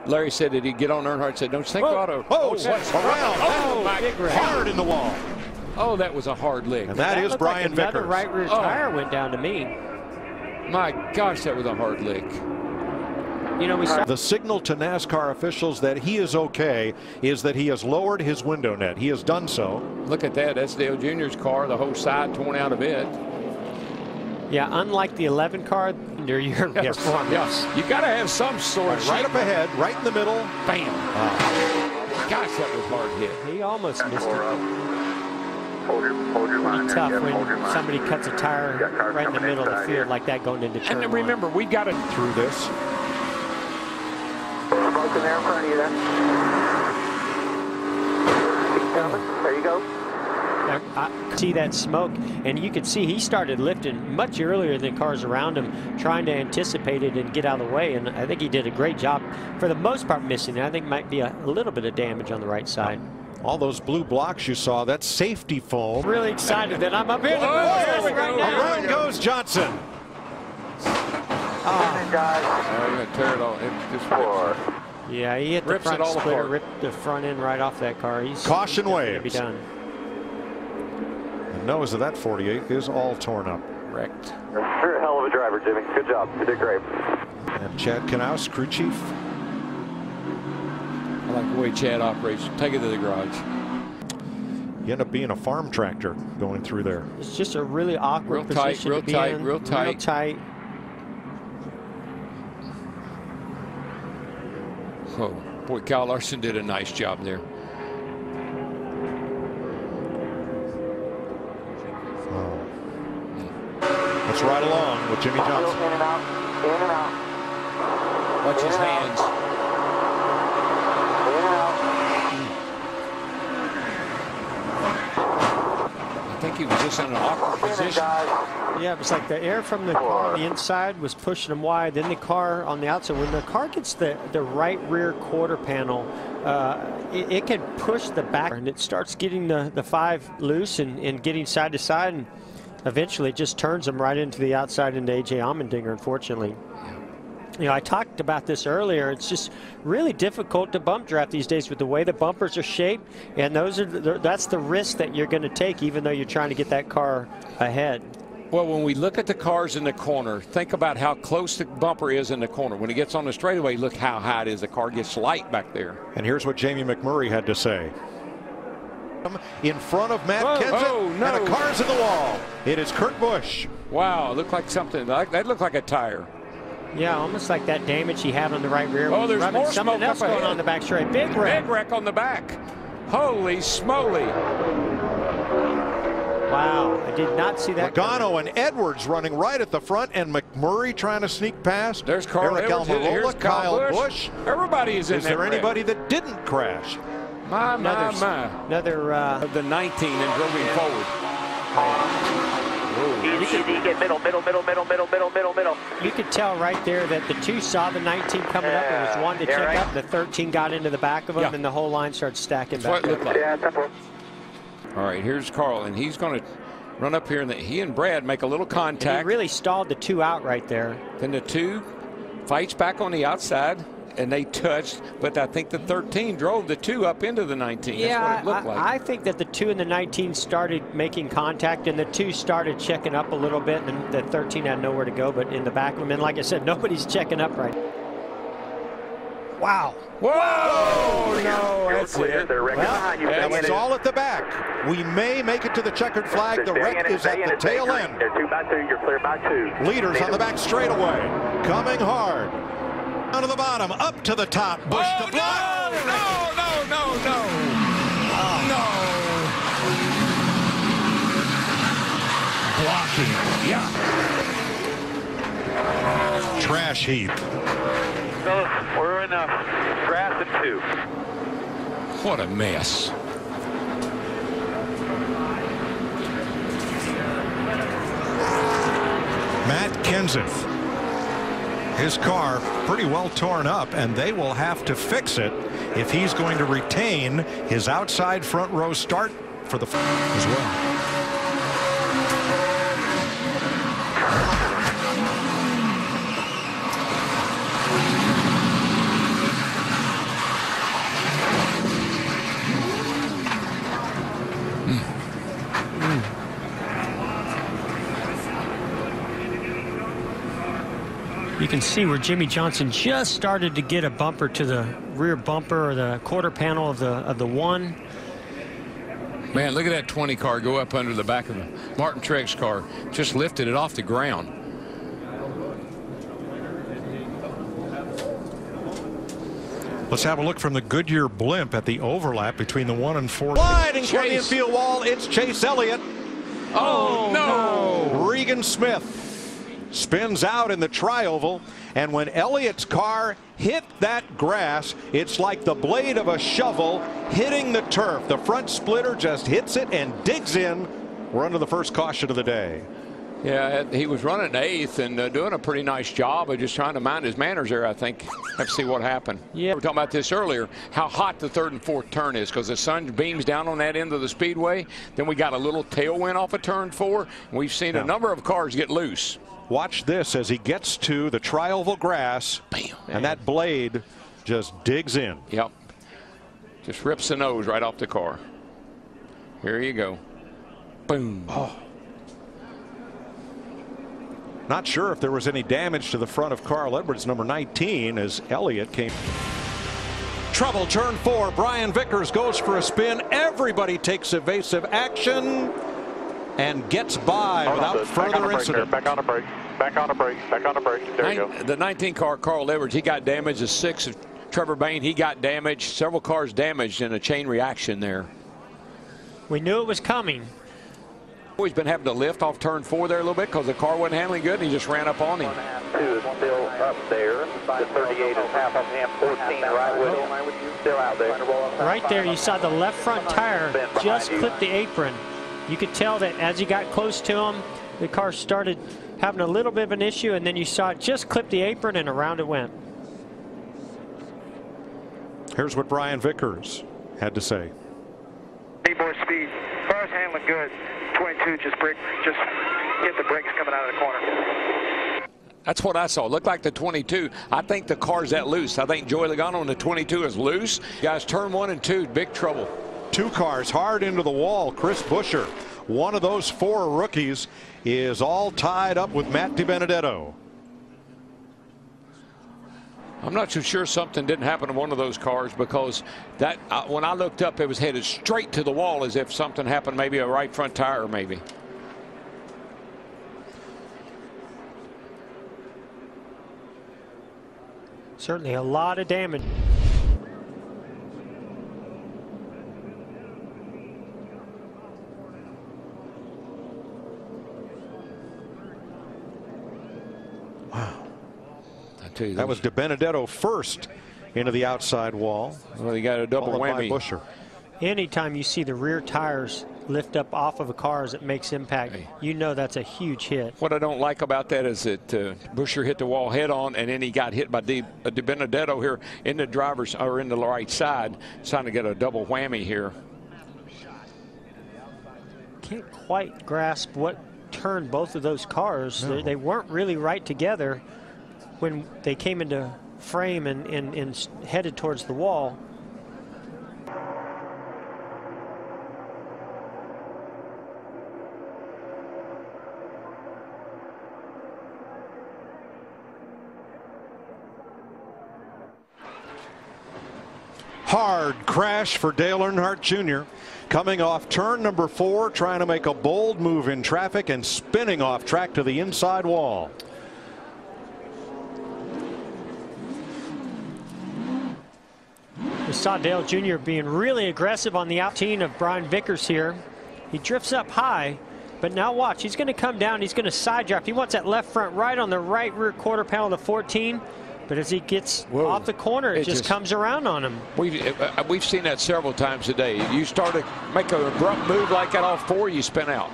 Larry said that he'd get on Earnhardt and said, don't you think about it? Oh, what's around? Oh, my God. Hard in the wall. Oh, that was a hard lick. And that is Brian like another Vickers. right rear tire went down to me. My gosh, that was a hard lick. You know, we saw the signal to NASCAR officials that he is okay is that he has lowered his window net. He has done so. Look at that. That's Dale Jr.'s car. The whole side torn out of it. Yeah, unlike the 11 car, under your performance. Yes. You got to have some sort of right up ahead, right in the middle. Bam. Gosh, that was hard hit. He almost missed it. Hold your line. It's tough when somebody cuts a tire right in the middle of the field like that going into turn And remember, we got to through this. Smoke in there in front of you then. Keep coming. There you go. I see that smoke, and you can see he started lifting much earlier than cars around him, trying to anticipate it and get out of the way, and I think he did a great job for the most part missing it. I think might be a little bit of damage on the right side. All those blue blocks you saw, that's safety foam. Really excited that I'm up here. Around goes Johnson. I'm going to tear it all. Yeah, he hit the front splitter, ripped the front end right off that car. Caution waves. Be done. The nose of that 48 is all torn up. Wrecked. You're a hell of a driver, Jimmy. Good job. You did great. And Chad Knaus, crew chief. I like the way Chad operates. Take it to the garage. You end up being a farm tractor going through there. It's just a really awkward position to be in. Real tight. Oh, boy, Kyle Larson did a nice job there. Let's ride along with Jimmy Johnson. In and out. In and out. Watch his hands. In and out. I think he was just in an awkward position. Yeah, it was like the air from the car on the inside was pushing him wide. Then the car on the outside, when the car gets the right rear quarter panel, it can push the back, and it starts getting the 5 loose and getting side to side, and eventually it just turns them right into the outside into A.J. Allmendinger, unfortunately. You know, I talked about this earlier. It's just really difficult to bump draft these days with the way the bumpers are shaped, and that's the risk that you're going to take, even though you're trying to get that car ahead. Well, when we look at the cars in the corner, think about how close the bumper is in the corner. When it gets on the straightaway, look how high it is. The car gets light back there. And here's what Jamie McMurray had to say. In front of Matt Kenseth, and a car's in the wall. It is Kurt Busch. Wow, it looked like something. That looked like a tire. Yeah, almost like that damage he had on the right rear. Oh, there's more something smoke else up going ahead. on the back straight. Big wreck. Big wreck on the back. Holy smoly. Wow, I did not see that. Logano and Edwards running right at the front, and McMurray trying to sneak past. There's Carl Eric Edwards. Almirola, Here's Kyle Busch. Everybody is in Is that there anybody wreck. that didn't crash? Another of the 19 and drove him forward. Easy, get middle. You could tell right there that the 2 saw the 19 coming up. There was one to check up. The 13 got into the back of him, and the whole line started stacking back. That's what it looked like. Yeah, All right, here's Carl, and he's going to run up here, and he and Brad make a little contact. And he really stalled the 2 out right there. Then the 2 fights back on the outside, and they touched, but I think the 13 drove the 2 up into the 19. Yeah, that's what it looked like. I think that the 2 and the 19 started making contact, and the 2 started checking up a little bit, and the 13 had nowhere to go but in the back of him. And like I said, nobody's checking up right. Wow. Whoa! No, that's it. It's all at the back. We may make it to the checkered flag. The wreck is at the tail end. 2 by 2, you're clear by 2. Leaders on the back straightaway. Coming hard. Down to the bottom, up to the top. Busch to block. No. Blocking. Yeah. Trash heap. No, we're in grass at 2. What a mess. Matt Kenseth. His car pretty well torn up, and they will have to fix it if he's going to retain his outside front row start for the as well. can see where Jimmy Johnson just started to get a bumper to the rear bumper or the quarter panel of the one. Man, look at that 20 car go up under the back of the Martin Truex car. Just lifted it off the ground. Let's have a look from the Goodyear blimp at the overlap between the 1 and 4. Sliding for the infield wall. It's Chase Elliott. Oh, no. Regan Smith spins out in the tri-oval, and when Elliott's car hit that grass, it's like the blade of a shovel hitting the turf. The front splitter just hits it and digs in. We're under the first caution of the day. Yeah, he was running 8th and doing a pretty nice job of just trying to mind his manners there, I think. Let's see what happened. Yeah. We were talking about this earlier, how hot the 3rd and 4th turn is, because the sun beams down on that end of the speedway. Then we got a little tailwind off of turn 4. And we've seen a number of cars get loose. Watch this as he gets to the tri-oval grass. Bam, and that blade just digs in. Yep. Just rips the nose right off the car. Here you go. Boom. Oh. Not sure if there was any damage to the front of Carl Edwards, number 19, as Elliott came. Trouble, turn 4. Brian Vickers goes for a spin. Everybody takes evasive action and gets by without further incident. Back on a brake. Back on a brake. Back on a brake. There you go. The 19 car, Carl Edwards, he got damaged. The 6 of Trevor Bayne, he got damaged. Several cars damaged in a chain reaction there. We knew it was coming. He's been having to lift off turn 4 there a little bit because the car wasn't handling good, and he just ran up on him. 2 is still up there. The 38 is half of him. 14 right with him. Still out there. Right there, you saw the left front tire just clip the apron. You could tell that as he got close to him, the car started having a little bit of an issue, and then you saw it just clip the apron, and around it went. Here's what Brian Vickers had to say. Need more speed. Car's handling good. 22 just hit the brakes coming out of the corner. That's what I saw. It looked like the 22. I think the car's that loose. I think Joey Logano in the 22 is loose. Guys, turn 1 and 2, big trouble. 2 cars hard into the wall. Chris Buescher, one of those 4 rookies, is all tied up with Matt DiBenedetto. I'm not too sure something didn't happen to one of those cars, because that when I looked up, it was headed straight to the wall as if something happened, maybe a right front tire maybe. Certainly a lot of damage. Wow. You, that was DiBenedetto first into the outside wall. Well, you got a double whammy. Buescher. Anytime you see the rear tires lift up off of a car as it makes impact, you know that's a huge hit. What I don't like about that is that Buescher hit the wall head on, and then he got hit by DiBenedetto here in the driver's or in the right side, trying to get a double whammy here. Can't quite grasp what turned both of those cars. No. They weren't really right together when they came into frame and headed towards the wall. Hard crash for Dale Earnhardt Jr. coming off turn number 4, trying to make a bold move in traffic and spinning off track to the inside wall. We saw Dale Jr. being really aggressive on the outside of Brian Vickers here. He drifts up high, but now watch. He's going to come down. He's going to side draft. He wants that left front right on the right rear quarter panel of the 14. But as he gets off the corner, it just comes around on him. We've seen that several times today. You start to make an abrupt move like that off 4, you spin out.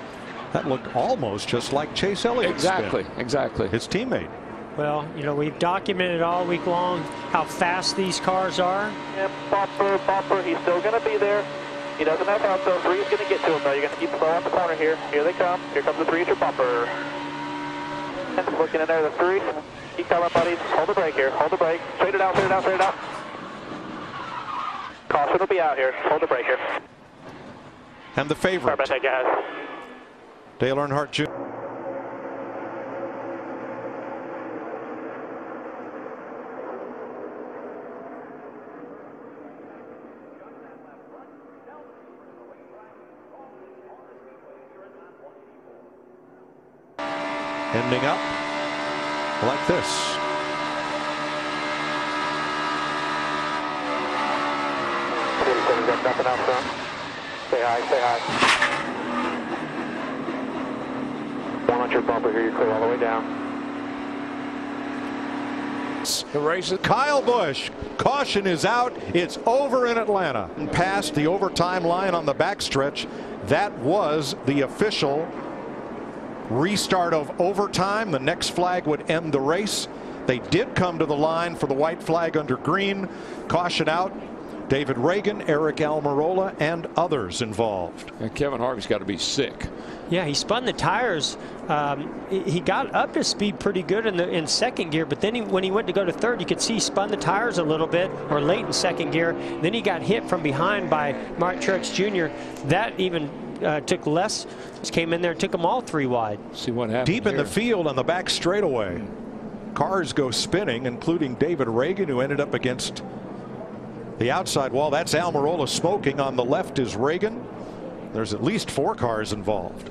That looked almost just like Chase Elliott's spin. Exactly. His teammate. Well, you know, we've documented all week long how fast these cars are. Yeah, bumper, he's still going to be there. He doesn't have help, so 3 is going to get to him, though. You're going to keep the ball out the corner here. Here they come. Here comes the 3 at your bumper. Looking in there, the 3. Keep coming, buddies. Hold the brake here. Hold the brake. Straight it out, straight it out, straight it out. Caution will be out here. Hold the brake here. And the favorite. Sorry about that, guys. Dale Earnhardt Jr. ending up like this. Got nothing out front. Say hi, say hi. One on your bumper here, you're clear all the way down. The race is Kyle Busch, caution is out. It's over in Atlanta. And past the overtime line on the backstretch, that was the official restart of overtime. The next flag would end the race. They did come to the line for the white flag under green. Caution out. David Reagan, Eric Almirola, and others involved. And Kevin Harvick's got to be sick. Yeah, he spun the tires. He got up to speed pretty good in second gear, but then when he went to go to third, you could see he spun the tires a little bit, or late in second gear. Then he got hit from behind by Mark Truex Jr. That even took less. Just came in there and took them all 3 wide. See what happened. Deep in the field on the back straightaway. Cars go spinning, including David Reagan, who ended up against the outside wall. That's Almirola smoking. On the left is Reagan. There's at least 4 cars involved.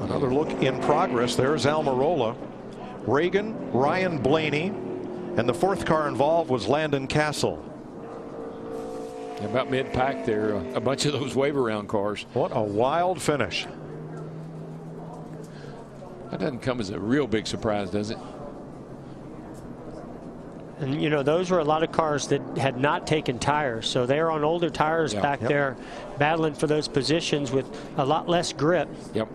Another look in progress. There's Almirola, Reagan, Ryan Blaney, and the 4th car involved was Landon Castle. About mid-pack there, a bunch of those wave-around cars. What a wild finish. That doesn't come as a real big surprise, does it? And you know, those were a lot of cars that had not taken tires, so they're on older tires back there, battling for those positions with a lot less grip. Yep.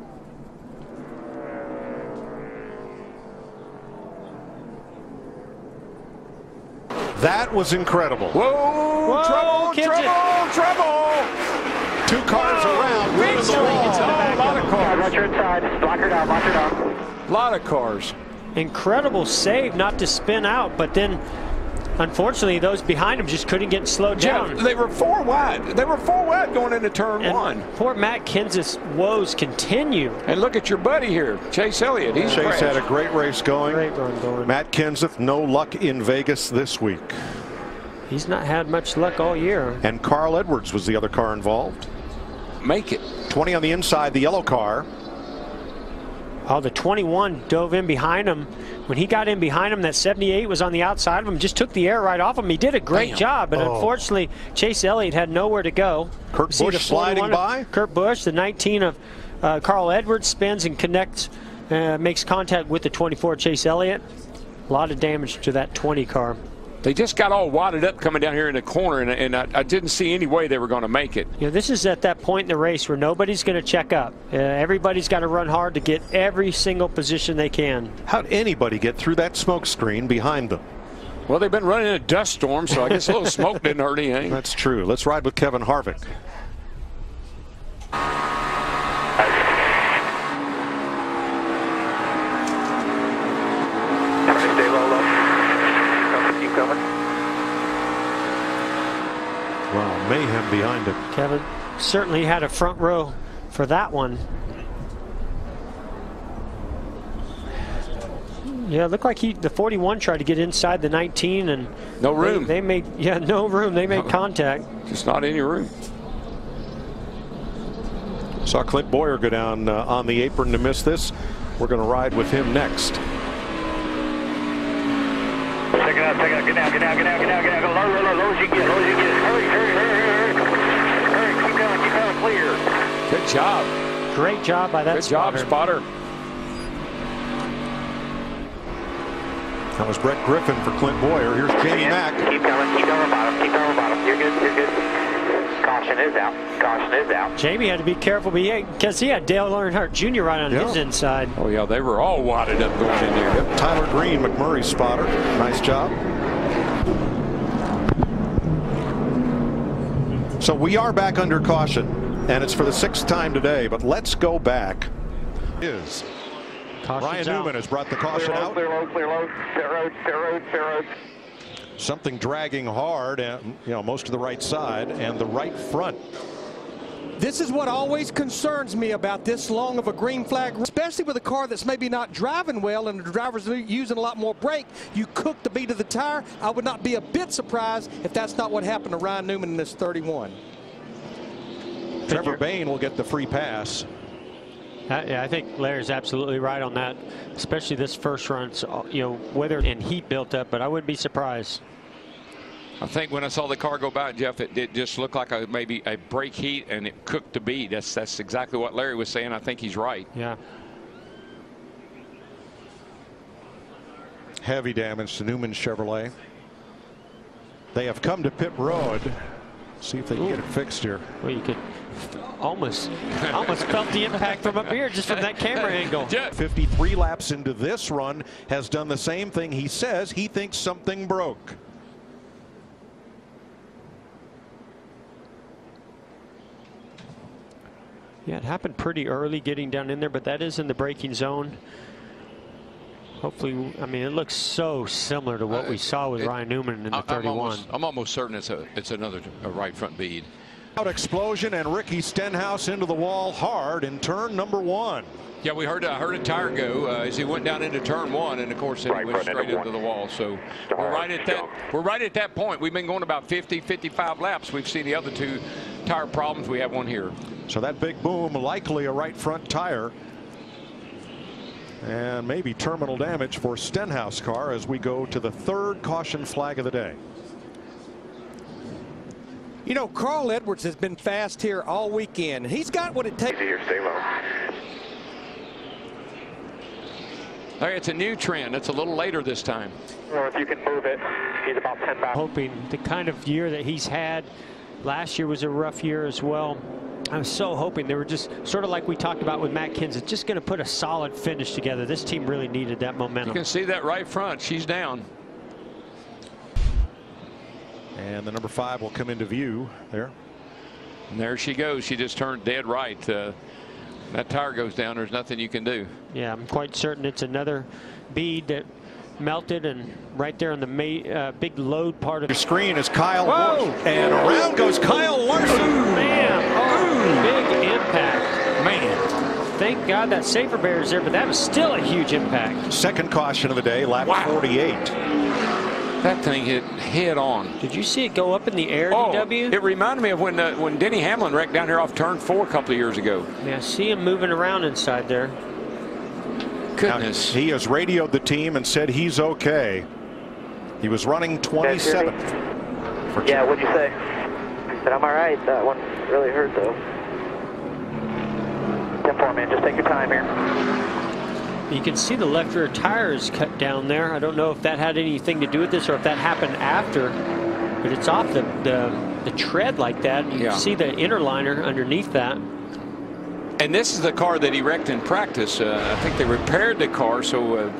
That was incredible. Whoa! Trouble! Trouble! 2 cars around. One in the wall. A lot of cars. Watch your inside. Block her down. Block her down. A lot of cars. Incredible save not to spin out, but then unfortunately those behind him just couldn't get slowed down. They were 4 wide. They were 4 wide going into turn 1. Poor Matt Kenseth's woes continue. And look at your buddy here, Chase Elliott. He's Chase had a great race going. Great run going. Matt Kenseth, no luck in Vegas this week. He's not had much luck all year. And Carl Edwards was the other car involved. Make it. 20 on the inside, the yellow car. Oh, the 21 dove in behind him. When he got in behind him, that 78 was on the outside of him, just took the air right off him. He did a great job, but unfortunately, Chase Elliott had nowhere to go. Kurt Busch sliding by. Kurt Busch, the 19 of Carl Edwards, spins and connects, makes contact with the 24 Chase Elliott. A lot of damage to that 20 car. They just got all wadded up coming down here in the corner, and I didn't see any way they were going to make it. You know, this is at that point in the race where nobody's going to check up. Everybody's got to run hard to get every single position they can. How'd anybody get through that smoke screen behind them? Well, they've been running in a dust storm, so I guess a little smoke didn't hurt anything. That's true. Let's ride with Kevin Harvick. Stay low, low. Keep coming. Wow, mayhem behind him. Kevin certainly had a front row for that one. Yeah, it looked like the 41 tried to get inside the 19, and no room. They made no room. They made contact. Just not any room. Saw Clint Boyer go down on the apron to miss this. We're going to ride with him next. Check it out, check it out. Get down, get down, get down, get down, get down. Go low, low, low, low as you get, low as you get. Hurry, hurry, hurry, hurry. Hurry, keep coming, clear. Good job. Great job by that spotter. Good job, spotter. That was Brett Griffin for Clint Boyer. Here's Jamie Mack. Keep coming bottom, keep coming bottom. You're good, you're good. Caution is out, caution is out. Jamie had to be careful because he had Dale Earnhardt Jr. right on his inside. Oh, yeah, they were all wadded up going in there. Yep. Tyler Green, McMurray's spotter. Nice job. So we are back under caution, and it's for the 6th time today, but let's go back. Ryan Newman has brought the caution out. Clear low, clear low. Pit road, pit road, pit road. Something dragging hard, and most of the right side and the right front. This is what always concerns me about this long of a green flag, especially with a car that's maybe not driving well and the driver's using a lot more brake. You cook the beat of the tire. I would not be a bit surprised if that's not what happened to Ryan Newman in this 31. Trevor Bayne will get the free pass. Yeah, I think Larry's absolutely right on that, especially this first run. So, you know, weather and heat built up, but I wouldn't be surprised. I think when I saw the car go by, Jeff, it just looked like maybe a brake heat, and it cooked the bead. That's exactly what Larry was saying. I think he's right. Yeah. Heavy damage to Newman Chevrolet. They have come to pit road. See if they can get it fixed here. Well, you could almost felt the impact from up here just from that camera angle. 53 laps into this run, has done the same thing. He says he thinks something broke. Yeah, it happened pretty early getting down in there, but that is in the braking zone. Hopefully, I mean, it looks so similar to what we saw with Ryan Newman in the 31. I'm almost certain it's another right front bead. Out explosion, and Ricky Stenhouse into the wall hard in turn number 1. Yeah, I heard a tire go as he went down into turn 1, and of course then he went straight into the wall. So we're right at that point. We've been going about 50-55 laps. We've seen the other two tire problems. We have one here. So that big boom, likely a right front tire. And maybe terminal damage for Stenhouse car as we go to the 3rd caution flag of the day. You know, Carl Edwards has been fast here all weekend. He's got what it takes. Easy here, stay low. All right, it's a new trend. It's a little later this time. Or if you can move it, he's about 10 back. Hoping the kind of year that he's had. Last year was a rough year as well. I'm so hoping they were just sort of like we talked about with Matt Kenseth, just going to put a solid finish together. This team really needed that momentum. You can see that right front. She's down. And the number 5 will come into view there. And there she goes. She just turned dead right. That tire goes down. There's nothing you can do. Yeah, I'm quite certain it's another bead that melted, and right there on the big load part of the screen is Kyle. Whoa! And around goes Kyle Larson. Man, big impact. Man, thank God that safer barrier's there, but that was still a huge impact. 2nd caution of the day, lap 48. That thing hit head on. Did you see it go up in the air, DW? It reminded me of when Denny Hamlin wrecked down here off turn 4 a couple of years ago. Yeah, see him moving around inside there. Goodness. Now, he has radioed the team and said he's okay. He was running 27th. Yeah, what'd you say? I said, I'm all right. That one really hurt, though. 10-4, man. Just take your time here. You can see the left rear tire is cut down there. I don't know if that had anything to do with this or if that happened after, but it's off the tread like that. You can see the inner liner underneath that. And this is the car that he wrecked in practice. I think they repaired the car, so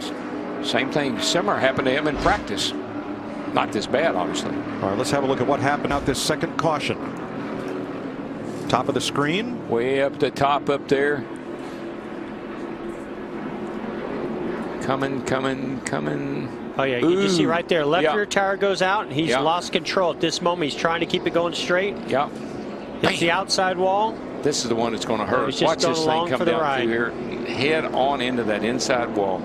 same thing similar happened to him in practice. Not this bad, obviously. All right, let's have a look at what happened out this 2nd caution. Top of the screen. Way up the top up there. Coming. Oh, yeah, you can see right there. Left rear tire goes out, and he's lost control at this moment. He's trying to keep it going straight. Yeah. Hits the outside wall. This is the one that's going to hurt. Watch this thing come down through here, head on into that inside wall.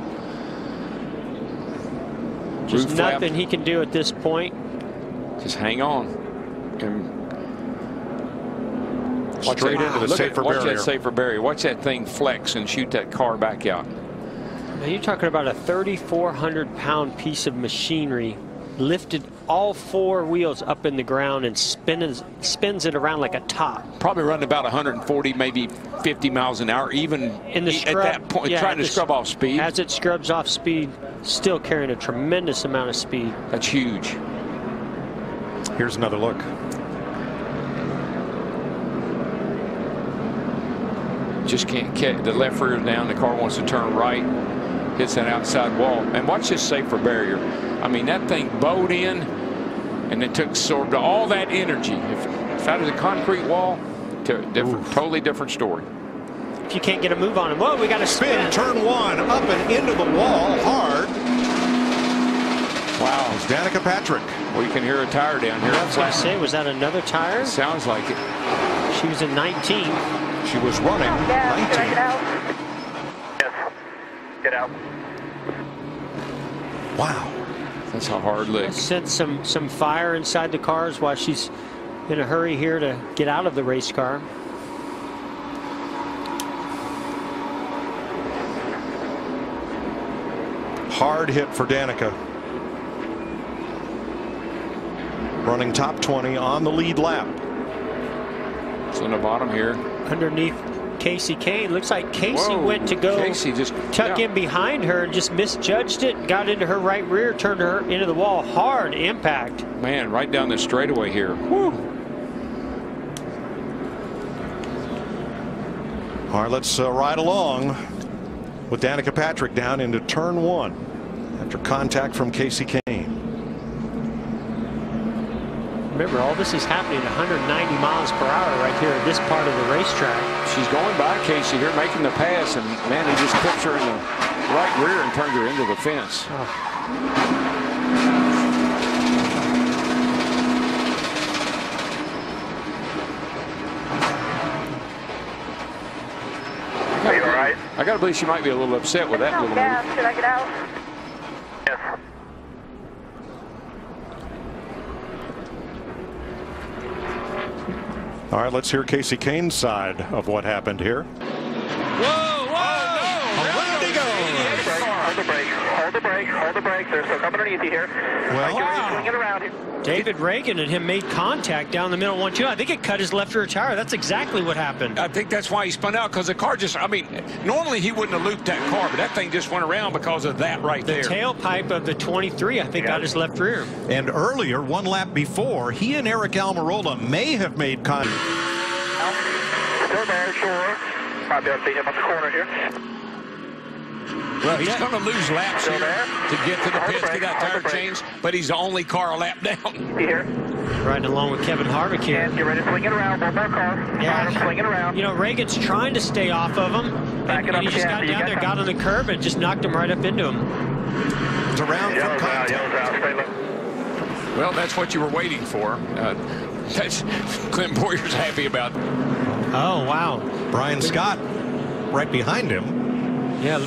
Just nothing he can do at this point. Just hang on. And straight into the safer barrier. Watch that safer barrier. Watch that thing flex and shoot that car back out. Now you're talking about a 3,400-pound piece of machinery lifted all 4 wheels up in the ground and spins it around like a top. Probably running about 140, maybe 50 miles an hour, even in the scrub, at that point, trying to scrub off speed. As it scrubs off speed, still carrying a tremendous amount of speed. That's huge. Here's another look. Just can't get the left rear down. The car wants to turn right. Hits that outside wall. And watch this safer barrier. I mean, that thing bowed in, and it took sort of all that energy. If that was a concrete wall, totally different story. If you can't get a move on him, whoa, we got to spin. Turn 1 up and into the wall hard. Wow, it's Danica Patrick. Well, you can hear a tire down here. I was going to say, was that another tire? It sounds like it. She was in 19. She was running 19. Yes, get out. Wow. That's a hard lick. Sent some fire inside the cars while she's in a hurry here to get out of the race car. hard hit for Danica. Running top 20 on the lead lap. It's on the bottom here. Underneath Casey Kane. Looks like Casey went to go Casey just tuck in behind her and just misjudged it. Got into her right rear, turned her into the wall. Hard impact. Man, right down the straightaway here. Woo. All right, let's ride along with Danica Patrick down into turn 1 after contact from Casey Kane. Remember, all this is happening at 190 miles per hour right here at this part of the racetrack. She's going by Casey here, making the pass, and man, he just clips her in the right rear and turns her into the fence. Are you all right? I gotta believe she might be a little upset with that little move. Should I get out? Yes. All right, let's hear Casey Kane's side of what happened here. Whoa, whoa, Around he goes. Hold the brake, hold the brake, hold the brake. They're still coming underneath you here. Well, Swing it around here. David Reagan and him made contact down the middle 1-2. I think it cut his left rear tire. That's exactly what happened. I think that's why he spun out, because the car just, I mean, normally he wouldn't have looped that car, but that thing just went around because of that right there. The tailpipe of the 23, I think, got his left rear. and earlier, one lap before, he and Eric Almirola may have made contact. Still there, sure. Might be able to see him on the corner here. Well, he's going to lose laps Still here there. to get to the Hold the pits, brake, get that hold tire the brake. changed, but he's the only car a lap down. See here. Riding along with Kevin Harvick here. And get ready to swing it around. One more car. Yeah. Swing it around. You know, Reagan's trying to stay off of him, Back it and up he just again. got You down got there, that. got on the curb, and just knocked him right up into him. It's around from contact. Yellows out. Straight left. Well, that's what you were waiting for. That's Clint Boyer's happy about. Oh, wow. Brian Scott right behind him. Yeah.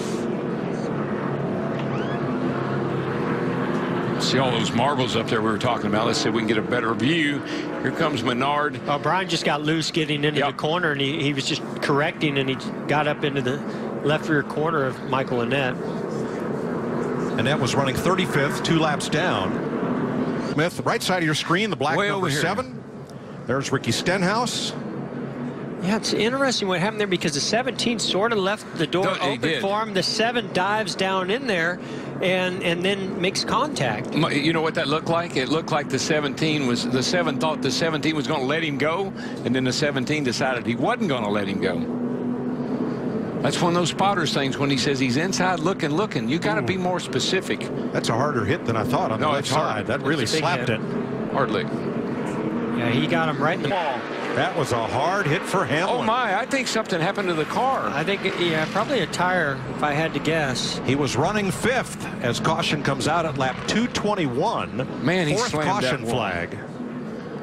See all those marbles up there we were talking about. Let's see if we can get a better view. Here comes Menard. Oh, Brian just got loose getting into the corner, and he was just correcting, and he got up into the left rear corner of Michael Annette. Annette was running 35th, 2 laps down. Smith, right side of your screen, the black Way number over here. 7. There's Ricky Stenhouse. Yeah, it's interesting what happened there, because the 17 sort of left the door open for him. The 7 dives down in there and then makes contact. You know what that looked like? It looked like the 17 was, the 7 thought the 17 was going to let him go, and then the 17 decided he wasn't going to let him go. That's one of those spotters things when he says he's inside looking. You got to be more specific. That's a harder hit than I thought on the left it's hard. side. That really It's a big slapped hit. it. Hardly. Yeah, he got him right in the ball. That was a hard hit for Hamlin. Oh my, I think something happened to the car. I think, yeah, probably a tire, if I had to guess. He was running 5th as caution comes out at lap 221. Man, he 4th slammed caution that wall. flag.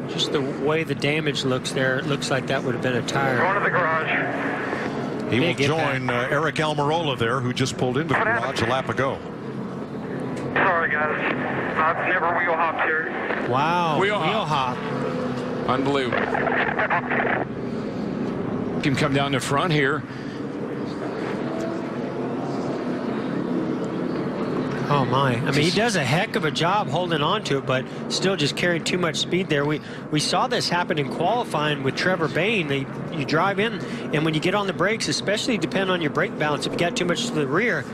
Just the way the damage looks there, it looks like that would have been a tire. Going to the garage. He will Big join Eric Almirola there, who just pulled into the garage a lap ago. Sorry, guys. I've never wheel hopped here. Wow, Wheel hop. Unbelievable. Can come down the front here. Oh my, I mean, he does a heck of a job holding on to it, but still just carrying too much speed there. We saw this happen in qualifying with Trevor Bayne. You drive in, and when you get on the brakes, especially depend on your brake balance, if you got too much to the rear,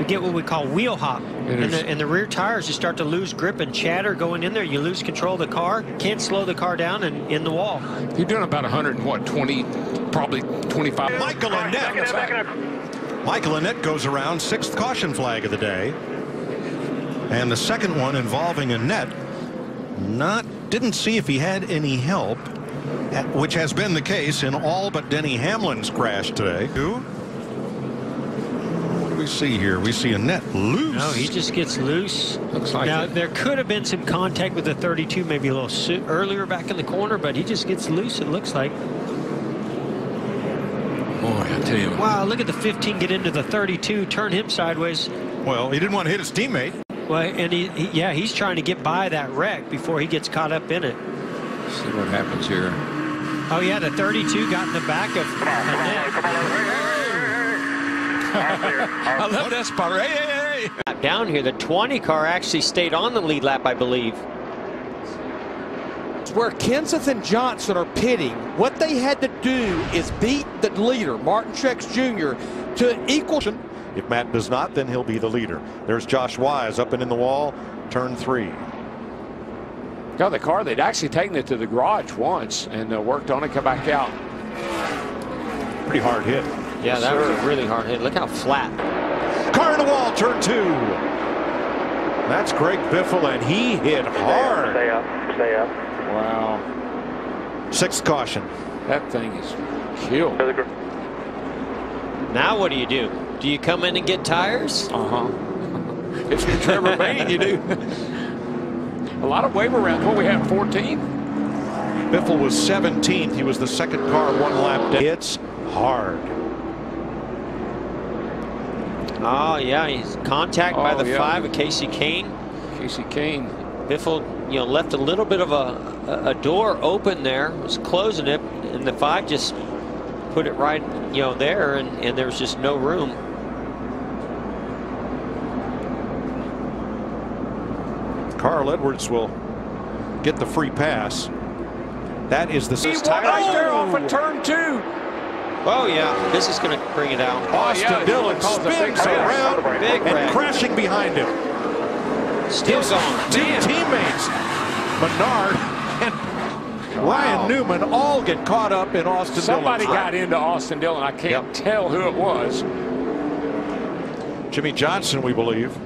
you get what we call wheel hop. And the rear tires, you start to lose grip and chatter going in there. You lose control of the car, can't slow the car down, and in the wall. You're doing about 120, probably 25. Michael Annette. Michael Annette goes around, 6th caution flag of the day. And the second one involving Annette, didn't see if he had any help, which has been the case in all but Denny Hamlin's crash today. What do we see here? We see Annette loose. No, he just gets loose. Looks like now, it. there could have been some contact with the 32, maybe a little earlier back in the corner, but he just gets loose, it looks like. Boy, I tell you. Wow, look at the 15 get into the 32, turn him sideways. Well, he didn't want to hit his teammate. Well, and he's trying to get by that wreck before he gets caught up in it. Let's see what happens here. Oh yeah, the 32 got in the back of Annette. I love that spot. Hey. lap down here. The 20 car actually stayed on the lead lap, I believe. Where Kenseth and Johnson are pitting, what they had to do is beat the leader, Martin Truex Jr., to equal. If Matt does not, then he'll be the leader. There's Josh Wise up and in the wall, turn 3. Got the car, they'd actually taken it to the garage once and worked on it, come back out. Pretty hard hit. Yeah, that was a really hard hit. Look how flat. Car in the wall, turn 2. That's Greg Biffle, and he hit hard. Stay up, stay up. Wow. 6th caution. That thing is killed. Now what do? Do you come in and get tires? If you're Trevor Bayne, you do. A lot of waiver rounds. What we have, 14? Biffle was 17th. He was the second car 1 lap down. It's hard. Oh, yeah. He's contact by the 5 of Casey Kane. Casey Kane. Biffle, left a little bit of a door open there. Was closing it, and the 5 just put it right, there, and there was just no room. Carl Edwards will get the free pass. That is the right there off of turn 2. Oh yeah, this is going to bring it out. Austin Dillon spins around and crashing behind him. Still going. 2 teammates, Menard and Ryan Newman, all get caught up in Austin Dillon. Somebody got into Austin Dillon. I can't tell who it was. Jimmy Johnson, we believe.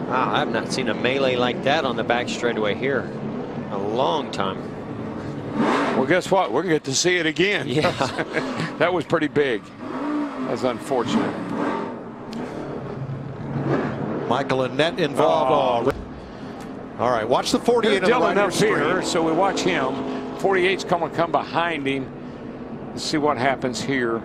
Wow, I've not seen a melee like that on the back straightaway here in a long time. Well, guess what? We're going to get to see it again. Yeah. That was pretty big. That's unfortunate. Michael Annette involved. All right, watch the 48 on the right up here, so we watch him. 48's come behind him. Let's see what happens here.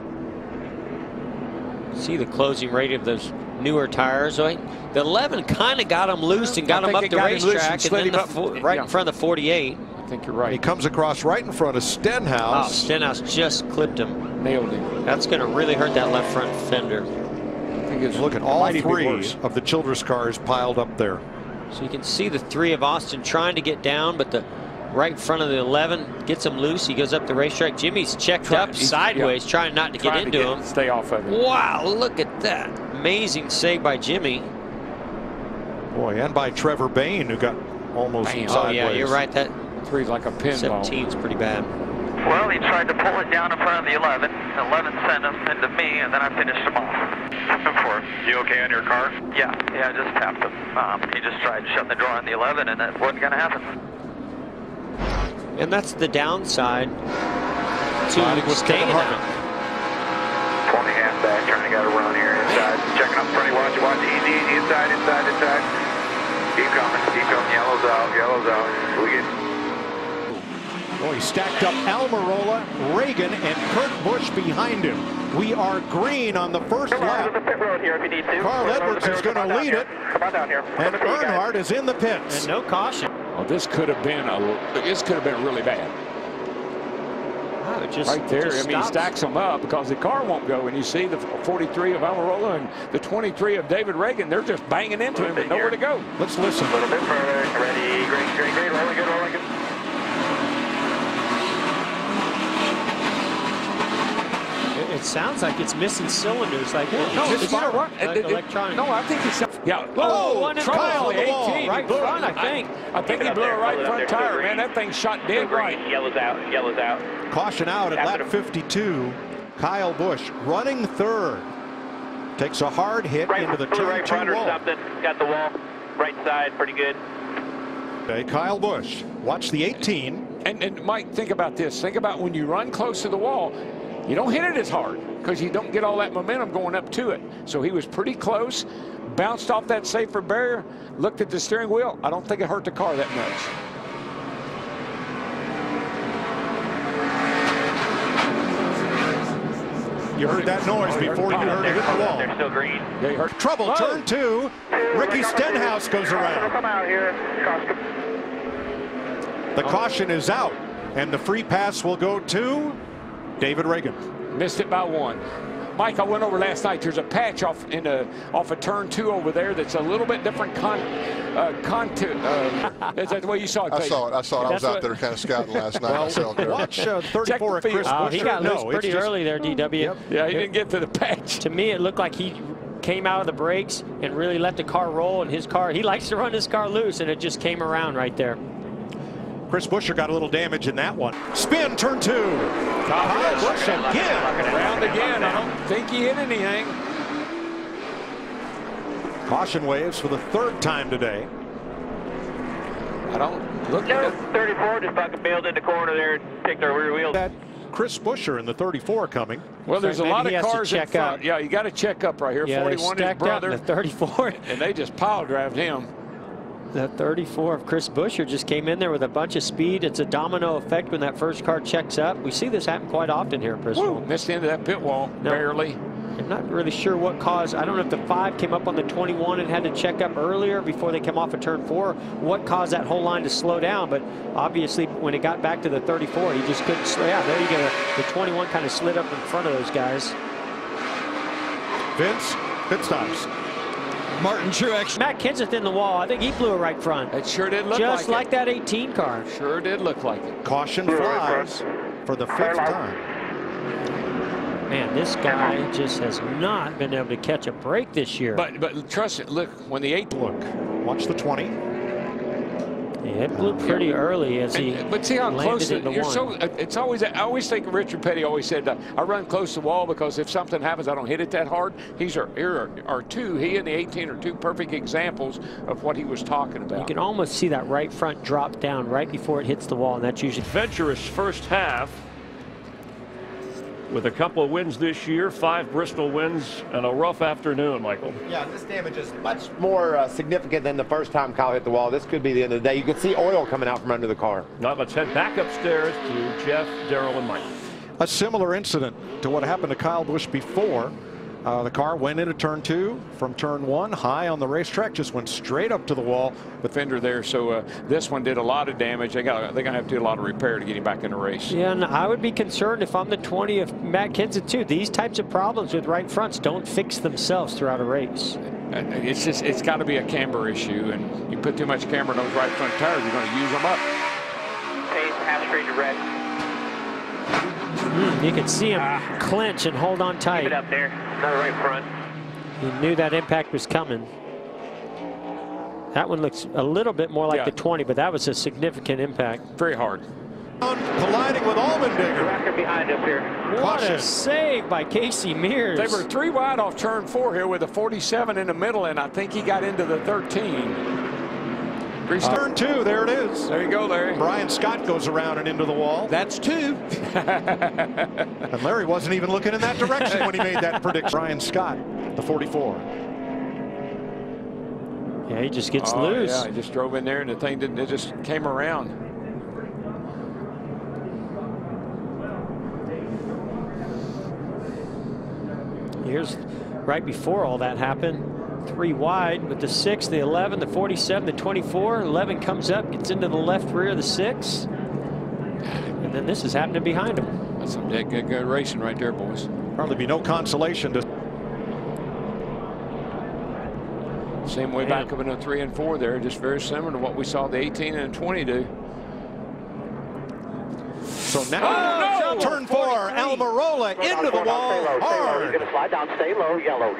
See the closing rate of those newer tires, right? The 11 kind of got him loose and got him up the racetrack, and then right in front of the 48. I think you're right. He comes across right in front of Stenhouse. Oh, Stenhouse just clipped him. Nailed him. That's going to really hurt that left front fender. I think it's look at all 3 of the Childress cars piled up there. So you can see the 3 of Austin trying to get down, but the right in front of the 11 gets him loose. He goes up the racetrack. Jimmy's checked up sideways, trying not to get into him. Stay off of him. Wow, look at that. Amazing save by Jimmy. Boy, and by Trevor Bayne, who got almost sideways. Oh, yeah, you're right. That 3's like a pinball. 17's pretty bad. Well, he tried to pull it down in front of the 11. 11 sent him into me, and then I finished him off. You okay on your car? Yeah, I just tapped him. He just tried shutting the door on the 11, and it wasn't going to happen. And that's the downside to staying in it. 20 half back, trying to get a run here inside. Checking up front, watch, easy, inside. Keep coming, yellows out. We get. Oh, he stacked up Almirola, Reagan, and Kurt Busch behind him. We are green on the first lap. Carl Edwards is going to lead it. Come on down here. And Earnhardt is in the pits. And no caution. Oh, this could have been really bad. Oh, right there. I mean, he stacks them up because the car won't go. And you see the 43 of Almirola and the 23 of David Reagan. They're just banging into him, but nowhere to go. Let's listen. A little bit further. Ready, great. Rolling good. It sounds like it's missing cylinders. Like, no, it's not right. Electronic. No, I think he's. Yeah. Oh, Kyle on the wall. 18. Right front, I think. I think he blew a right front tire, man. That thing shot dead right. Yellows out. Caution out at lap 52. Kyle Busch running 3rd. Takes a hard hit into the turn 2 wall. Got the wall. Right side, pretty good. Okay, Kyle Busch. Watch the 18. And Mike, think about this. Think about when you run close to the wall. You don't hit it as hard because you don't get all that momentum going up to it. So he was pretty close, bounced off that safer barrier, looked at the steering wheel. I don't think it hurt the car that much. You heard that noise before you heard it hit the wall. They're still green. Yeah, you heard. Trouble, turn 2. Ricky Stenhouse goes around. Come out here. The caution is out, and the free pass will go to David Reagan. Missed it by 1. Mike, I went over last night. There's a patch off of turn 2 over there that's a little bit different contour. Is that the way you saw it? I saw it. I was out there kind of scouting last night myself. Watch 34 at Chris Buescher. He got loose pretty early there, DW. Yep. Yeah, he didn't get to the patch. To me, it looked like he came out of the brakes and really let the car roll. And his car, he likes to run his car loose, and it just came around right there. Chris Buescher got a little damage in that one. Spin, turn 2. Kyle Busch again. Around again. I don't think he hit anything. Caution waves for the 3rd time today. I don't look at it. 34 just fucking bailed in the corner there and picked our rear wheel. That Chris Buescher in the 34 coming. Well, there's a lot of cars in front. Out. Yeah, you got to check up right here. Yeah, 41 his brother. The 34. And they just pile drived him. The 34 of Chris Buescher just came in there with a bunch of speed. It's a domino effect when that first car checks up. We see this happen quite often here at Bristol. Missed the end of that pit wall, barely. I'm not really sure what caused. I don't know if the 5 came up on the 21 and had to check up earlier before they come off of turn 4. What caused that whole line to slow down? But obviously, when it got back to the 34, he just couldn't slow down. There you go. The 21 kind of slid up in front of those guys. Vince, pit stops. Martin Truex. Matt Kenseth in the wall. I think he blew it right front. It sure did look just like that 18 car. Sure did look like it. Caution flies for the 5th time. Man, this guy just has not been able to catch a break this year. But trust it. Look, when the 8th look, watch the 20. Yeah, it blew pretty early as he. But see how close into you're. one. So it's always. I always think Richard Petty always said, "I run close to the wall because if something happens, I don't hit it that hard." Here are two. He and the 18 are two perfect examples of what he was talking about. You can almost see that right front drop down right before it hits the wall, and that's usually adventurous first half with a couple of wins this year, 5 Bristol wins, and a rough afternoon, Michael. Yeah, this damage is much more significant than the first time Kyle hit the wall. This could be the end of the day. You could see oil coming out from under the car. Now let's head back upstairs to Jeff, Darrell, and Mike. A similar incident to what happened to Kyle Busch before. The car went into turn 2 from turn 1, high on the racetrack, just went straight up to the wall. The fender there, so this one did a lot of damage. They're gonna have to do a lot of repair to get him back in the race. Yeah, and I would be concerned if I'm the 20 of Matt Kenseth too. These types of problems with right fronts don't fix themselves throughout a race. It's got to be a camber issue, and you put too much camber in those right front tires, you're going to use them up. Pace, half straight to red. You can see him clench and hold on tight. Keep it up there. Another right front. He knew that impact was coming. That one looks a little bit more like the 20, but that was a significant impact. Very hard. Colliding with Allmendinger. Tracker behind us here. What a save by Casey Mears. They were 3 wide off turn 4 here with a 47 in the middle, and I think he got into the 13. Turn 2, there it is. There you go, Larry. Brian Scott goes around and into the wall. That's 2. And Larry wasn't even looking in that direction when he made that prediction. Brian Scott, the 44. Yeah, he just gets loose. Yeah, he just drove in there, and the thing didn't. It just came around. Here's right before all that happened. 3 wide with the 6, the 11, the 47, the 24. 11 comes up, gets into the left rear of the 6. And then this is happening behind him. That's some dead good racing right there, boys. Probably be no consolation to. Same way back up in the 3 and 4 there, just very similar to what we saw the 18 and 20 do. So now, turn 4, Almirola into the wall, hard. He's going to slide down, stay low, yellow.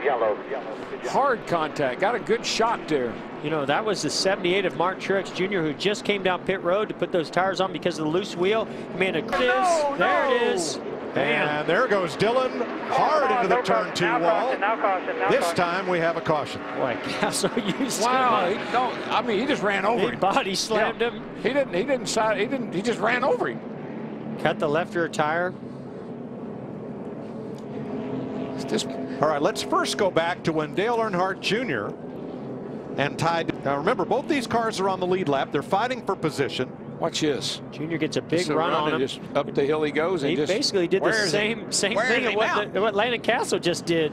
Hard contact, got a good shot there. You know, that was the 78 of Martin Truex Jr. who just came down pit road to put those tires on because of the loose wheel. There it is. And there goes Dylan, hard into the turn 2 wall. This time we have a caution. Boy, Castle used Wow, he just ran over him. Body slammed him. He just ran over him. Cut the left rear tire. All right, let's first go back to when Dale Earnhardt Jr. and Ty. Now remember, both these cars are on the lead lap. They're fighting for position. Watch this. Junior gets a big run on him. Just up the hill he goes. And he just basically did the same thing of what Landon Castle just did.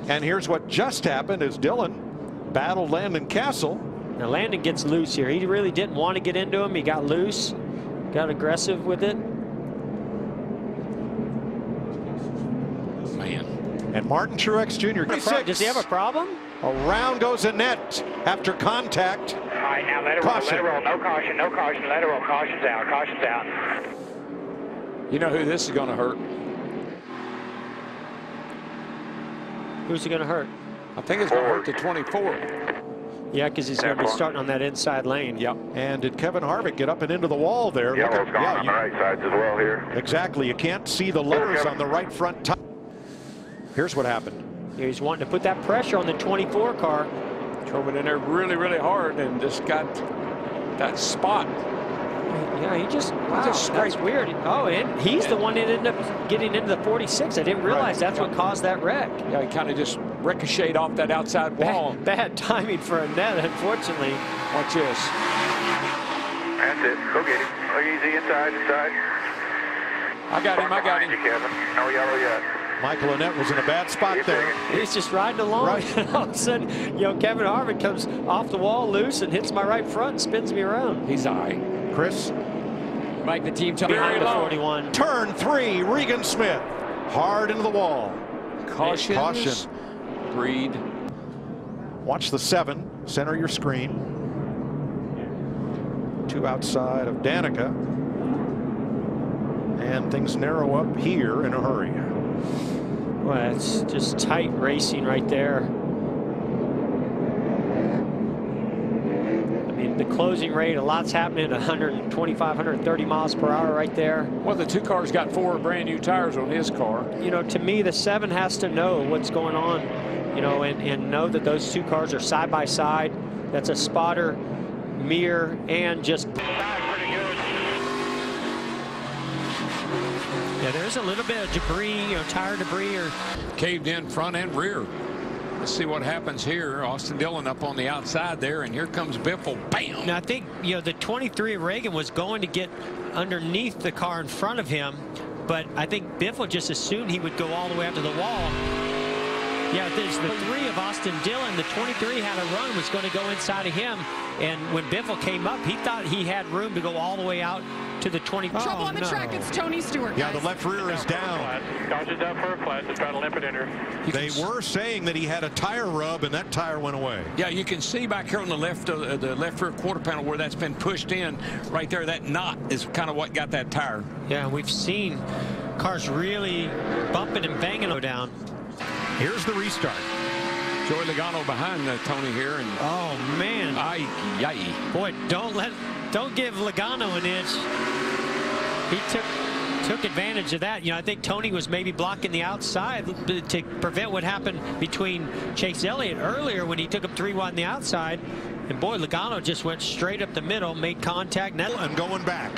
And here's what just happened as Dylan battled Landon Castle. Now Landon gets loose here. He really didn't want to get into him. He got loose, got aggressive with it. Man. And Martin Truex Jr. Does he have a problem? Around goes Annette after contact. All right, now let it roll, let it roll. No caution, no caution, let it roll. Caution's out, caution's out. You know who this is going to hurt? Who's he going to hurt? I think it's going to hurt the 24. Yeah, because he's going to be starting on that inside lane. Yep. And did Kevin Harvick get up and into the wall there? Yellow's gone on the right sides as well here. Exactly. You can't see the letters on the right front tire. Here's what happened. Yeah, he's wanting to put that pressure on the 24 car. Drove it in there really, really hard and just got that spot. Yeah, he just that's weird. Oh, and he's the one that ended up getting into the 46. I didn't realize that's what caused that wreck. Yeah, he kind of just ricocheted off that outside wall. Bad timing for Annette, unfortunately. Watch this. That's it. Go get him. Look easy inside. I got him. Kevin. No yellow yet. Michael Annette was in a bad spot there. He's just riding along. Right. And all of a sudden, Kevin Harvick comes off the wall loose and hits my right front and spins me around. He's all right. Chris? Mike, the team behind the 41. Turn 3, Regan Smith. Hard into the wall. Caution. Breed. Watch the 7. Center your screen. 2 outside of Danica. And things narrow up here in a hurry. Well, it's just tight racing right there. The closing rate, a lot's happening at 125, 130 miles per hour right there. Well, the 2 cars got 4 brand new tires on his car. To me, the 7 has to know what's going on, and know that those 2 cars are side by side. That's a spotter, mirror, and just. Yeah, there's a little bit of debris, tire debris or caved in front and rear. Let's see what happens here. Austin Dillon up on the outside there, and here comes Biffle. Bam! Now I think the 23 Reagan was going to get underneath the car in front of him, but I think Biffle just assumed he would go all the way up to the wall. Yeah, there's the 3 of Austin Dillon. The 23 had a run, was going to go inside of him, and when Biffle came up, he thought he had room to go all the way out to the 20. Trouble on the track. It's Tony Stewart. Yeah, the left rear is down. Caution's down for a flat. Just try to limp it in her. They were saying that he had a tire rub, and that tire went away. Yeah, you can see back here on the left rear quarter panel where that's been pushed in. Right there, that knot is kind of what got that tire. Yeah, we've seen cars really bumping and banging down. Here's the restart. Joey Logano behind Tony here, and oh man, boy, don't give Logano an inch. He took advantage of that. I think Tony was maybe blocking the outside to prevent what happened between Chase Elliott earlier when he took him 3 wide on the outside, and boy, Logano just went straight up the middle, made contact, and going back.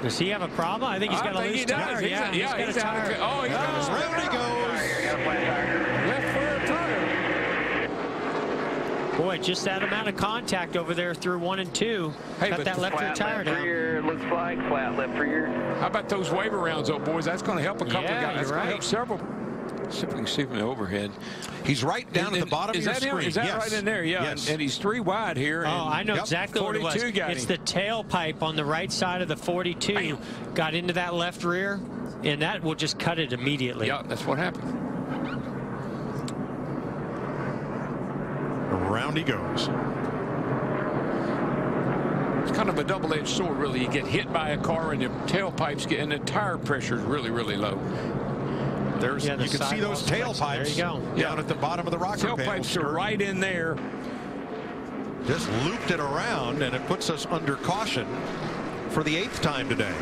Does he have a problem? I think he's got a loose tire. He's got a tire. Round he goes. Left rear tire. Boy, just that amount of contact over there through 1 and 2. Hey, got that left rear tire down. Rear looks like flat left rear. How about those waiver rounds, though, boys? That's going to help a couple of guys. That's going to help several. See if we can see from the overhead. He's right down at the bottom of your screen. Is that right in there? Yeah. Yes. And he's 3 wide here. Oh, I know exactly what it was. It's the tailpipe on the right side of the 42. Bam. Got into that left rear, and that will just cut it immediately. Yeah, that's what happened. Around he goes. It's kind of a double-edged sword, really. You get hit by a car, and the tailpipes get, and the tire pressure is really, really low. There's, you can see those tailpipes down at the bottom of the rocker panel. Tailpipes are right in there. Just looped it around, and it puts us under caution for the 8th time today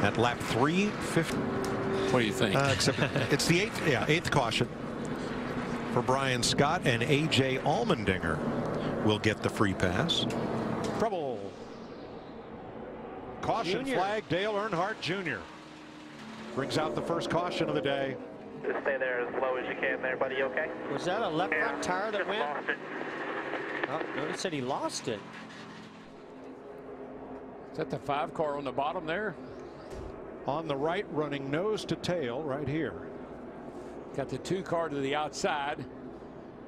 at lap 350. What do you think? Except it's the 8th caution for Brian Scott, and A.J. Allmendinger will get the free pass. Trouble. Caution flag, Dale Earnhardt Jr. brings out the first caution of the day. Just stay there as low as you can there, buddy. Okay? Was that a left front tire that went? Oh, no, he said he lost it. Is that the 5 car on the bottom there? On the right, running nose to tail right here. Got the 2 car to the outside.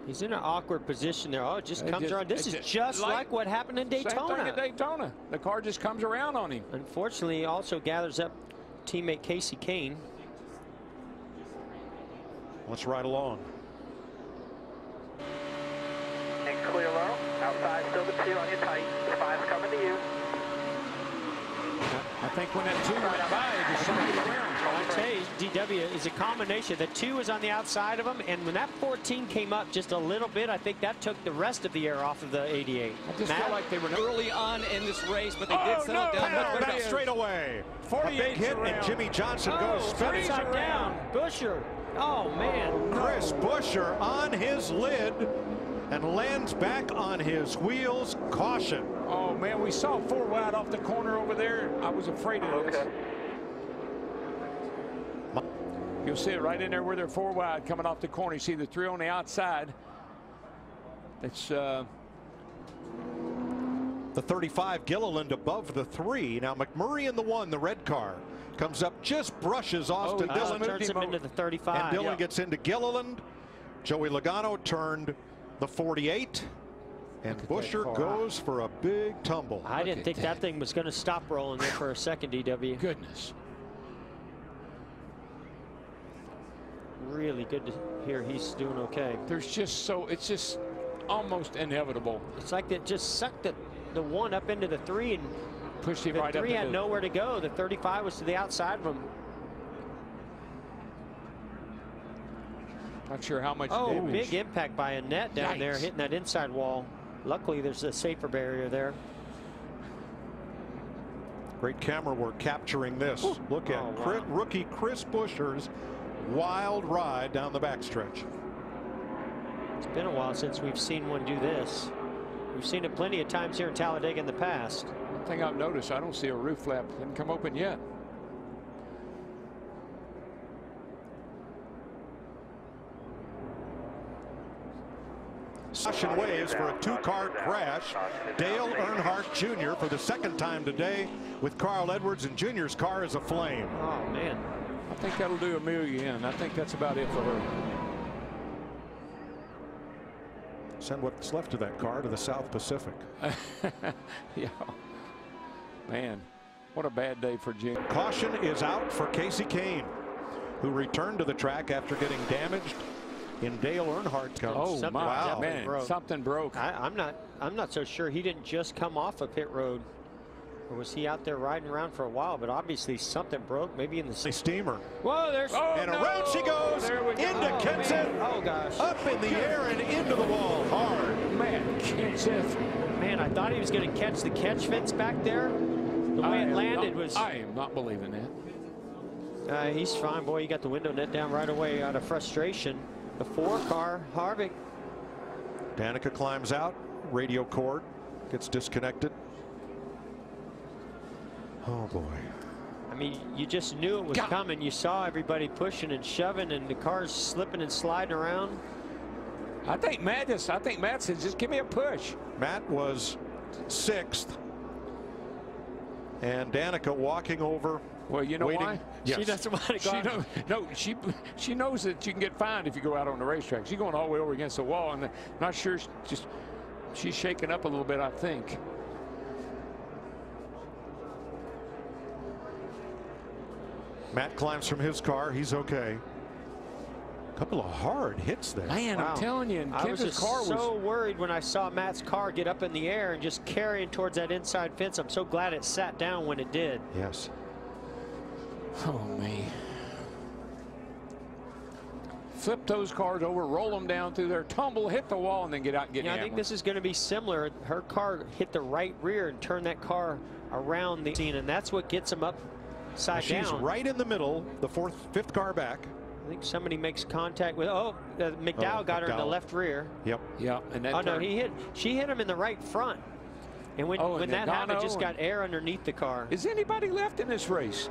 He's in an awkward position there. Oh, it just comes around. This is just like what happened in Daytona. Same thing at Daytona. The car just comes around on him. Unfortunately, he also gathers up teammate Casey Kane. Let's ride along. And clear low. Outside, still the 2 on your tight. 5's coming to you. I think when that 2 went by, it just shot it around. I tell you, DW is a combination. The 2 was on the outside of him, and when that 14 came up just a little bit, I think that took the rest of the air off of the 88. I just felt like they were early on in this race, but they did settle down. What about straightaway? 48 a big hit, and Jimmy Johnson goes spinning. Upside down. Busher. Oh, man. Chris Buescher on his lid and lands back on his wheels. Caution. Oh, man, we saw 4 wide off the corner over there. I was afraid of this. You'll see it right in there where they're 4 wide coming off the corner. You see the 3 on the outside. It's the 35 Gilliland above the 3. Now McMurray in the 1, the red car, comes up, just brushes Austin Dillon. Turns him into the 35. And Dillon gets into Gilliland. Joey Logano turned the 48. And Buescher goes for a big tumble. I didn't think that thing was going to stop rolling there for a second, DW. Goodness. Really good to hear he's doing okay. There's just it's just almost inevitable. It's like that just sucked the 1 up into the 3 and pushed him right up. The 3 had nowhere to go. The 35 was to the outside of him. Not sure how much damage. Big impact by a net down there, hitting that inside wall. Luckily, there's a safer barrier there. Great camera work capturing this. Ooh. Look at rookie Chris Buescher's wild ride down the backstretch. It's been a while since we've seen one do this. We've seen it plenty of times here in Talladega in the past. One thing I've noticed, I don't see a roof flap. Hasn't come open yet. Caution waves for a 2-car crash. Dale Earnhardt Jr. for the 2nd time today with Carl Edwards, and Jr.'s car is aflame. Oh, man. I think that'll do Amelia in. I think that's about it for her. Send what's left of that car to the South Pacific. Yeah. Man, what a bad day for Jim. Caution is out for Casey Kane, who returned to the track after getting damaged in Dale Earnhardt's car. Oh, wow, man, something broke. I'm not so sure he didn't just come off a pit road, or was he out there riding around for a while? But obviously something broke, maybe in the steamer. Whoa, there's and around she goes into Kenseth. Oh gosh, up in the air and into the wall hard. Man, Kenseth. Man, I thought he was going to catch the catch fence back there. The way it landed was. I am not believing that. He's fine, boy. He got the window net down right away out of frustration. The 4-car, Harvick. Danica climbs out. Radio cord gets disconnected. Oh, boy. I mean, you just knew it was coming. You saw everybody pushing and shoving, and the cars slipping and sliding around. I think Matt said, just give me a push. Matt was 6th. And Danica walking over. Well, you know why? Yes. She doesn't want to go. She knows that you can get fined if you go out on the racetrack. She's going all the way over against the wall, and not sure. She's shaking up a little bit, I think. Matt climbs from his car. He's okay. A couple of hard hits there. Man, I'm telling you, I was just so worried when I saw Matt's car get up in the air and just carrying towards that inside fence. I'm so glad it sat down when it did. Yes. Oh, me. Flip those cars over, roll them down through there, tumble, hit the wall, and then get out and get I think this is going to be similar. Her car hit the right rear and turned that car around the scene, and that's what gets them upside down. She's right in the middle, the 5th car back. I think somebody makes contact with. McDowell got her in the left rear. Yep. Yeah. And then no, she hit him in the right front. And when that happened, just got air underneath the car. Is anybody left in this race?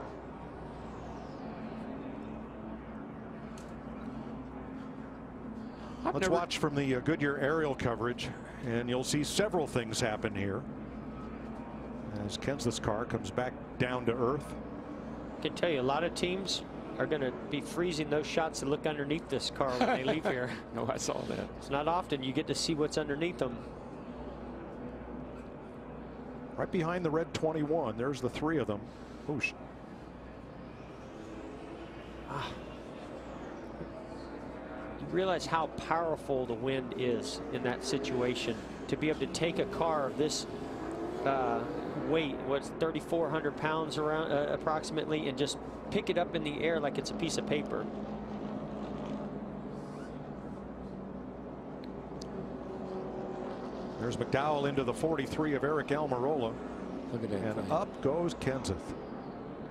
Let's watch from the Goodyear aerial coverage, and you'll see several things happen here as Kenseth's car comes back down to earth. I can tell you, a lot of teams are going to be freezing those shots to look underneath this car when they leave here. No, I saw that. It's not often you get to see what's underneath them. Right behind the red 21, there's the 3 of them. Whoosh. realize how powerful the wind is in that situation. To be able to take a car of this weight, what's 3,400 pounds around approximately, and just pick it up in the air like it's a piece of paper. There's McDowell into the 43 of Eric Almirola. Look at that. And thing. up goes Kenseth.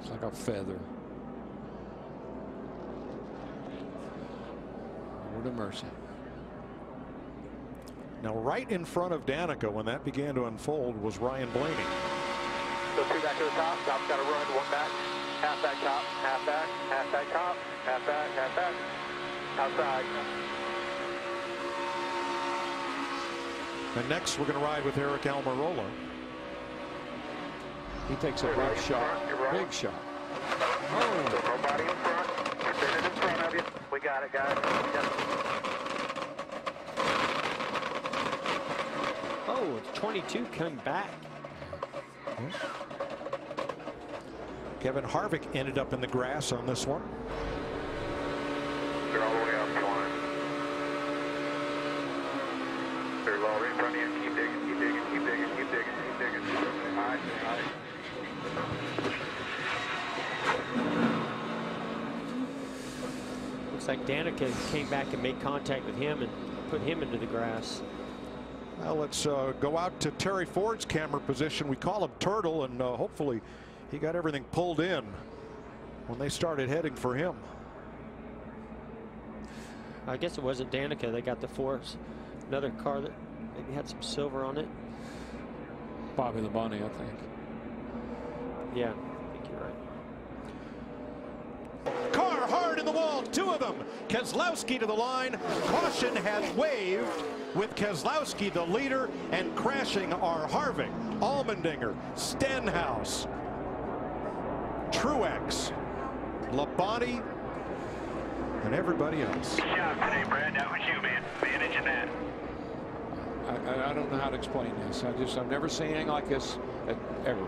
It's like a feather. What a mercy. Now, right in front of Danica when that began to unfold was Ryan Blaney. So 2 back to the top. Top's got to run. 1 back. Half back top. Half back. Half back top. Half back. Half back. Outside. And next we're going to ride with Eric Almirola. He takes a big shot. Big shot. Oh. So nobody in front. Spin it in front of you. We got it, guys. Oh, it's 22 coming back. Kevin Harvick ended up in the grass on this one. They're all the way up the line. They're all right in front of you. Keep digging, keep digging, keep digging, keep digging, keep digging. High, high. Looks like Danica came back and made contact with him and put him into the grass. Well, let's go out to Terry Ford's camera position. We call him Turtle, and hopefully he got everything pulled in when they started heading for him. I guess it wasn't Danica. They got the Force. Another car that maybe had some silver on it. Bobby Labonte, I think. Yeah, I think you're right. Car hard in the wall, 2 of them. Keselowski to the line. Caution has waved with Keselowski the leader, and crashing are Harvick, Allmendinger, Stenhouse, Truex, Labonte, and everybody else. Good job today, Brad. That was you, man. Managing that. I don't know how to explain this. I've never seen anything like this ever.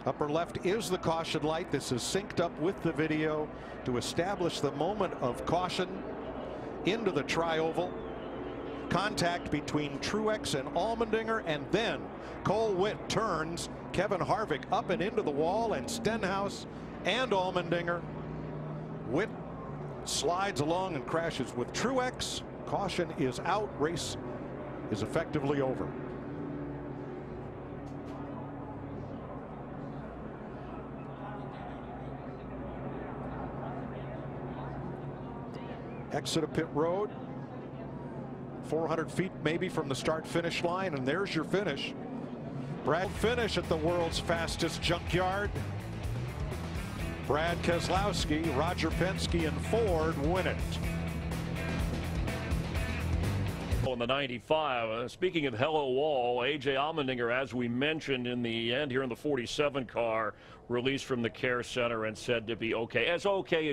Upper left is the caution light. This is synced up with the video to establish the moment of caution into the tri-oval. Contact between Truex and Allmendinger, and then Cole Witt turns Kevin Harvick up and into the wall, and Stenhouse and Allmendinger. Witt slides along and crashes with Truex. Caution is out. Race is effectively over. Exit of pit road. 400 feet maybe from the start finish line, and there's your finish. Brad finish at the world's fastest junkyard. Brad Keselowski, Roger Penske, and Ford win it. On the 95, speaking of Hello Wall, A.J. Allmendinger, as we mentioned in the end here in the 47 car, released from the care center and said to be okay as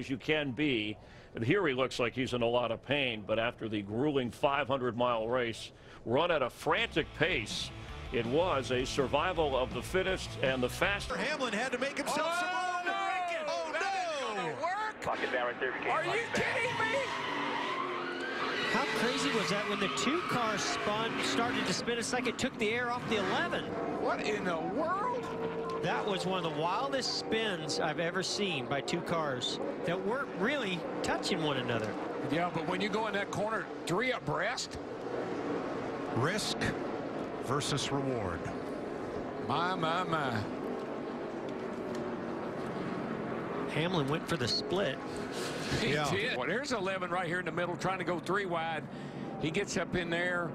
you can be. And here he looks like he's in a lot of pain, but after the grueling 500-mile race, run at a frantic pace, it was a survival of the fittest and the fastest. Hamlin had to make himself some room. Oh, no! Lock it down right there if you can. Are you kidding me? How crazy was that when the 2 cars started to spin? It's like it took the air off the 11. What in the world? That was one of the wildest spins I've ever seen by 2 cars that weren't really touching one another. Yeah, but when you go in that corner 3 abreast. Risk versus reward. My. Hamlin went for the split. He did. Well, there's 11 right here in the middle trying to go 3 wide. He gets up in there.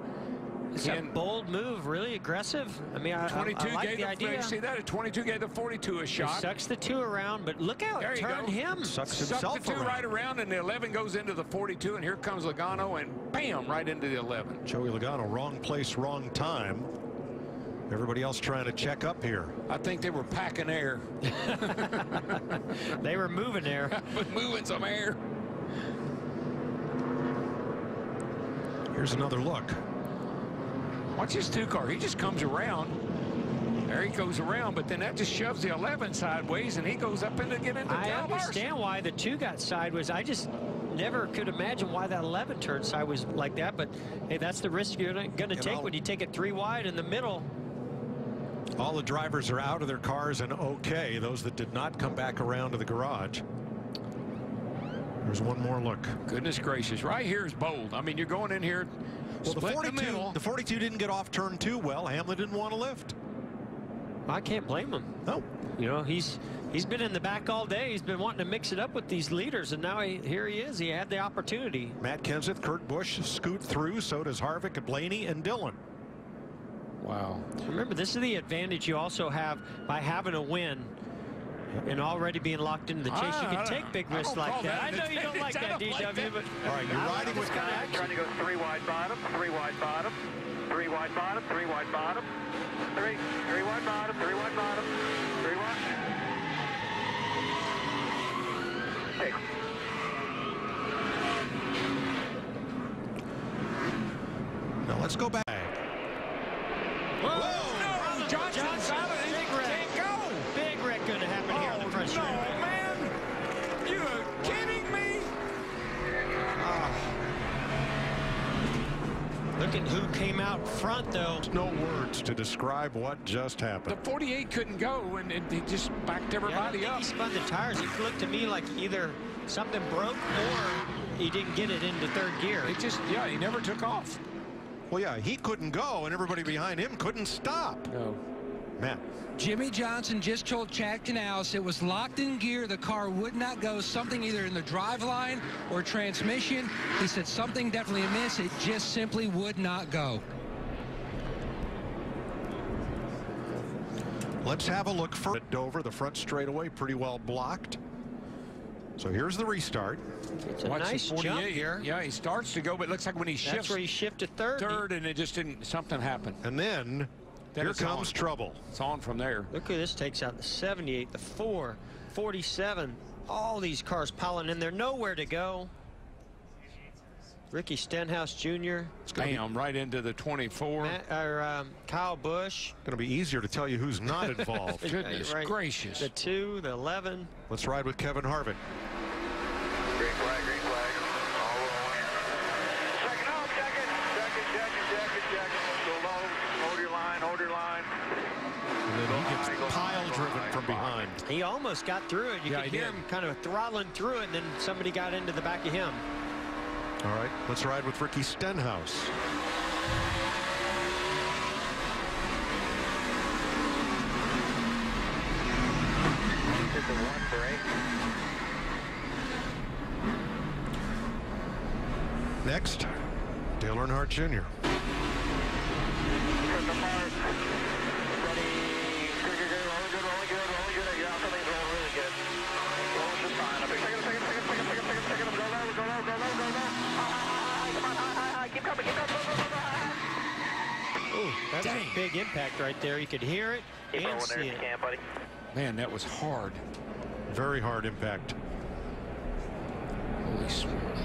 It's a bold move, really aggressive. I mean, I like the idea. See that? At 22 gave the 42 a shot. He sucks the 2 around, but look how it turned him. Sucks himself the 2 right around, and the 11 goes into the 42, and here comes Logano, and bam, right into the 11. Joey Logano, wrong place, wrong time. Everybody else trying to check up here. I think they were packing air. They were moving air. But moving some air. Here's another look. Watch his 2 car. He just comes around. There he goes around, but then that just shoves the 11 sideways, and he goes up into get into. I understand why the 2 got sideways. I just never could imagine why that 11 turn side was like that, but hey, that's the risk you're going to take when you take it 3 wide in the middle. All the drivers are out of their cars and okay. Those that did not come back around to the garage. There's one more look. Goodness gracious, right here is bold. I mean, you're going in here. Well, the 42 didn't get off turn 2 well. Hamlin didn't want to lift. I can't blame him. No. You know, he's been in the back all day. He's been wanting to mix it up with these leaders, and now here he is. He had the opportunity. Matt Kenseth, Kurt Busch scoot through. So does Harvick and Blaney and Dillon. Wow. Remember, this is the advantage you also have by having a win and already being locked into the chase. You can take big risks like that. I know you don't like that, DW, but all right, you're riding with guy trying to go 3 wide bottom, 3 wide bottom, 3 wide bottom, 3 wide bottom, 3 wide bottom, 3 wide bottom, 3 wide. Hey. Now let's go back. Whoa! No, Johnson's out of it. Big wreck. Can't go. Big wreck going to happen here on the front straight. No, man. You are kidding me. Look at who came out front, though. There's no words to describe what just happened. The 48 couldn't go, and he just backed everybody up. He spun the tires. It looked to me like either something broke or he didn't get it into 3rd gear. It just, yeah, he never took off. Well, yeah, he couldn't go, and everybody behind him couldn't stop. No. Matt. Jimmy Johnson just told Chad Canales it was locked in gear. The car would not go. Something either in the drive line or transmission. He said something definitely amiss. It just simply would not go. Let's have a look for Dover. The front straightaway pretty well blocked. So here's the restart. It's a nice jump here. Yeah, he starts to go, but it looks like when he shifts. That's where he shifted third. And it just didn't, something happened. And then here comes trouble. It's on from there. Look who this takes out. The 78, the 4, 47. All these cars piling in there. Nowhere to go. Ricky Stenhouse Jr. Bam, right into the 24. Kyle Busch. Going to be easier to tell you who's not involved. Goodness gracious. The 2, the 11. Let's ride with Kevin Harvick. Green flag, green flag. All rolling. Second off, second. Go low. Hold your line, hold your line. And then he gets pile driven from behind. He almost got through it. You could hear him kind of throttling through it, and then somebody got into the back of him. All right, let's ride with Ricky Stenhouse. Hit the 1 brake. Next, Dale Earnhardt Jr. That's a big impact right there. You could hear it and see it. Man, that was hard. Very hard impact. Holy smokes.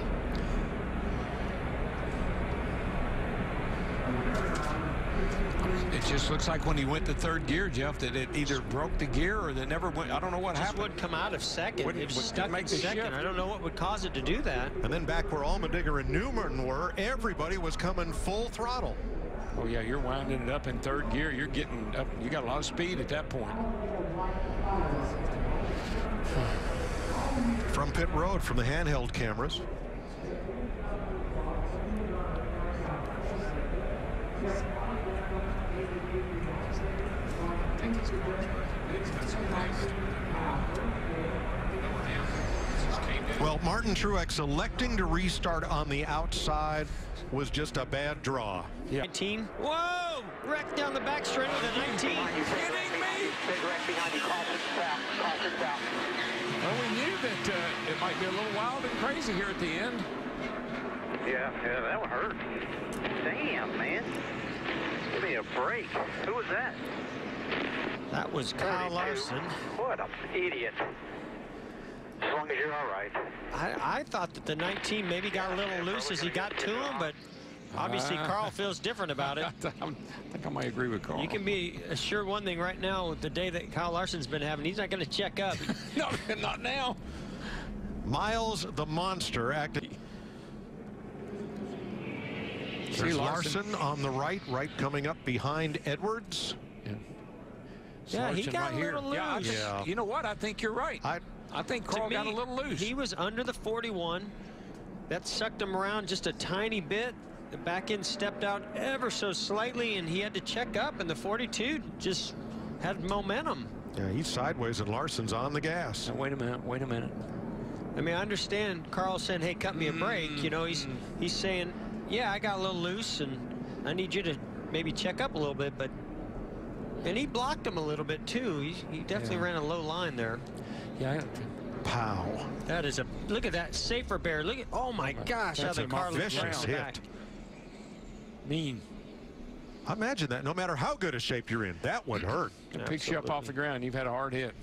It just looks like when he went to 3rd gear, Jeff, that it either broke the gear or that never went. I don't know what happened. It wouldn't come out of 2nd. It was stuck in 2nd. Shift. I don't know what would cause it to do that. And then back where Allmendinger and Newman were, everybody was coming full throttle. Oh, yeah, you're winding it up in 3rd gear. You're getting up. You got a lot of speed at that point. From pit road, from the handheld cameras. Well, Martin Truex electing to restart on the outside was just a bad draw. Yeah. 19. Whoa! Wreck down the back straight with a 19. Are you kidding me? Big wreck behind you. Caution south. Caution south. Well, we knew that it might be a little wild and crazy here at the end. Yeah, that would hurt. Damn, man. Give me a break. Who was that? That was Kyle Larson. What an idiot. As long as you're all right. I thought that the 19 maybe got a little loose as he got to him, but obviously Carl feels different about it. I think I might agree with Carl. You can be assured one thing right now with the day that Kyle Larson's been having, he's not going to check up. No, not now. Miles the Monster acted. There's Larson on the right coming up behind Edwards. Yeah, he got a little loose. Yeah, you know what? I think you're right. I think Carl got a little loose. He was under the 41. That sucked him around just a tiny bit. The back end stepped out ever so slightly, and he had to check up, and the 42 just had momentum. Yeah, he's sideways, and Larson's on the gas. Now, wait a minute. Wait a minute. I mean, I understand Carl saying, hey, cut me a break. You know, he's saying, yeah, I got a little loose, and I need you to maybe check up a little bit. But and he blocked him a little bit, too. He definitely ran a low line there. Yeah. Pow. That is a, look at that safer bear. Look at, oh my gosh, that's how the car vicious hit. back. Mean. Imagine that. No matter how good a shape you're in, that would hurt. It picks you up off the ground. You've had a hard hit.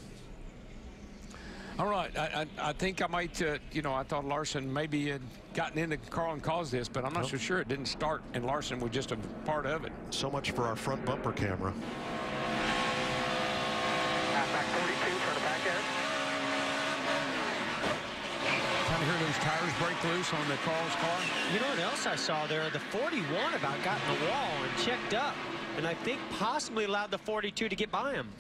All right, I think I might, you know, I thought Larson maybe had gotten into Carl and caused this, but I'm not so sure it didn't start, and Larson was just a part of it. So much for our front bumper camera. Back 42 for the back end. Kind of hear those tires break loose on the Carl's car. You know what else I saw there? The 41 about got in the wall and checked up, and I think possibly allowed the 42 to get by him.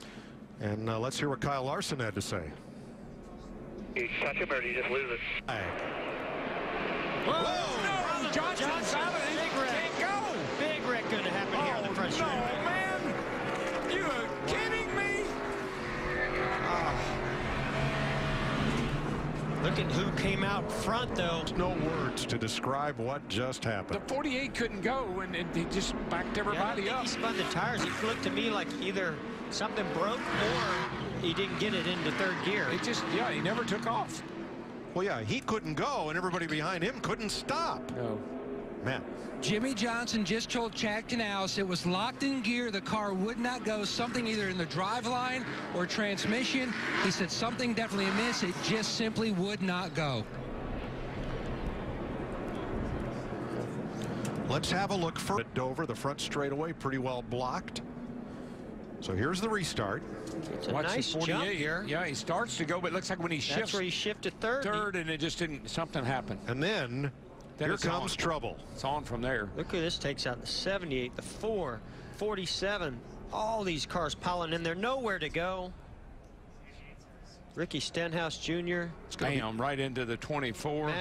And let's hear what Kyle Larson had to say. You touch him or do you just lose it? Whoa! No, Johnson's out of it. Big wreck. Can't go. Big wreck going to happen here on the front straight. No, man. You are kidding me? Look at who came out front, though. There's no words to describe what just happened. The 48 couldn't go, and he just backed everybody up. He spun the tires. It looked to me like either something broke or he didn't get it into third gear. It just, yeah, he never took off. Well, yeah, he couldn't go, and everybody behind him couldn't stop. No. Man. Jimmy Johnson just told Chad Canals it was locked in gear. The car would not go. Something either in the driveline or transmission. He said something definitely amiss. It just simply would not go. Let's have a look for Dover. The front straightaway pretty well blocked. So here's the restart. It's a nice jump here. Yeah, he starts to go, but it looks like when he shifts. That's where he shifted third. And it just didn't, something happened. And then here comes trouble. It's on from there. Look who this takes out. The 78, the 4, 47. All these cars piling in there. Nowhere to go. Ricky Stenhouse Jr. Bam, right into the 24.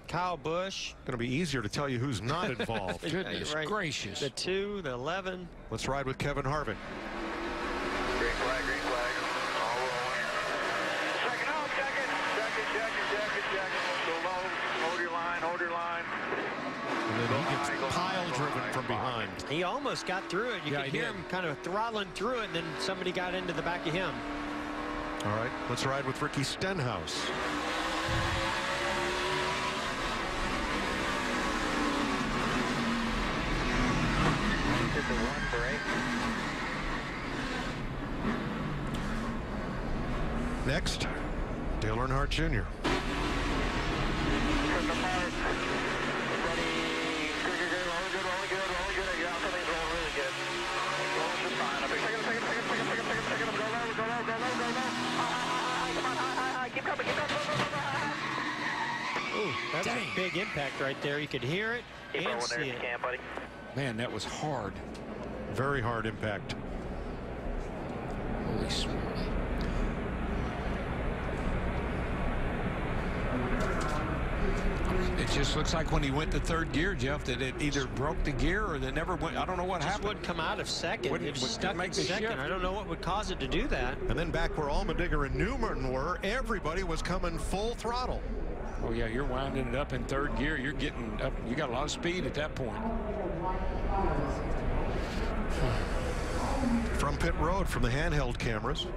Kyle Busch. Going to be easier to tell you who's not involved. Goodness gracious. The 2, the 11. Let's ride with Kevin Harvick. Green flag, all rolling. Second, oh, second. Go low, hold your line. And then he gets pile driven from behind. He almost got through it. You could hear him kind of throttling through it, and then somebody got into the back of him. All right, let's ride with Ricky Stenhouse. Did the run break? Next, Dale Earnhardt Jr. That's a big impact right there. You could hear it and see it. Man, that was hard. Very hard impact. Holy smokes. It just looks like when he went to third gear, Jeff, that it either broke the gear or that never went. I don't know what happened. It wouldn't come out of second. It was stuck in second. Shift. I don't know what would cause it to do that. And then back where Allmendinger and Newman were, everybody was coming full throttle. Oh, yeah, you're winding it up in third gear. You're getting up. You got a lot of speed at that point. From pit road, from the handheld cameras.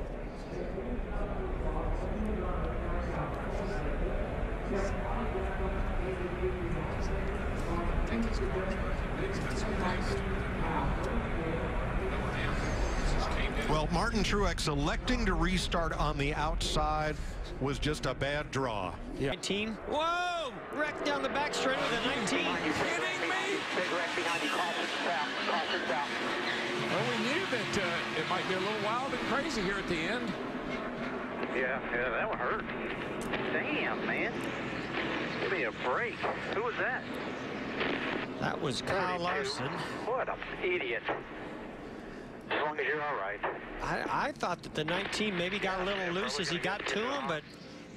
Well, Martin Truex electing to restart on the outside was just a bad draw. Yeah. 19. Whoa! Wreck down the back straight with a 19. Are you kidding me? Big wreck behind you. Caution south. Well, we knew that it might be a little wild and crazy here at the end. Yeah, that one hurt. Damn, man. Give me a break. Who was that? That was Kyle Larson. What an idiot. As long as you're all right. I thought that the 19 maybe got a little loose as he got to him, but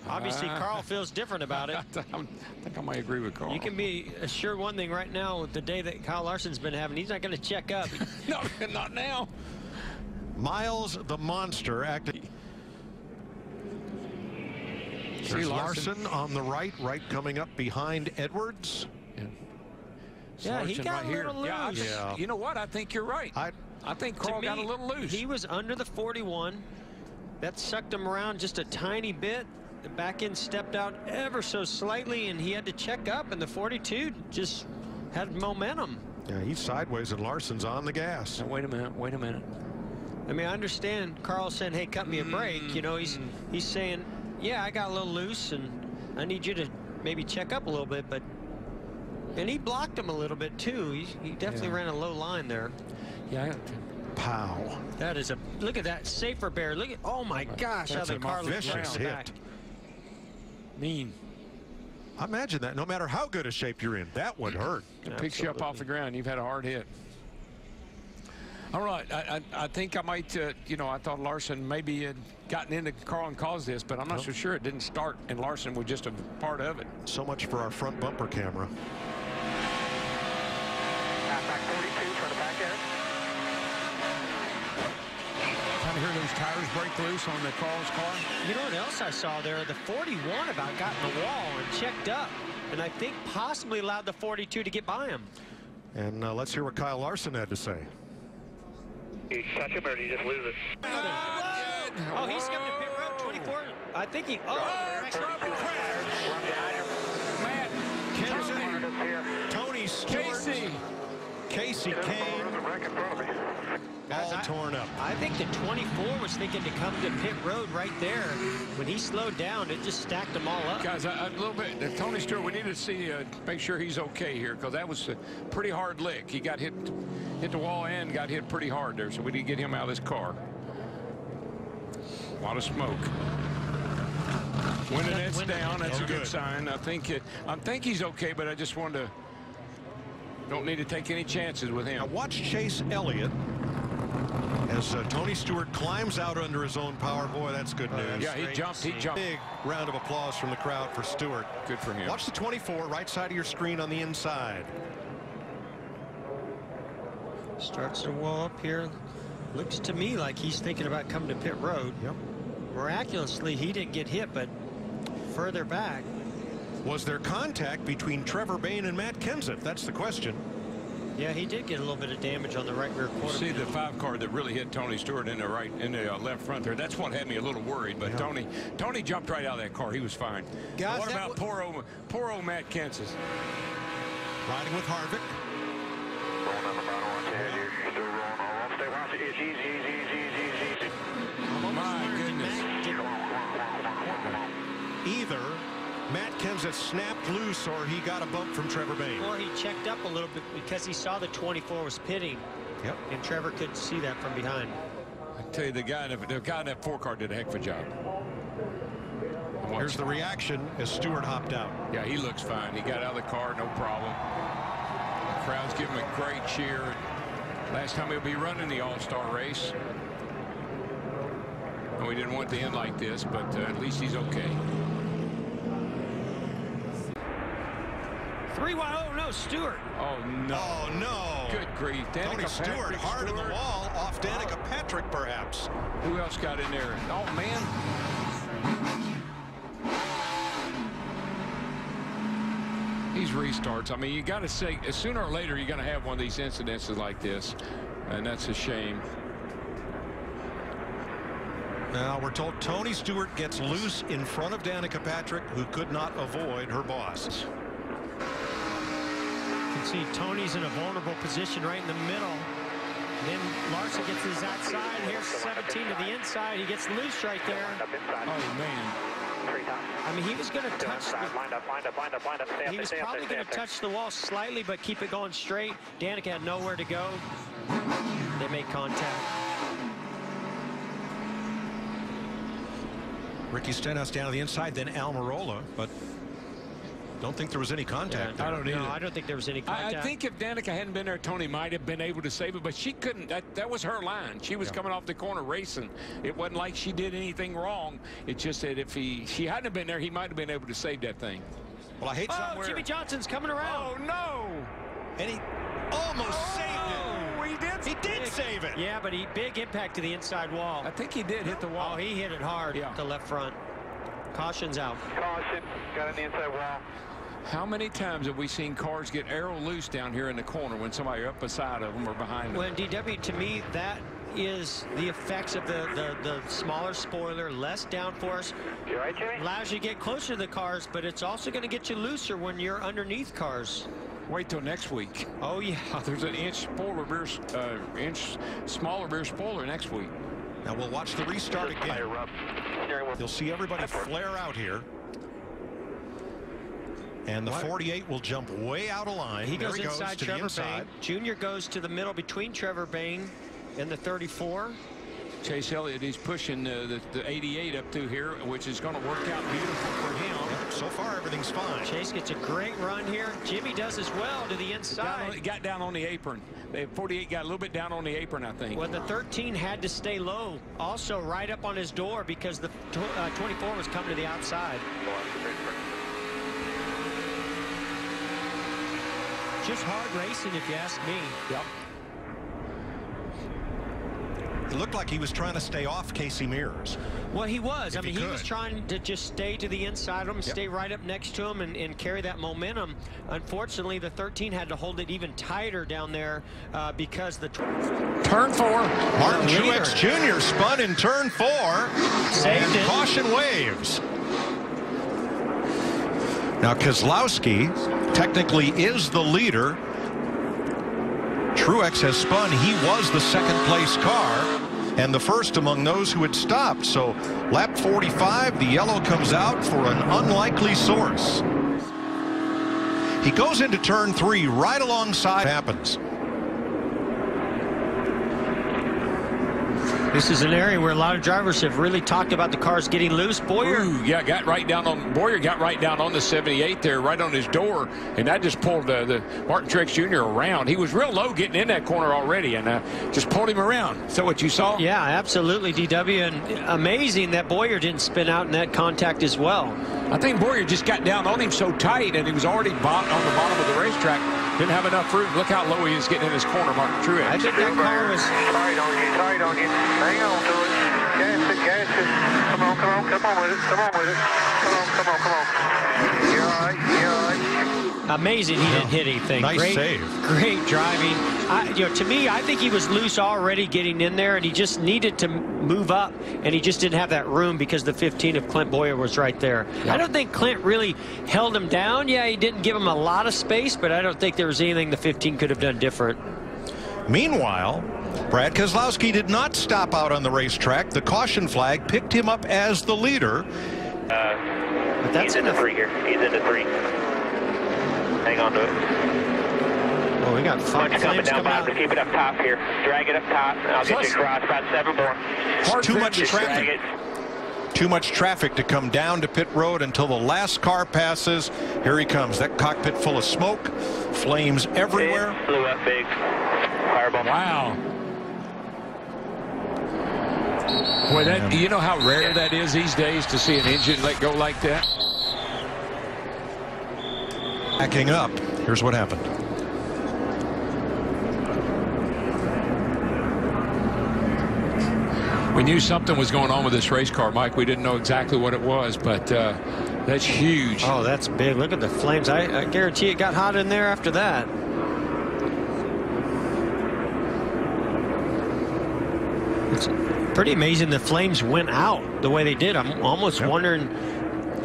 obviously Carl feels different about it. I think I might agree with Carl. You can be assured one thing right now with the day that Kyle Larson's been having, he's not going to check up. No, not now. Miles the Monster acting. There's Larson on the right coming up behind Edwards. Yeah, he got a little loose. Yeah, you know what? I think you're right. I think Carl got a little loose. He was under the 41. That sucked him around just a tiny bit. The back end stepped out ever so slightly, and he had to check up, and the 42 just had momentum. Yeah, he's sideways, and Larson's on the gas. Now, wait a minute. I mean, I understand Carl saying, hey, cut me a break. You know, he's saying, yeah, I got a little loose, and I need you to maybe check up a little bit, but... And he blocked him a little bit, too. He definitely ran a low line there. Yeah. Pow. That is a... Look at that. Safer bear. Look at... Oh, my gosh. That's how the car vicious hit. Mean. Imagine that. No matter how good a shape you're in, that would hurt. It picks you up off the ground. You've had a hard hit. All right. I think I might, you know, I thought Larson maybe had gotten into Carl and caused this, but I'm not so sure it didn't start, and Larson was just a part of it. So much for our front bumper camera. Back 42, turn it back in. Kind of hear those tires break loose on the Carl's car. You know what else I saw there? The 41 about got in the wall and checked up, and I think possibly allowed the 42 to get by him. And let's hear what Kyle Larson had to say. You touch him or do you just lose it? Oh, he's coming to pit road 24. I think he... Matt, Tony Stewart, Casey Kane, all torn up. I think the 24 was thinking to come to pit road right there. When he slowed down, it just stacked them all up. Guys, a little bit. Tony Stewart, we need to see, make sure he's okay here, because that was a pretty hard lick. He got hit the wall and got hit pretty hard there, so we need to get him out of this car. A lot of smoke. When the net's down, that's a good sign. I think he's okay, but I just wanted to. Don't need to take any chances with him. Now watch Chase Elliott as Tony Stewart climbs out under his own power. Boy, that's good news. Yeah, he jumped. Big round of applause from the crowd for Stewart. Good for him. Watch the 24, right side of your screen on the inside. Starts to wall up here. Looks to me like he's thinking about coming to pit road. Yep. Miraculously, he didn't get hit, but further back. Was there contact between Trevor Bayne and Matt Kenseth? That's the question. Yeah, he did get a little bit of damage on the right rear quarter. See the 5 car that really hit Tony Stewart in the left front there. That's what had me a little worried. But Tony jumped right out of that car. He was fine. Guys, what about poor old Matt Kenseth? Riding with Harvick. Rolling on the bottom on 10. You're still rolling on. Stay watch it. It's easy. My goodness. Either Matt Kenseth snapped loose or he got a bump from Trevor Bayne. Or he checked up a little bit because he saw the 24 was pitting. Yep. And Trevor couldn't see that from behind. I tell you, the guy in that 4 car did a heck of a job. Here's the reaction as Stewart hopped out. Yeah, he looks fine. He got out of the car, no problem. The crowd's giving him a great cheer. Last time he'll be running the All-Star race. And we didn't want to end like this, but at least he's okay. 3 wide. Oh no, Stewart. Oh no. Oh no. Good grief. Tony Stewart hard on the wall, off Danica Patrick perhaps. Who else got in there? Oh man. These restarts. I mean, you got to say, sooner or later, you're going to have one of these incidences like this, and that's a shame. Now we're told Tony Stewart gets loose in front of Danica Patrick, who could not avoid her boss. You can see Tony's in a vulnerable position right in the middle. Then Larson gets his outside. Here's 17 to the inside. He gets loose right there. Oh man. I mean, he was going to touch he was probably going to touch the wall slightly, but keep it going straight. Danica had nowhere to go. They make contact. Ricky Stenhouse down to the inside, then Almirola, but don't think there was any contact. Yeah, I don't either. No, I don't think there was any contact. I think if Danica hadn't been there, Tony might have been able to save it, but she couldn't. That was her line. She was coming off the corner racing. It wasn't like she did anything wrong. It's just that if she hadn't have been there, he might have been able to save that thing. Well, I hate somewhere. Jimmy Johnson's coming around. Oh, no. And he almost saved it. He did save it. Yeah, but big impact to the inside wall. I think he did hit the wall. Oh, he hit it hard to left front. Caution's out. Caution, got on the inside wall. How many times have we seen cars get arrow loose down here in the corner when somebody up beside of them or behind them? When DW, to me, that is the effects of the smaller spoiler, less downforce. You all right, Jimmy? Allows you to get closer to the cars, but it's also going to get you looser when you're underneath cars. Wait till next week. Oh, yeah. There's an inch smaller rear spoiler next week. Now we'll watch the restart again. You'll see everybody flare out here. And the 48 will jump way out of line. He goes there he inside goes to Trevor the inside. Bain. Junior goes to the middle between Trevor Bain and the 34. Chase Elliott, he's pushing the 88 up through here, which is going to work out beautiful for him. Yep, so far, everything's fine. Chase gets a great run here. Jimmy does as well to the inside. Got down on the apron. The 48 got a little bit down on the apron, I think. Well, the 13 had to stay low, also right up on his door because the 24 was coming to the outside. Just hard racing, if you ask me. Yep. It looked like he was trying to stay off Casey Mears. Well, he was. I mean, he was could. trying to just stay to the inside of him, stay right up next to him, and carry that momentum. Unfortunately, the 13 had to hold it even tighter down there because the turn 4. Martin Truex Jr. spun in turn 4. Saved it. Caution waves. Now, Keselowski technically is the leader. Truex has spun. He was the second-place car and the first among those who had stopped. So lap 45, the yellow comes out for an unlikely source. He goes into turn 3 right alongside happens. This is an area where a lot of drivers have really talked about the cars getting loose. Boyer, Boyer got right down on the 78 there, right on his door, and that just pulled the Martin Truex Jr. around. He was real low getting in that corner already, and just pulled him around. Is that what you saw? Yeah, absolutely, DW, and amazing that Boyer didn't spin out in that contact as well. I think Boyer just got down on him so tight, and he was already on the bottom of the racetrack. Didn't have enough room. Look how low he is getting in his corner, Martin Truex. I think that car was tight on you. Hang on to it. Gas it. Come on with it. Come on. You're all right. amazing he didn't hit anything. Nice great save. Great driving. To me, I think he was loose already getting in there, and he just needed to move up, and he just didn't have that room because the 15 of Clint Boyer was right there. Yep. I don't think Clint really held him down. Yeah, he didn't give him a lot of space, but I don't think there was anything the 15 could have done different. Meanwhile, Brad Keselowski did not stop out on the racetrack. The caution flag picked him up as the leader. But that's he's into three here. He's into three. Hang on to it. Oh, we got fun coming down bottom. Keep it up top here. Drag it up top. I'll get you across about 7 more. Too much traffic. Too much traffic to come down to pit road until the last car passes. Here he comes. That cockpit full of smoke, flames everywhere. It blew up big. Fireball. Wow. Boy, that, you know how rare that is these days to see an engine let go like that? Backing up. Here's what happened. We knew something was going on with this race car, Mike. We didn't know exactly what it was, but that's huge. Oh, that's big. Look at the flames. I guarantee it got hot in there after that. It's pretty amazing the flames went out the way they did. I'm almost wondering,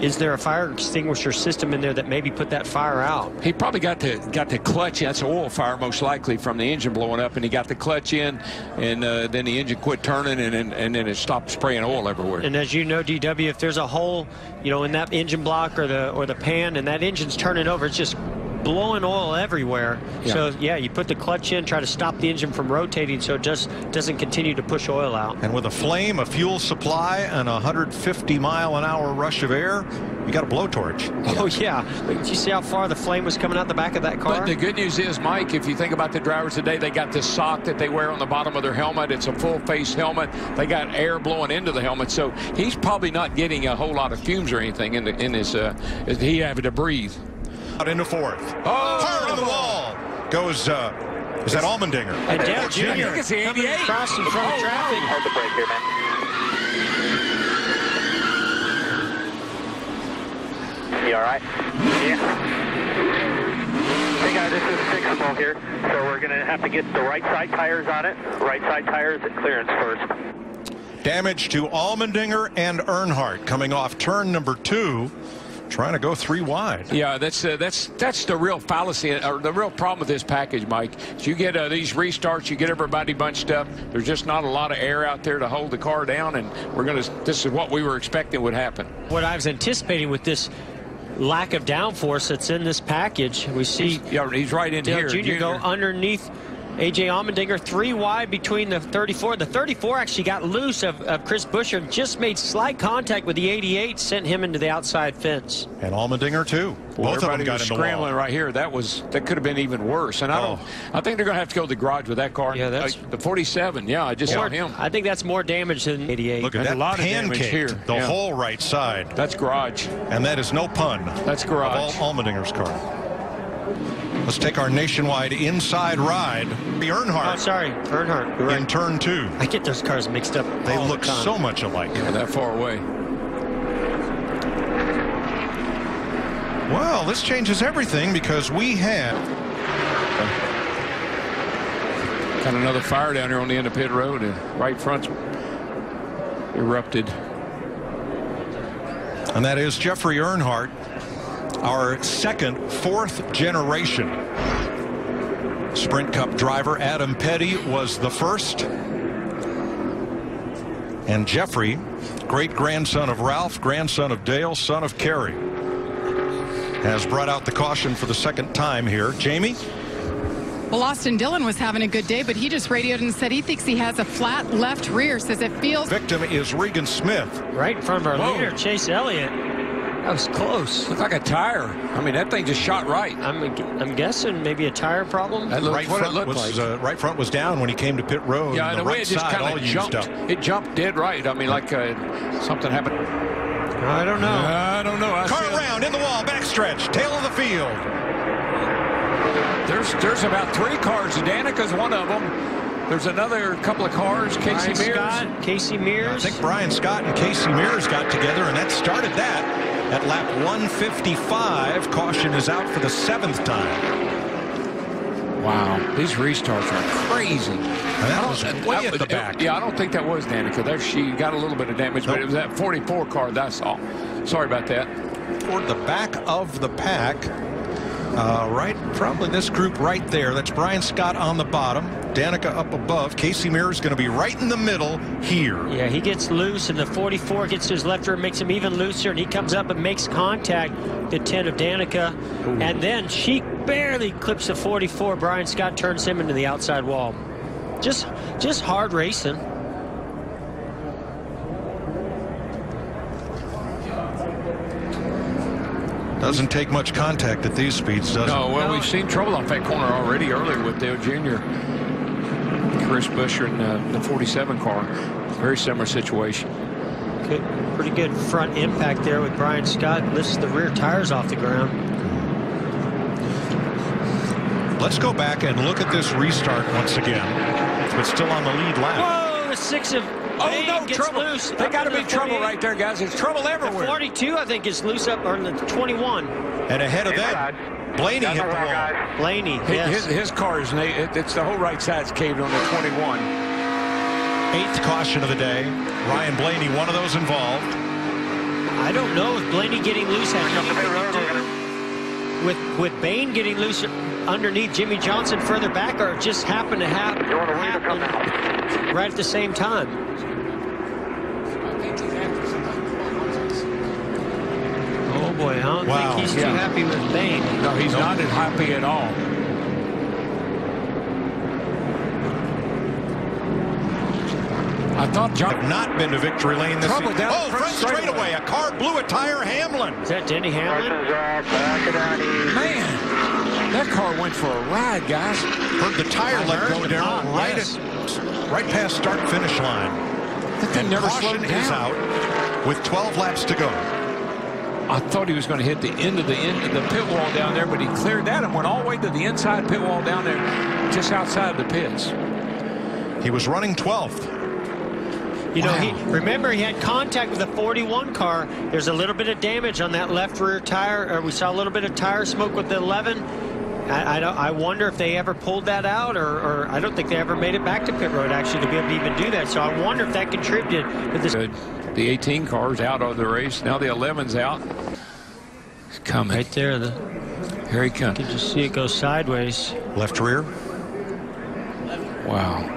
is there a fire extinguisher system in there that maybe put that fire out? He probably got the clutch. That's an oil fire most likely from the engine blowing up, and he got the clutch in, and then the engine quit turning, and then it stopped spraying oil everywhere. And as you know, DW, if there's a hole, in that engine block or the pan, and that engine's turning over, it's just blowing oil everywhere. Yeah. So, yeah, you put the clutch in, try to stop the engine from rotating so it just doesn't continue to push oil out. And with a flame, a fuel supply, and a 150-mile-an-hour rush of air, you got a blowtorch. Oh, yeah. Did you see how far the flame was coming out the back of that car? But the good news is, Mike, if you think about the drivers today, they got this sock that they wear on the bottom of their helmet. It's a full-face helmet. They got air blowing into the helmet, so he's probably not getting a whole lot of fumes or anything in his he having to breathe. Out into fourth. Oh, hard on the wall goes. Is that Allmendinger? And Dale Jr. I think it's the 88. Crossed in front of traffic. Hold the brake here, man. You all right? Yeah. Hey guys, this is fixable here, so we're going to have to get the right side tires on it. Right side tires at clearance first. Damage to Allmendinger and Earnhardt coming off turn number 2, trying to go 3 wide. Yeah, that's the real fallacy, or the real problem with this package, Mike. Is you get these restarts, you get everybody bunched up. There's just not a lot of air out there to hold the car down, and this is what we were expecting would happen. What I was anticipating with this lack of downforce that's in this package, we see he's right in Dale here. Jr. go underneath A.J. Allmendinger, 3 wide between the 34. The 34 actually got loose of Chris Buescher and just made slight contact with the 88, sent him into the outside fence. And Allmendinger too. Both of them got in the scrambling wall. right here. That could have been even worse. And I think they're going to have to go to the garage with that car. Yeah, that's the 47. Yeah, I just saw him. I think that's more damage than 88. Look at that, a lot of damage here. The whole right side. That's garage. And that is no pun. That's garage. Of Allmendinger's car. Let's take our nationwide inside ride. The Earnhardt. Oh, sorry, Earnhardt. Right. In turn 2. I get those cars mixed up. They look so much alike. Yeah, that far away. Well, this changes everything because we have got another fire down here on the end of pit road, and right front's erupted. And that is Jeffrey Earnhardt, our second, 4th generation Sprint Cup driver. Adam Petty was the first. And Jeffrey, great-grandson of Ralph, grandson of Dale, son of Kerry, has brought out the caution for the second time here. Jamie? Well, Austin Dillon was having a good day, but he just radioed and said he thinks he has a flat left rear, says it feels. Victim is Regan Smith. Right in front of our leader, Chase Elliott. That was close. Looked like a tire. I mean, that thing just shot right. I'm guessing maybe a tire problem. That looked what it looked like. Right front was down when he came to pit road. Yeah, and the way it just kind of jumped. It jumped dead right. I mean, like something happened. I don't know. I don't know. Car around in the wall, backstretch, tail of the field. There's about 3 cars. Danica's one of them. There's another couple of cars. Casey Mears. Scott, Casey Mears. I think Brian Scott and Casey Mears got together, and that started that at lap 155. Caution is out for the 7th time. Wow, these restarts are crazy. And that was way at the back. Yeah, I don't think that was Danica. There she got a little bit of damage, but it was that 44 car, that's all. Sorry about that. Toward the back of the pack, right, probably this group right there. That's Brian Scott on the bottom, Danica up above. Casey Mears is going to be right in the middle here. Yeah, he gets loose, and the 44 gets to his left rear, makes him even looser, and he comes up and makes contact, the 10 of Danica. Ooh. And then she barely clips the 44. Brian Scott turns him into the outside wall. Just hard racing. Doesn't take much contact at these speeds, does it? No, well, we've seen trouble off that corner already earlier with Dale Jr. Chris Buescher in the 47 car. Very similar situation. Pretty good front impact there with Brian Scott. Lifts the rear tires off the ground. Let's go back and look at this restart once again. But still on the lead lap. Whoa, the 6 of Bane no, gets trouble. loose. They got to be trouble right there, guys. There's trouble everywhere. The 42, I think, is loose up on the 21. And ahead of that, Blaney hit the wall. Blaney, yes. His car is, it's the whole right side's caved on the 21. 8th caution of the day. Ryan Blaney, one of those involved. I don't know if Blaney getting loose had anything to do with Bane getting loose underneath Jimmy Johnson further back, or it just happened to happen right at the same time. Oh boy, I don't think he's too happy with Bain. No, he's not as happy at all. I thought John have not been to victory lane this season. Oh, front straightaway. A car blew a tire. Hamlin. Is that Denny Hamlin? Man, that car went for a ride, guys. Heard the tire let go there right past start and finish line. That thing never slowed down. Is out with 12 laps to go. I thought he was going to hit the end of the pit wall down there, but he cleared that and went all the way to the inside pit wall down there, just outside the pits. He was running 12th. You know, remember he had contact with the 41 car. There's a little bit of damage on that left rear tire, or we saw a little bit of tire smoke with the 11. I wonder if they ever pulled that out, or I don't think they ever made it back to pit road actually to be able to even do that. So I wonder if that contributed to this. The 18 car's out of the race. Now the 11's out. It's coming. Right there. Here he comes. You can just see it go sideways. Left rear. Wow.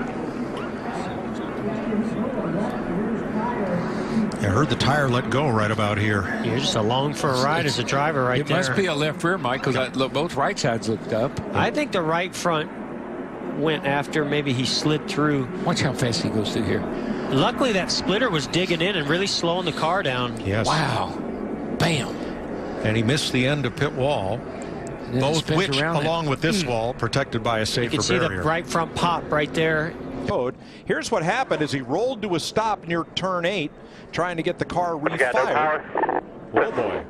I heard the tire let go right about here. You're just along for a ride as a driver right there. It must be a left rear, Mike, because both right sides looked up. I think the right front went after maybe he slid through. Watch how fast he goes through here. Luckily, that splitter was digging in and really slowing the car down. Yes. Wow. Bam. And he missed the end of pit wall. Both which, along with this wall, protected by a safer barrier. You can see the right front pop right there. Here's what happened as he rolled to a stop near turn 8, trying to get the car refired. Oh boy.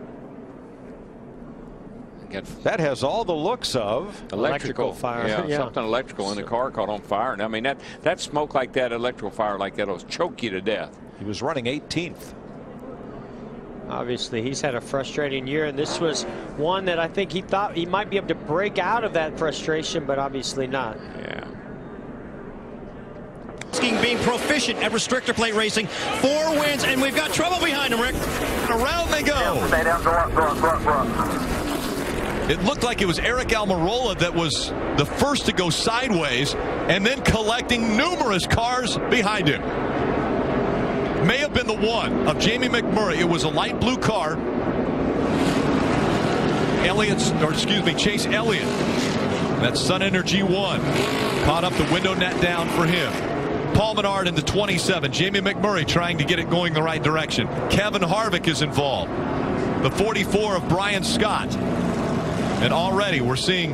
That has all the looks of electrical fire. Yeah, something electrical in the car caught on fire. And I mean, that smoke like that, electrical fire like that, will choke you to death. He was running 18th. Obviously, he's had a frustrating year, and this was one that I think he thought he might be able to break out of that frustration, but obviously not. Yeah. Being proficient at restrictor plate racing, 4 wins, and we've got trouble behind him, Rick. Around they go. Stay down, go up. It looked like it was Eric Almirola that was the first to go sideways and then collecting numerous cars behind him. May have been the one of Jamie McMurray. It was a light blue car. Chase Elliott. That's Sun Energy 1. Caught up the window net down for him. Paul Menard in the 27. Jamie McMurray trying to get it going the right direction. Kevin Harvick is involved. The 44 of Brian Scott. And already we're seeing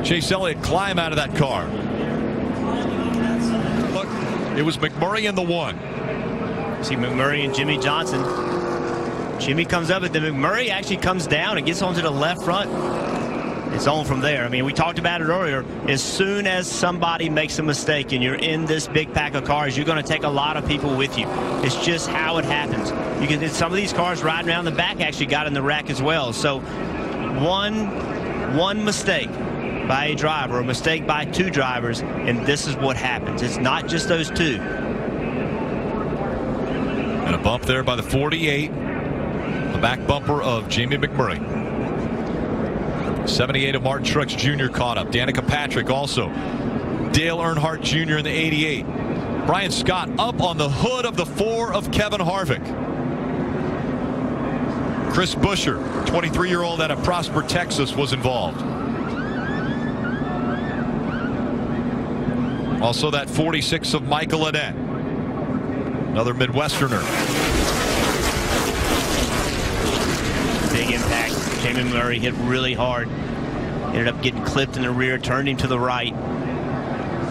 Chase Elliott climb out of that car. Look, it was McMurray in the 1. See McMurray and Jimmy Johnson. Jimmy comes up, but then McMurray actually comes down and gets onto the left front. It's on from there. I mean, we talked about it earlier. As soon as somebody makes a mistake and you're in this big pack of cars, you're going to take a lot of people with you. It's just how it happens. You can. Some of these cars riding around the back actually got in the wreck as well. So one mistake by a driver, a mistake by 2 drivers, and this is what happens. It's not just those 2. And a bump there by the 48. The back bumper of Jamie McMurray. 78 of Martin Truex Jr. caught up. Danica Patrick also. Dale Earnhardt Jr. in the 88. Brian Scott up on the hood of the 4 of Kevin Harvick. Chris Buescher, 23-year-old out of Prosper, Texas, was involved. Also that 46 of Michael Annett. Another Midwesterner. Big impact. Jamie Murray hit really hard. Ended up getting clipped in the rear, turned him to the right.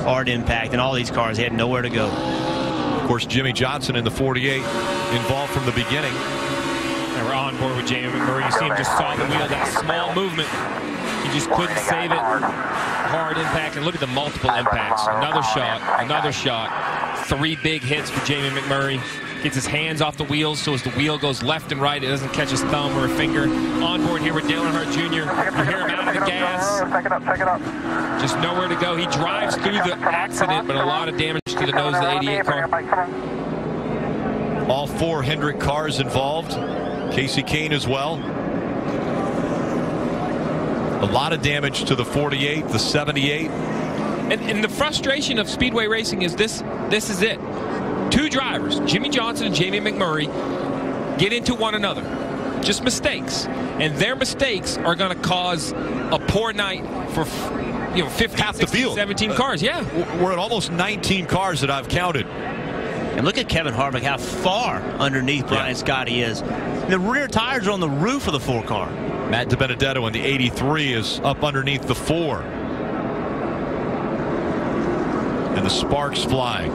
Hard impact, and all these cars had nowhere to go. Of course, Jimmy Johnson in the 48 involved from the beginning. And we're on board with Jamie McMurray. You see him just saw the wheel, that small movement. He just couldn't save it. Hard impact, and look at the multiple impacts. Another shot. 3 big hits for Jamie McMurray. Gets his hands off the wheels, so as the wheel goes left and right, it doesn't catch his thumb or a finger. On board here with Dale Earnhardt Jr. You hear him out of the gas. Check it up. Just nowhere to go. He drives through the accident, but a lot of damage to the nose of the 88 car. All 4 Hendrick cars involved. Casey Kane as well. A lot of damage to the 48, the 78. And the frustration of Speedway racing is this is it. 2 drivers, Jimmy Johnson and Jamie McMurray, get into one another. just mistakes. And their mistakes are going to cause a poor night for 15, half the 16, field. 17 cars. Yeah. We're at almost 19 cars that I've counted. And look at Kevin Harvick, how far underneath Brian Scott he is. The rear tires are on the roof of the 4 car. Matt DiBenedetto in the 83 is up underneath the 4. And the sparks flying.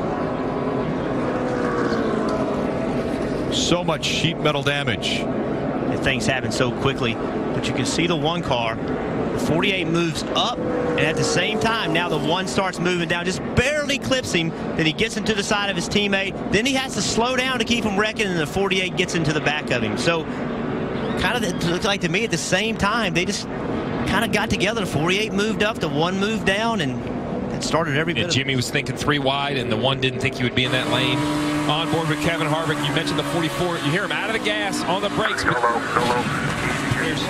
So much sheet metal damage. And things happen so quickly. But you can see the 1 car. The 48 moves up, and at the same time, now the 1 starts moving down, just barely clips him. Then he gets into the side of his teammate. Then he has to slow down to keep him wrecking, and the 48 gets into the back of him. So, kind of it looked like to me at the same time, they just kind of got together. The 48 moved up, the 1 moved down, and it started every bit. And Jimmy was thinking 3 wide, and the 1 didn't think he would be in that lane. On board with Kevin Harvick. You mentioned the 44. You hear him out of the gas, on the brakes. But there's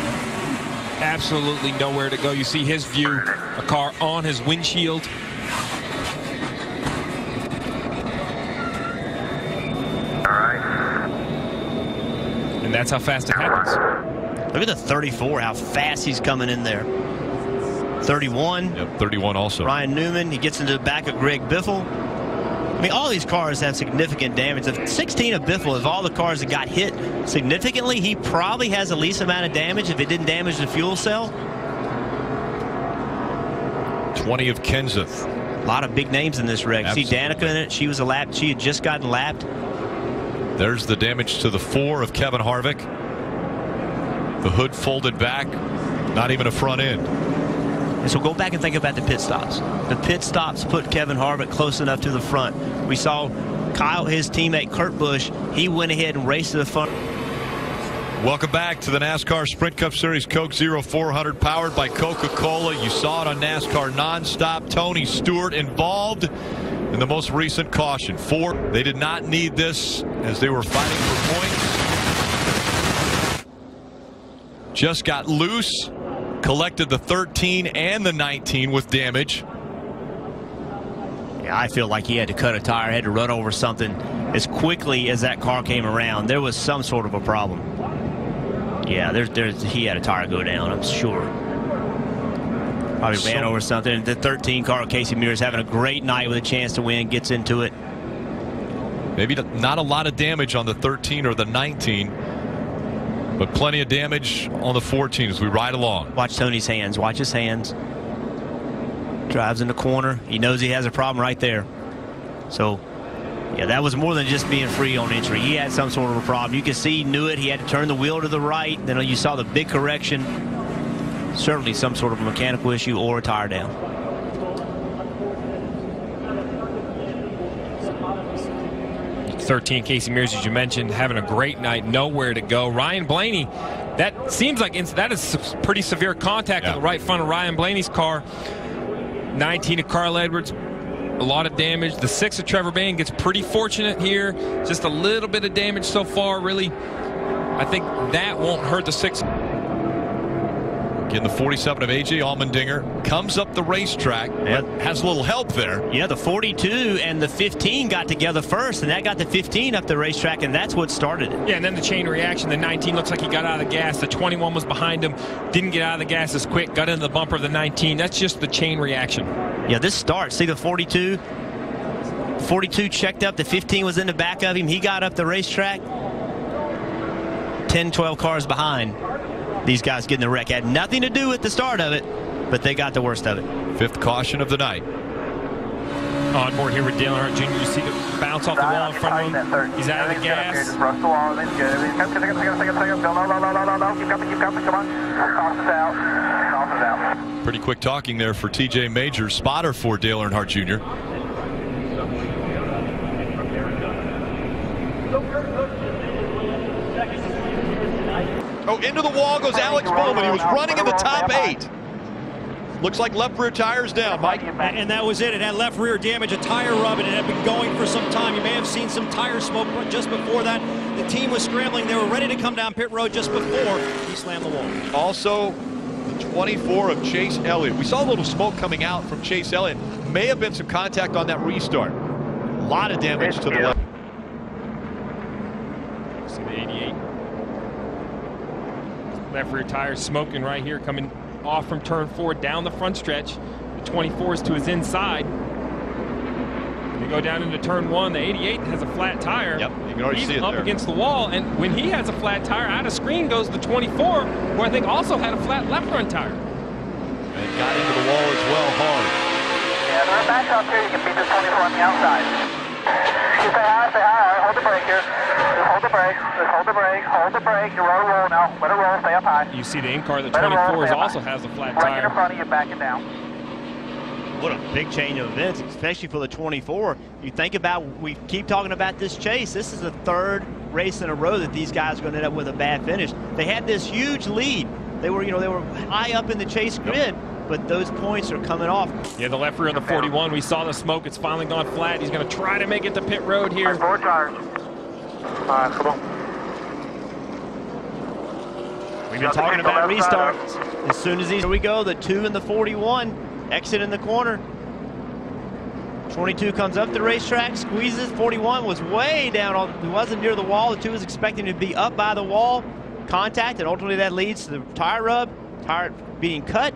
absolutely nowhere to go. You see his view, a car on his windshield. And that's how fast it happens. Look at the 34, how fast he's coming in there. 31. Yep, 31 also. Ryan Newman, he gets into the back of Greg Biffle. I mean, all these cars have significant damage. The 16 of Biffle, of all the cars that got hit significantly, he probably has the least amount of damage if it didn't damage the fuel cell. 20 of Kenseth. A lot of big names in this wreck. See Danica in it. She was a lap. She had just gotten lapped. There's the damage to the 4 of Kevin Harvick. The hood folded back. Not even a front end. And so go back and think about the pit stops. The pit stops put Kevin Harvick close enough to the front. We saw Kyle, his teammate Kurt Busch, he went ahead and raced to the front. Welcome back to the NASCAR Sprint Cup Series Coke 0400 powered by Coca-Cola. You saw it on NASCAR Nonstop. Tony Stewart involved in the most recent caution. 4. They did not need this as they were fighting for points. Just got loose. Collected the 13 and the 19 with damage. Yeah, I feel like he had to cut a tire, had to run over something as quickly as that car came around. There was some sort of a problem. Yeah, he had a tire go down, I'm sure. Probably ran over something. The 13 car, Casey Mears, having a great night with a chance to win, gets into it. Maybe not a lot of damage on the 13 or the 19. But plenty of damage on the 14 as we ride along. Watch Tony's hands. Watch his hands. Drives in the corner. He knows he has a problem right there. So, yeah, that was more than just being free on entry. He had some sort of a problem. You can see he knew it. He had to turn the wheel to the right. Then you saw the big correction. Certainly some sort of a mechanical issue or a tire down. 13, Casey Mears, as you mentioned, having a great night, nowhere to go. Ryan Blaney, that seems like that is pretty severe contact on the right front of Ryan Blaney's car. 19 of Carl Edwards, a lot of damage. The 6 of Trevor Bayne gets pretty fortunate here. Just a little bit of damage so far, really. I think that won't hurt the 6. Again, the 47 of A.J. Allmendinger comes up the racetrack, but has a little help there. Yeah, the 42 and the 15 got together first, and that got the 15 up the racetrack, and that's what started it. Yeah, and then the chain reaction. The 19 looks like he got out of the gas. The 21 was behind him, didn't get out of the gas as quick, got into the bumper of the 19. That's just the chain reaction. Yeah, this starts. See the 42? 42 checked up. The 15 was in the back of him. He got up the racetrack. 10, 12 cars behind. These guys getting the wreck. Had nothing to do with the start of it, but they got the worst of it. 5th caution of the night. On board here with Dale Earnhardt Jr. You see the bounce off the wall in front of him. He's out of the gas. Just brush the wall. Then good. Keep coming. Come on. Toss us out. Toss us out. Pretty quick talking there for TJ Major, spotter for Dale Earnhardt Jr. Oh, into the wall goes Alex Bowman. He was running in the top 8. Looks like left rear tires down, Mike. And that was it. It had left rear damage, a tire rub, and it had been going for some time. You may have seen some tire smoke just before that. The team was scrambling. They were ready to come down pit road just before he slammed the wall. Also, the 24 of Chase Elliott. We saw a little smoke coming out from Chase Elliott. May have been some contact on that restart. A lot of damage to the left. See the 88. Left rear tire smoking right here, coming off from turn 4 down the front stretch. The 24 is to his inside. You go down into turn 1, the 88 has a flat tire. Yep, you can already see it up there. against the wall, and when he has a flat tire, out of screen goes the 24, who I think also had a flat left front tire. And got into the wall as well hard. Yeah, they're back up here. You can beat this 24 on the outside. You say hi, say hi. Hold the brake here. Just hold the brake. Just hold the brake. Hold the brake. You roll now. Let it roll. Stay up high. You see the in-car, the 24 also has a flat tire. Right in front of you, backing down. What a big change of events, especially for the 24. You think about, we keep talking about this chase. This is the 3rd race in a row that these guys are going to end up with a bad finish. They had this huge lead. They were, they were high up in the chase grid, but those points are coming off. Yeah, the left rear of the 41. We saw the smoke. It's finally gone flat. He's going to try to make it to pit road here. 4 tires. Come on. We've been talking about restarts. As soon as here we go, the 2 and the 41. Exit in the corner. 22 comes up the racetrack, squeezes. 41 was way down. He wasn't near the wall. The 2 was expecting to be up by the wall. Contact, and ultimately that leads to the tire rub. Tire being cut.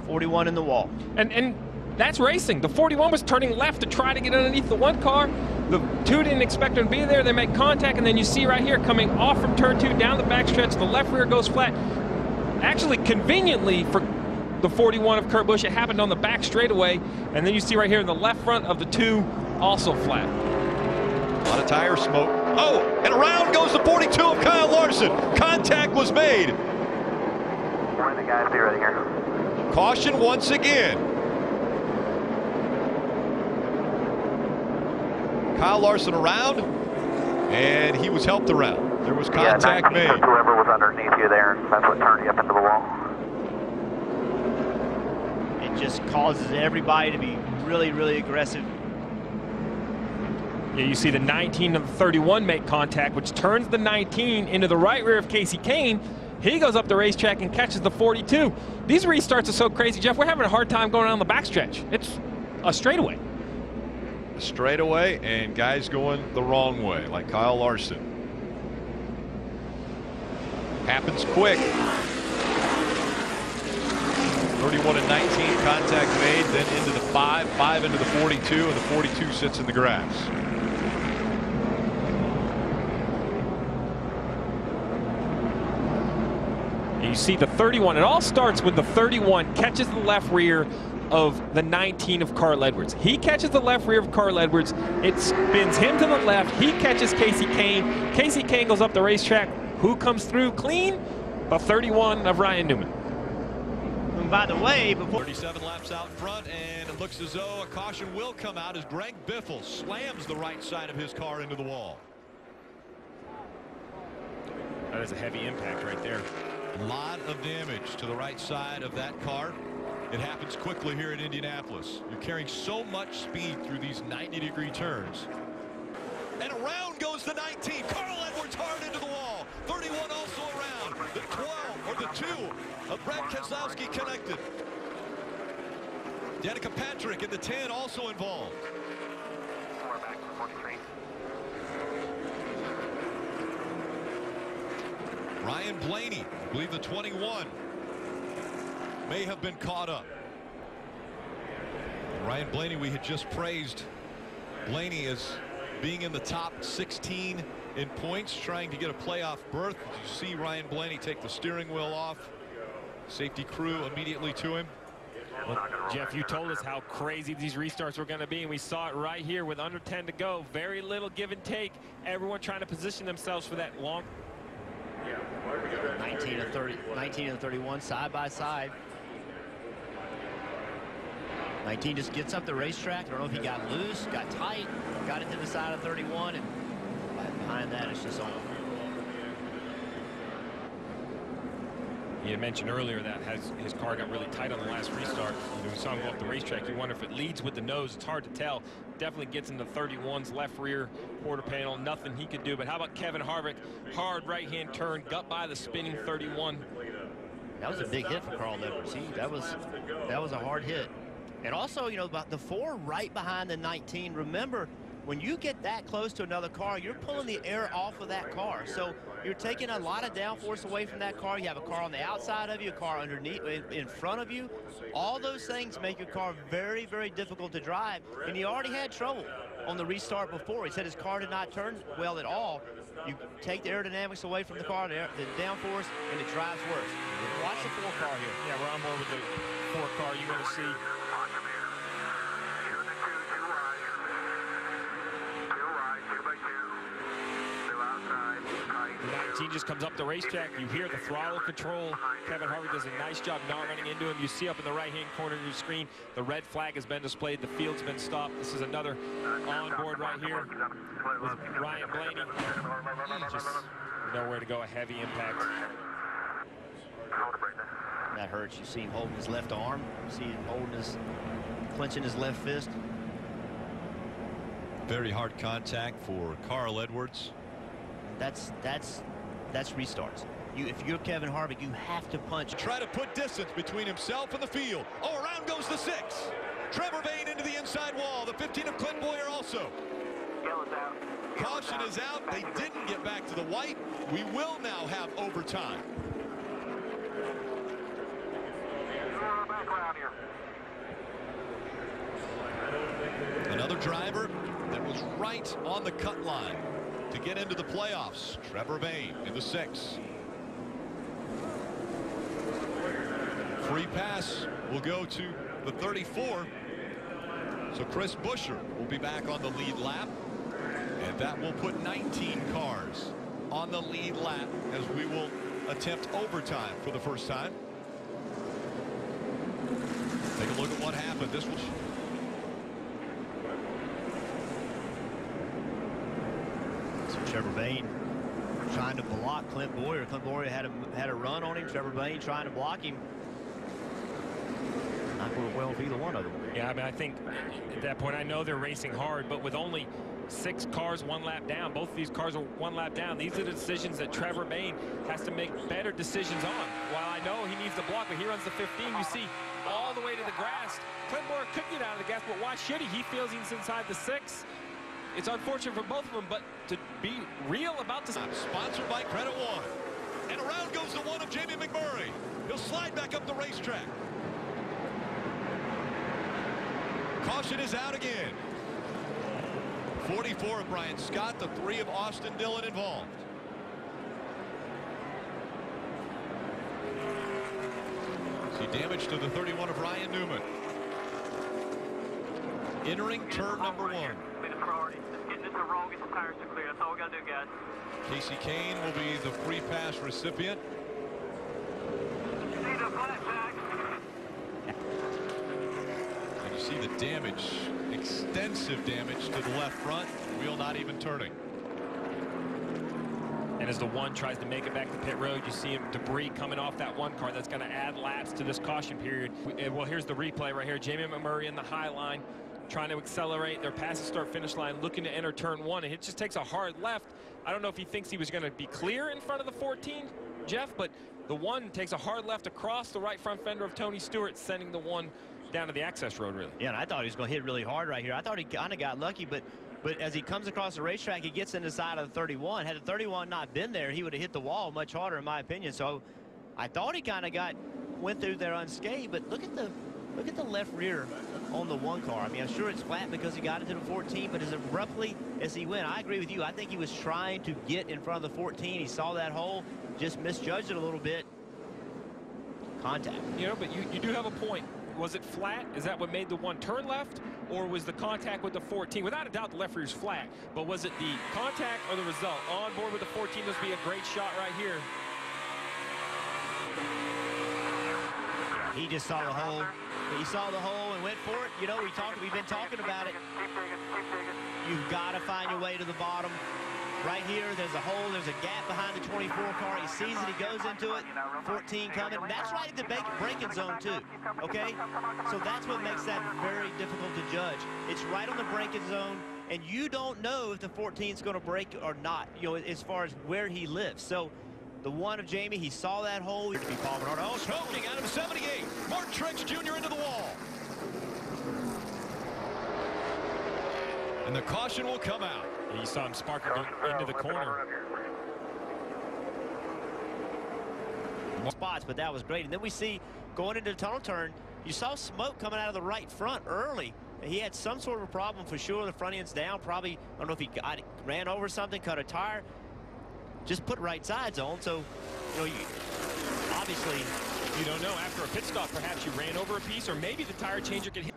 41 in the wall. And that's racing. The 41 was turning left to try to get underneath the 1 car. The 2 didn't expect him to be there. They make contact, and then you see right here coming off from turn 2 down the backstretch. The left rear goes flat. Actually, conveniently for the 41 of Kurt Busch, it happened on the back straightaway, and then you see right here in the left front of the 2 also flat. A lot of tire smoke. Oh, and around goes the 42 of Kyle Larson. Contact was made. Where the guys be right here? Caution once again. Kyle Larson around, and he was helped around. There was contact made. Whoever was underneath you there, that's what turned you up into the wall. It just causes everybody to be really, really aggressive. Yeah, you see the 19 and the 31 make contact, which turns the 19 into the right rear of Casey Kane. He goes up the racetrack and catches the 42. These restarts are so crazy, Jeff. We're having a hard time going down the backstretch. It's a straightaway. A straightaway, and guys going the wrong way, like Kyle Larson. Happens quick. 31 and 19, contact made, then into the 5, 5 into the 42, and the 42 sits in the grass. You see the 31. It all starts with the 31 catches the left rear of the 19 of Carl Edwards. He catches the left rear of Carl Edwards. It spins him to the left. He catches Casey Kane. Casey Kane goes up the racetrack. Who comes through clean? The 31 of Ryan Newman. And by the way, before 37 laps out front, and it looks as though a caution will come out as Greg Biffle slams the right side of his car into the wall. That is a heavy impact right there. A lot of damage to the right side of that car. It happens quickly here in Indianapolis. You're carrying so much speed through these 90-degree turns. And around goes the 19. Carl Edwards hard into the wall. 31 also around. The 12 or the 2 of Brad Keselowski connected. Danica Patrick in the 10 also involved. Ryan Blaney, I believe the 21, may have been caught up. And Ryan Blaney, we had just praised Blaney as being in the top 16 in points, trying to get a playoff berth. You see Ryan Blaney take the steering wheel off. Safety crew immediately to him. Well, Jeff, you told us how crazy these restarts were going to be, and we saw it right here with under 10 to go. Very little give and take. Everyone trying to position themselves for that long. 19 and 30, 19 and 31 side by side. 19 just gets up the racetrack. I don't know if he got loose, got tight, got it to the side of 31, and behind that it's just on. You mentioned earlier that his car got really tight on the last restart. We saw him go off the racetrack. You wonder if it leads with the nose. It's hard to tell. Definitely gets into 31's left rear quarter panel. Nothing he could do. But how about Kevin Harvick? Hard right-hand turn, got by the spinning 31. That was a big hit for Carl Edwards. That was a hard hit. And also, about the 4 right behind the 19. Remember, when you get that close to another car, you're pulling the air off of that car. So you're taking a lot of downforce away from that car. You have a car on the outside of you, a car underneath, in front of you. All those things make your car very, very difficult to drive. And he already had trouble on the restart before. He said his car did not turn well at all. You take the aerodynamics away from the car, the downforce, and it drives worse. Watch the 4 car here. Yeah, we're on board with the 4 car. You're going to see. The 19 just comes up the racetrack. You hear the throttle control. Kevin Harvick does a nice job not running into him. You see up in the right-hand corner of your screen, the red flag has been displayed. The field's been stopped. This is another onboard right here with Ryan Blaney. Just nowhere to go, a heavy impact. That hurts. You see him holding his left arm. You see him clenching his left fist. Very hard contact for Carl Edwards. That's restarts. If you're Kevin Harvick, you have to punch. Try to put distance between himself and the field. Oh, around goes the 6. Trevor Bayne into the inside wall. The 15 of Clint Boyer also. Caution is out. They didn't get back to the white. We will now have overtime. Another driver that was right on the cut line to get into the playoffs. Trevor Bayne in the 6. Free pass will go to the 34. So Chris Buescher will be back on the lead lap. And that will put 19 cars on the lead lap as we will attempt overtime for the first time. Take a look at what happened. This was Trevor Bayne trying to block Clint Boyer. Clint Boyer had a run on him. Trevor Bayne trying to block him. Not going well with either one of them. Yeah, I mean, I think at that point, I know they're racing hard, but with only 6 cars 1 lap down, both of these cars are 1 lap down. These are the decisions that Trevor Bayne has to make better decisions on. While I know he needs to block, but he runs the 15. You see all the way to the grass. Clint Boyer could get out of the gas, but why should he? He feels he's inside the 6. It's unfortunate for both of them, but to be real about this. Sponsored by Credit One. And around goes the 1 of Jamie McMurray. He'll slide back up the racetrack. Caution is out again. 44 of Brian Scott, the 3 of Austin Dillon involved. See damage to the 31 of Ryan Newman. Entering turn number 1. Casey Kane will be the free pass recipient. And you see the damage, extensive damage to the left front, wheel not even turning. And as the 1 tries to make it back to pit road, you see him debris coming off that 1 car. That's going to add laps to this caution period. Well, here's the replay right here. Jamie McMurray in the high line, trying to accelerate. They're past the start finish line, looking to enter turn 1, and it just takes a hard left. I don't know if he thinks he was going to be clear in front of the 14, Jeff, but the 1 takes a hard left across the right front fender of Tony Stewart, sending the 1 down to the access road, really. Yeah, and I thought he was going to hit really hard right here. I thought he kind of got lucky, but as he comes across the racetrack, he gets in the side of the 31. Had the 31 not been there, he would have hit the wall much harder, in my opinion. So I thought he kind of went through there unscathed, but look at the left rear on the 1 car. I mean, I'm sure it's flat because he got into the 14, but as abruptly as he went, I agree with you. I think he was trying to get in front of the 14. He saw that hole, just misjudged it a little bit. Contact. You know, but you do have a point. Was it flat? Is that what made the 1 turn left? Or was the contact with the 14? Without a doubt, the left rear is flat. But was it the contact or the result? On board with the 14, this would be a great shot right here. He just saw the hole. He saw the hole and went for it. You know, we've been talking about it. You've got to find your way to the bottom. Right here, there's a hole. There's a gap behind the 24 car. He sees it. He goes into it. 14 coming. That's right at the braking zone, too. Okay? So that's what makes that very difficult to judge. It's right on the braking zone, and you don't know if the 14 is going to brake or not, you know, as far as where he lives. So the 1 of Jamie, he saw that hole. Paul Menard, smoking out of 78. Mark Truex Jr. into the wall. And the caution will come out. And you saw him spark into the corner. Spots, but that was great. And then we see going into the tunnel turn, you saw smoke coming out of the right front early. He had some sort of a problem for sure. The front end's down. Probably, I don't know if he ran over something, cut a tire. Just put right sides on. So, you know, obviously, you don't know. After a pit stop, perhaps you ran over a piece, or maybe the tire changer could hit.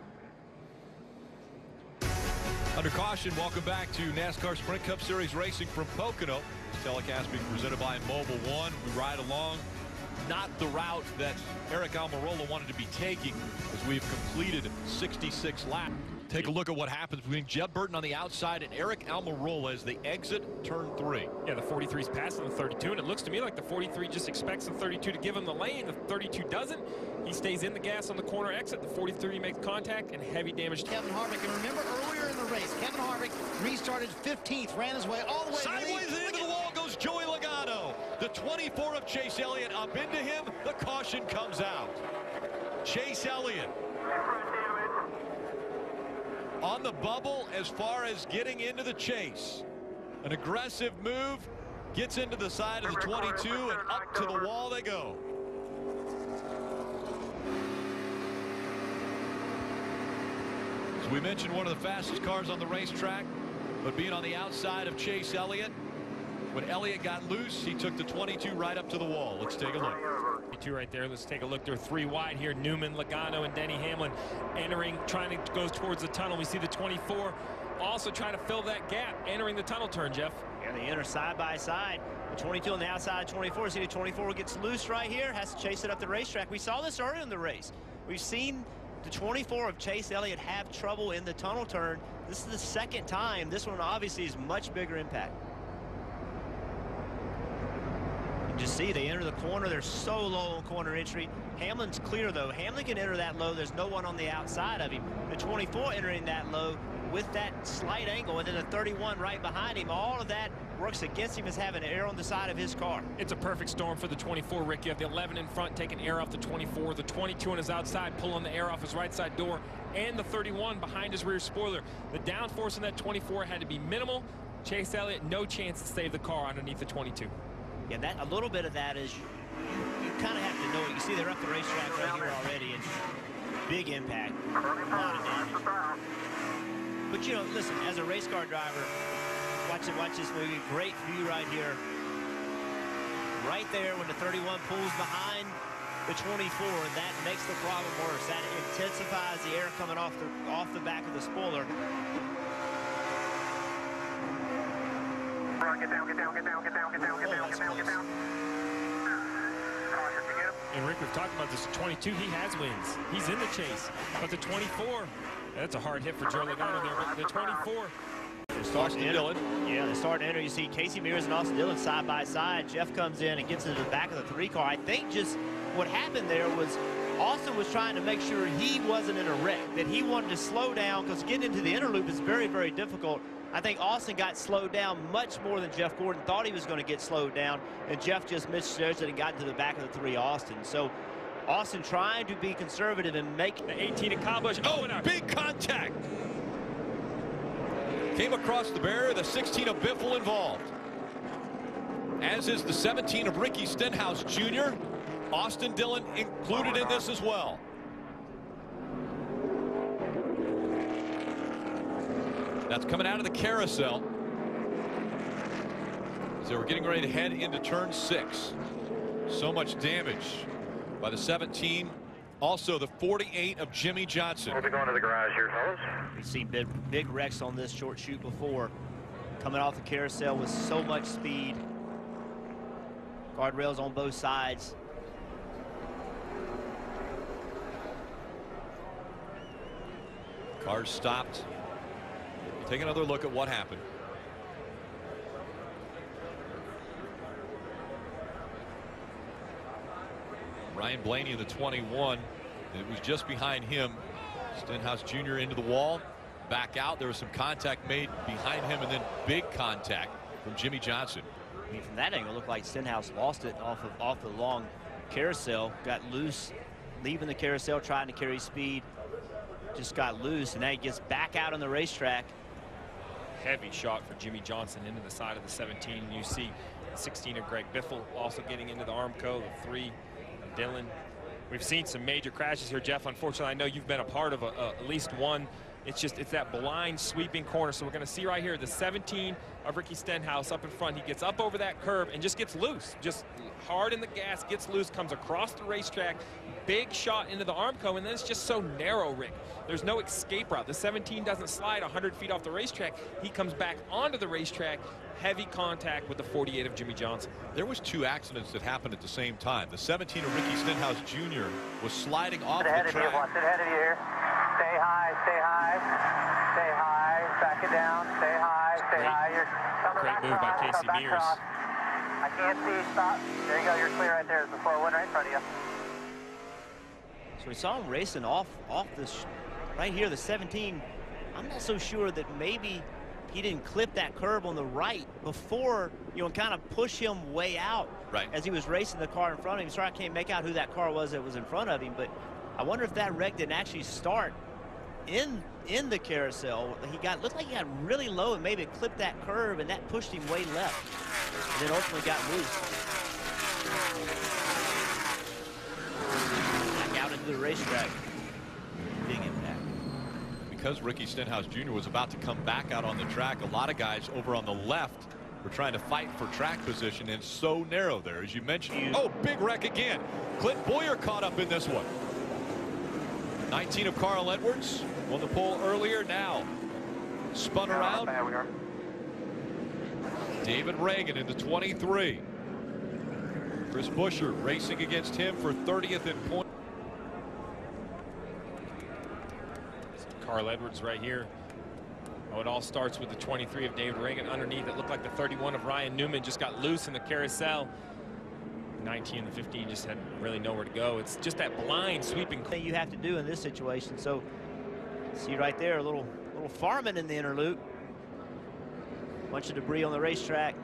Under caution, welcome back to NASCAR Sprint Cup Series racing from Pocono. This telecast being presented by Mobil 1. We ride along. Not the route that Eric Almirola wanted to be taking as we've completed 66 laps. Take a look at what happens between Jeb Burton on the outside and Eric Almirola as they exit turn 3. Yeah, the 43's passing the 32, and it looks to me like the 43 just expects the 32 to give him the lane. The 32 doesn't. He stays in the gas on the corner exit. The 43 makes contact and heavy damage. Kevin Harvick, and remember earlier in the race, Kevin Harvick restarted 15th, ran his way all the way sideways and into the wall goes Joey Logano. The 24 of Chase Elliott up into him. The caution comes out. Chase Elliott on the bubble as far as getting into the chase. An aggressive move, gets into the side of the 22, and up to the wall they go. As we mentioned, one of the fastest cars on the racetrack, but being on the outside of Chase Elliott. When Elliott got loose, he took the 22 right up to the wall. Let's take a look. 22 right there. Let's take a look. They're 3 wide here. Newman, Logano, and Denny Hamlin entering, trying to go towards the tunnel. We see the 24 also trying to fill that gap, entering the tunnel turn, Jeff. Yeah, they enter side by side. The 22 on the outside of 24. See the 24 gets loose right here, has to chase it up the racetrack. We saw this early in the race. We've seen the 24 of Chase Elliott have trouble in the tunnel turn. This is the second time. This one obviously is much bigger impact. Just see they enter the corner. They're so low on corner entry. Hamlin's clear though. Hamlin can enter that low. There's no one on the outside of him. The 24 entering that low with that slight angle, and then the 31 right behind him. All of that works against him as having air on the side of his car. It's a perfect storm for the 24, Rick. You have the 11 in front taking air off the 24, the 22 on his outside pulling the air off his right side door, and the 31 behind his rear spoiler. The downforce in that 24 had to be minimal. Chase Elliott, no chance to save the car underneath the 22. Yeah, that a little bit of that is you kind of have to know it. You see they're up the racetrack right here already, and big impact, a lot of damage. But you know, listen, as a race car driver, watch this movie. Great view right here. Right there when the 31 pulls behind the 24, that makes the problem worse. That intensifies the air coming off the back of the spoiler. Get down, get down, get down, get down, get down, get down, get down, get down. And Rick, we've talked about this. 22, he has wins. He's in the chase. But the 24, that's a hard hit for Joe Logano there. But the 24. They're starting to enter. Yeah, they're starting to enter. You see Casey Mears and Austin Dillon side by side. Jeff comes in and gets into the back of the 3 car. I think just what happened there was Austin was trying to make sure he wasn't in a wreck, that he wanted to slow down, because getting into the inner loop is very, very difficult. I think Austin got slowed down much more than Jeff Gordon thought he was going to get slowed down, and Jeff just misjudged it and got into the back of the 3 Austin. So Austin trying to be conservative and make the 18 of Kobalt. Oh, big contact. Came across the barrier, the 16 of Biffle involved. As is the 17 of Ricky Stenhouse Jr. Austin Dillon included in this as well. That's coming out of the carousel as they were getting ready to head into turn 6. So much damage by the 17. Also the 48 of Jimmy Johnson. We'll be going to the garage here, fellas. We've seen big wrecks on this short chute before. Coming off the carousel with so much speed. Guardrails on both sides. Cars stopped. Take another look at what happened. Ryan Blaney in the 21. It was just behind him. Stenhouse Jr. into the wall. Back out. There was some contact made behind him, and then big contact from Jimmy Johnson. I mean, from that angle, it looked like Stenhouse lost it off the long carousel. Got loose, leaving the carousel, trying to carry speed. Just got loose, and now he gets back out on the racetrack. heavy shot for Jimmy Johnson into the side of the 17. You see the 16 of Greg Biffle also getting into the Armco, the 3 of Dylan. We've seen some major crashes here, Jeff. Unfortunately, I know you've been a part of at least one. It's that blind sweeping corner. So we're going to see right here the 17 of Ricky Stenhouse up in front. He gets up over that curb and just gets loose. Just hard in the gas, gets loose, comes across the racetrack. Big shot into the Armco, and then it's just so narrow, Rick. There's no escape route. The 17 doesn't slide 100 feet off the racetrack. He comes back onto the racetrack. Heavy contact with the 48 of Jimmy Johnson. There was 2 accidents that happened at the same time. The 17 of Ricky Stenhouse Jr. was sliding off the track. Watch it ahead of you here. Stay high, stay high, stay high. Back it down, stay high, stay high. You're coming back. Great move by Casey Mears. I can't see, stop. There you go, you're clear right there. There's the 401 right in front of you. So we saw him racing off this right here, the 17. I'm not so sure that maybe he didn't clip that curb on the right before, you know, and kind of push him way out as he was racing the car in front of him. Sorry, I can't make out who that car was that was in front of him, but I wonder if that wreck didn't actually start in the carousel. Looked like he got really low and maybe clipped that curb, and that pushed him way left, and then ultimately got loose. Back out into the racetrack. Big impact. Because Ricky Stenhouse Jr. was about to come back out on the track, a lot of guys over on the left were trying to fight for track position, and so narrow there, as you mentioned. Oh, big wreck again. Clint Boyer caught up in this one. 19 of Carl Edwards on the pole earlier, now spun around. David Reagan in the 23. Chris Buescher racing against him for 30th in point. Carl Edwards right here. Oh, it all starts with the 23 of David Reagan underneath. It looked like the 31 of Ryan Newman just got loose in the carousel. 19 and the 15 just had really nowhere to go. It's just that blind sweeping thing you have to do in this situation. So see right there, a little farming in the inner loop. Bunch of debris on the racetrack.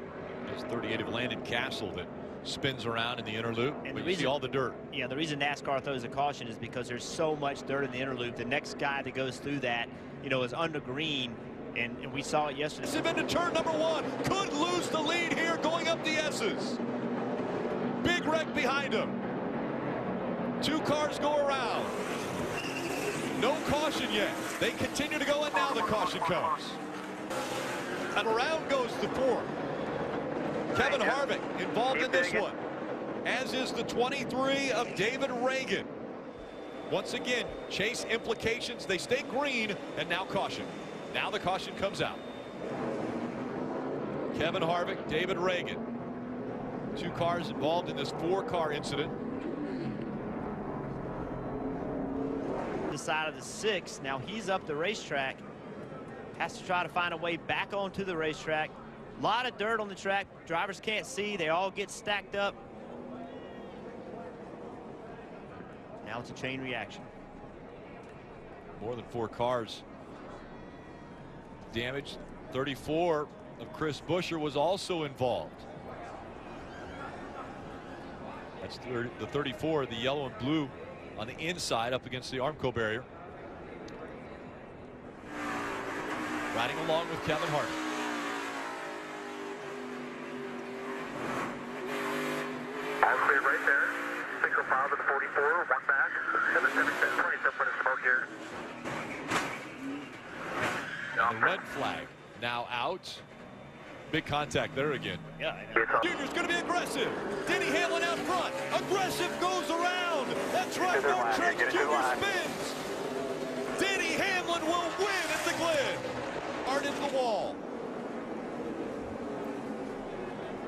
There's 38 of Landon Castle that spins around in the inner loop, and you see all the dirt. Yeah, the reason NASCAR throws a caution is because there's so much dirt in the inner loop. The next guy that goes through that, you know, is under green, and we saw it yesterday. This is into turn number 1. Could lose the lead here going up the S's. Big wreck behind him. 2 cars go around. No caution yet. They continue to go, and now the caution comes. And around goes the 4. Kevin Harvick involved in this one, as is the 23 of David Reagan. Once again, chase implications. They stay green, and now caution. Now the caution comes out. Kevin Harvick, David Reagan. 2 cars involved in this 4-car incident. The side of the 6. Now he's up the racetrack. Has to try to find a way back onto the racetrack. A lot of dirt on the track. Drivers can't see. They all get stacked up. Now it's a chain reaction. More than 4 cars damaged. 34 of Chris Buescher was also involved. That's the 34, the yellow and blue on the inside up against the Armco barrier. Riding along with Kevin Harvick. I'm clear right there. 605 to the 44, 1 back. 777, 27 foot of smoke here. The red flag now out. Big contact there again. Yeah, Junior's going to be aggressive. Denny Hamlin out front. Aggressive goes around. That's right. Martin Truex Jr. spins. Denny Hamlin will win at the Glen. Hard into the wall.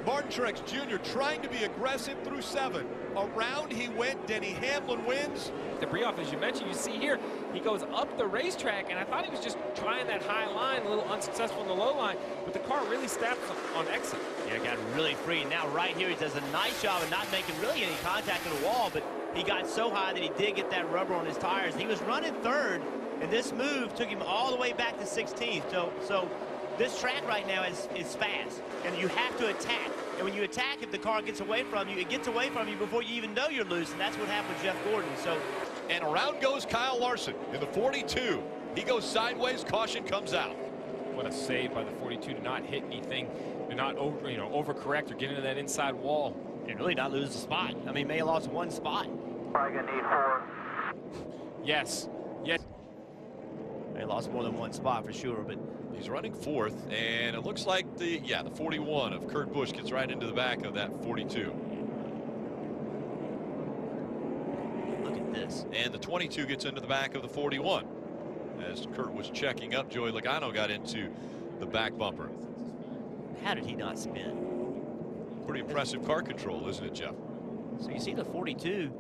Martin Truex Jr. trying to be aggressive through 7. Around he went. Denny Hamlin wins. Debris off, as you mentioned, you see here, he goes up the racetrack, and I thought he was just trying that high line, a little unsuccessful in the low line, but the car really snaps on exit. Yeah, got really free. Now right here, he does a nice job of not making really any contact with the wall, but he got so high that he did get that rubber on his tires. He was running 3rd, and this move took him all the way back to 16th. So this track right now is fast, and you have to attack. And when you attack, if the car gets away from you, it gets away from you before you even know you're loose, and that's what happened with Jeff Gordon. So, and around goes Kyle Larson in the 42. He goes sideways, caution comes out. What a save by the 42 to not hit anything, to not overcorrect or get into that inside wall. And really not lose the spot. I mean, may have lost one spot. Probably gonna need 4. Yes. Yes. They lost more than one spot for sure, but he's running 4th, and it looks like the 41 of Kurt Busch gets right into the back of that 42. Look at this. And the 22 gets into the back of the 41. As Kurt was checking up, Joey Logano got into the back bumper. How did he not spin? Pretty impressive car control, isn't it, Jeff? So you see the 42.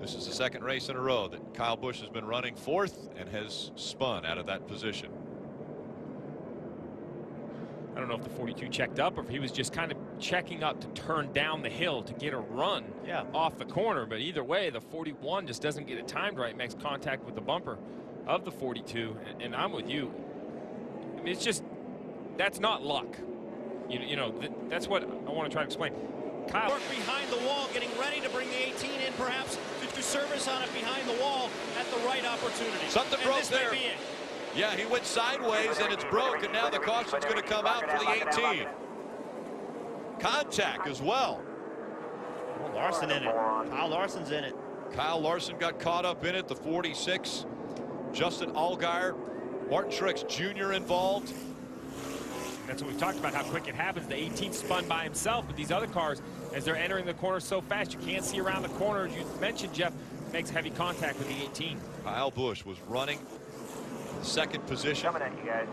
This is the second race in a row that Kyle Busch has been running 4th and has spun out of that position. I don't know if the 42 checked up or if he was just kind of checking up to turn down the hill to get a run off the corner. But either way, the 41 just doesn't get it timed right, makes contact with the bumper of the 42. And I'm with you. I mean, it's just, that's not luck. That's what I want to try to explain. Kyle Work behind the wall, getting ready to bring the 18 in, perhaps to do service on it behind the wall at the right opportunity. Something broke there. Yeah, he went sideways and it's broke, and now the caution's going to come out for the 18. Contact as well. Well, Larson in it. Kyle Larson's in it. Kyle Larson got caught up in it. The 46. Justin Allgaier, Martin Truex Jr. involved. That's what we've talked about, how quick it happens. The 18 spun by himself, but these other cars, as they're entering the corner so fast, you can't see around the corner. As you mentioned, Jeff, makes heavy contact with the 18. Kyle Busch was running in 2nd position. Coming at you guys.